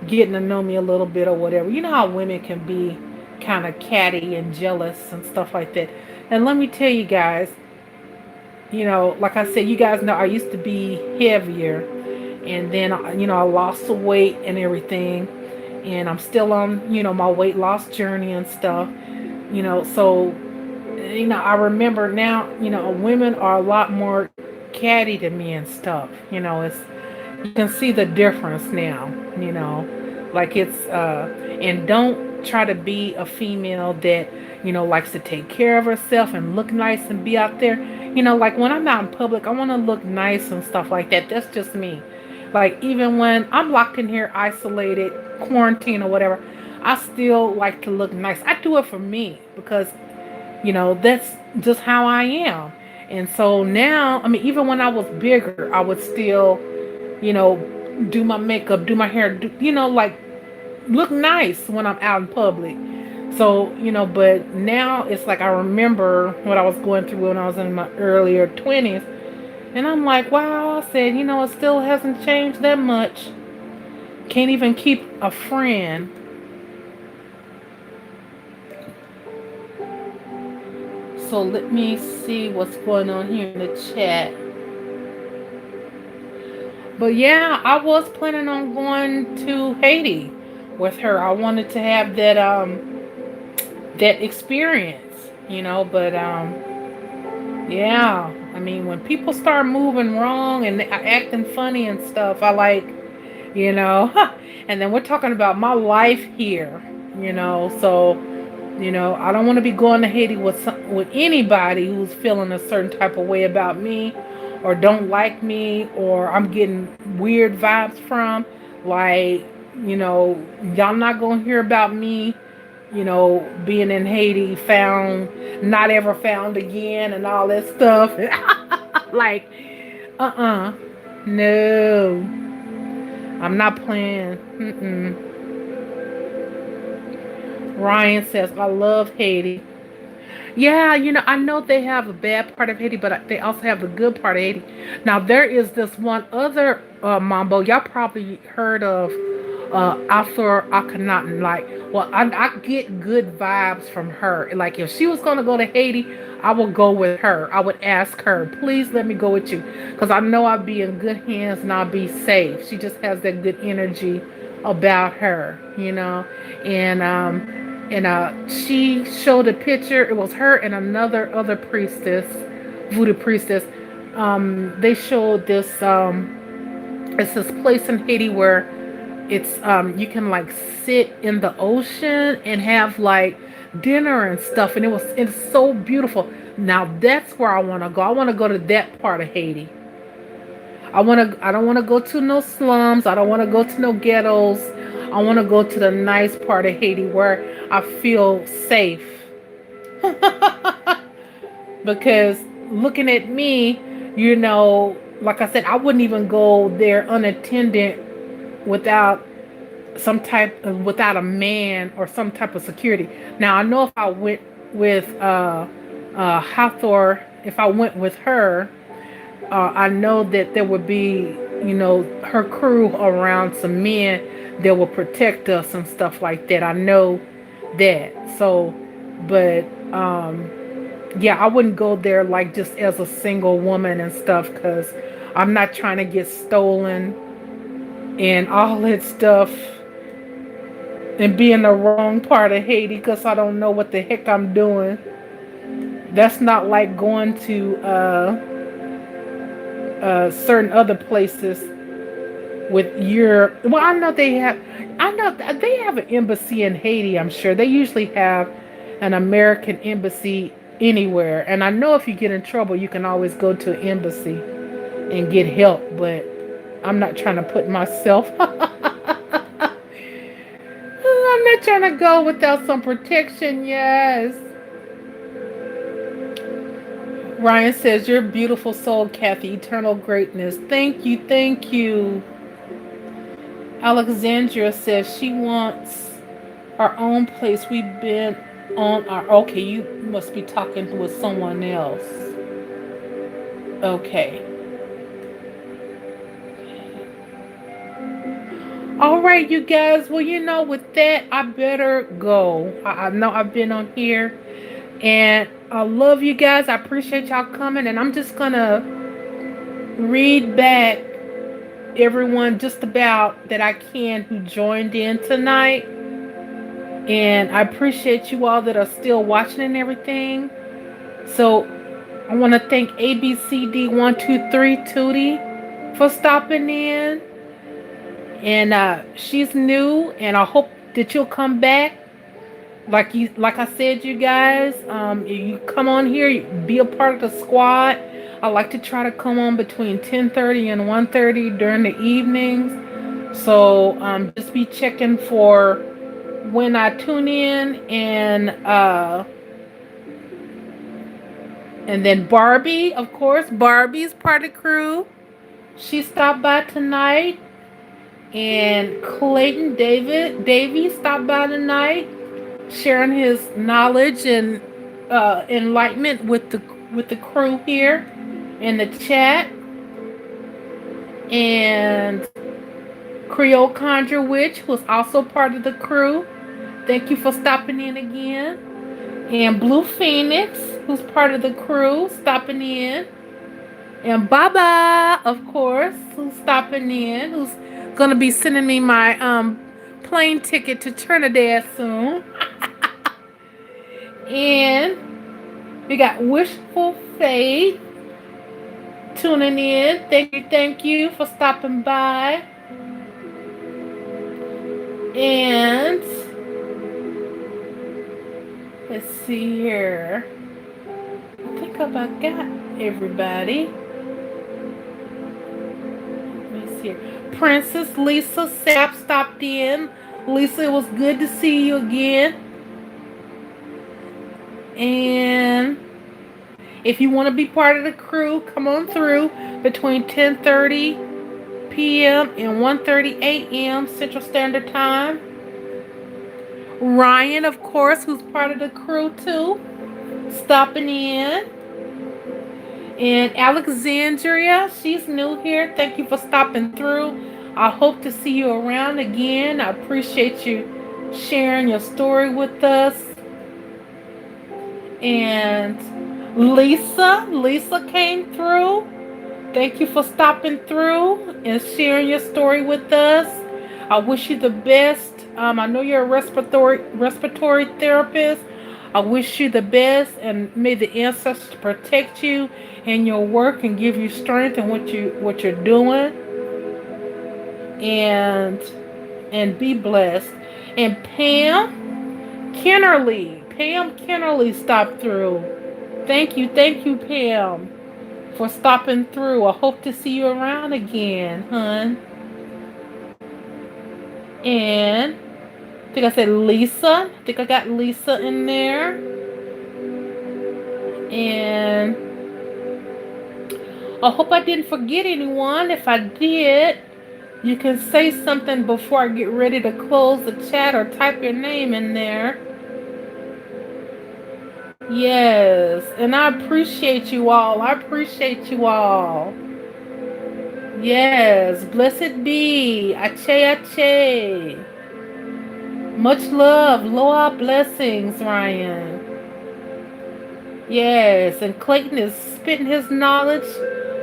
getting to know me a little bit or whatever. You know how women can be kind of catty and jealous and stuff like that. And let me tell you guys, like I said, you guys know I used to be heavier, and then I lost the weight and everything, and I'm still on my weight loss journey and stuff. So I remember now, women are a lot more catty to me and stuff. It's you can see the difference now. Like it's and don't try to be a female that likes to take care of herself and look nice and be out there. Like when I'm out in public, I want to look nice and stuff like that. That's just me. Like even when I'm locked in here, isolated, quarantine or whatever, I still like to look nice. I do it for me because that's just how I am. And so now, I mean, even when I was bigger, I would still, you know, do my makeup, do my hair, like look nice when I'm out in public. So, but now it's like I remember what I was going through when I was in my earlier 20s. And I'm like, wow, I said, it still hasn't changed that much. Can't even keep a friend. So let me see what's going on here in the chat. But yeah, I was planning on going to Haiti with her. I wanted to have that experience, but yeah, I mean when people start moving wrong and acting funny and stuff, I like, and then we're talking about my life here, so I don't want to be going to Haiti with anybody who's feeling a certain type of way about me, or don't like me, or I'm getting weird vibes from. Like, y'all not gonna hear about me, being in Haiti, found, not ever found again, and all that stuff. Like, no, I'm not playing. Ryan says, I love Haiti. Yeah, I know they have a bad part of Haiti, but they also have the good part of Haiti. Now, there is this one other mambo. Y'all probably heard of Afro Akhenaten. Like, well, I get good vibes from her. Like, if she was going to go to Haiti, I would go with her. I would ask her, please let me go with you. Because I know I'll be in good hands and I'll be safe. She just has that good energy about her, and she showed a picture. It was her and another other priestess, voodoo priestess. They showed this. It's this place in Haiti where it's you can like sit in the ocean and have like dinner and stuff, and it's so beautiful. Now that's where I want to go. I want to go to that part of Haiti. I don't want to go to no slums. I don't want to go to no ghettos. I want to go to the nice part of Haiti where I feel safe. Because looking at me, like I said, I wouldn't even go there unattended without without a man or some type of security. Now I know if I went with Hathor, if I went with her, I know that there would be, her crew around some men that will protect us and stuff like that. I know that. So, but yeah, I wouldn't go there like just as a single woman and stuff because I'm not trying to get stolen and all that stuff and be in the wrong part of Haiti because I don't know what the heck I'm doing. That's not like going to certain other places with your. Well, I know they have an embassy in Haiti. I'm sure they usually have an American embassy anywhere. And I know if you get in trouble, you can always go to an embassy and get help. But I'm not trying to put myself. I'm not trying to go without some protection. Yes. Ryan says, "You're a beautiful soul, Kathy. Eternal greatness." Thank you. Thank you. Alexandria says she wants our own place. We've been on our. Okay, you must be talking with someone else. Okay. All right, you guys. Well, with that, I better go. I know I've been on here, and I love you guys. I appreciate y'all coming, and I'm just gonna read back everyone just about that I can who joined in tonight. And I appreciate you all that are still watching and everything. So I want to thank ABCD123 Tootie for stopping in. And she's new, and I hope that you'll come back. Like I said, you guys, you come on here, you be a part of the squad. I like to try to come on between 10:30 and 1:30 during the evenings. So just be checking for when I tune in, and then Barbie, of course, Barbie's part of the crew. She stopped by tonight, and Clayton Davy stopped by tonight, sharing his knowledge and enlightenment with the crew here in the chat. And Creole Conjure Witch was also part of the crew. Thank you for stopping in again. And Blue Phoenix, who's part of the crew, stopping in. And Baba, of course, who's stopping in, who's gonna be sending me my plane ticket to Trinidad soon. And we got Wishful Faith tuning in. Thank you for stopping by. And let's see here. I think I've got everybody. Let me see here. Princess Lisa Sapp stopped in. Lisa, it was good to see you again. And if you want to be part of the crew, come on through between 10:30 p.m. and 1:30 a.m. Central Standard Time. Ryan, of course, who's part of the crew too, stopping in. And Alexandria, she's new here. Thank you for stopping through. I hope to see you around again. I appreciate you sharing your story with us. And Lisa came through. Thank you for stopping through and sharing your story with us. I wish you the best. I know you're a respiratory therapist. I wish you the best, and may the ancestors protect you in your work and give you strength in what you're doing. And be blessed. And Pam Kennerly stopped through. Thank you, Pam, for stopping through. I hope to see you around again, hun. And I think I said Lisa. I think I got Lisa in there. And I hope I didn't forget anyone. If I did, you can say something before I get ready to close the chat or type your name in there. Yes, and I appreciate you all. I appreciate you all. Yes, blessed be. Ache ache. Much love. Loa blessings, Ryan. Yes, and Clayton is spitting his knowledge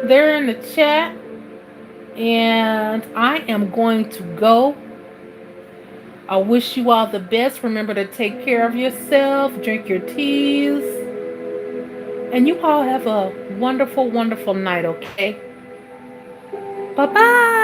there in the chat. And I am going to go. I wish you all the best. Remember to take care of yourself, drink your teas, and you all have a wonderful, wonderful night, okay? Bye bye.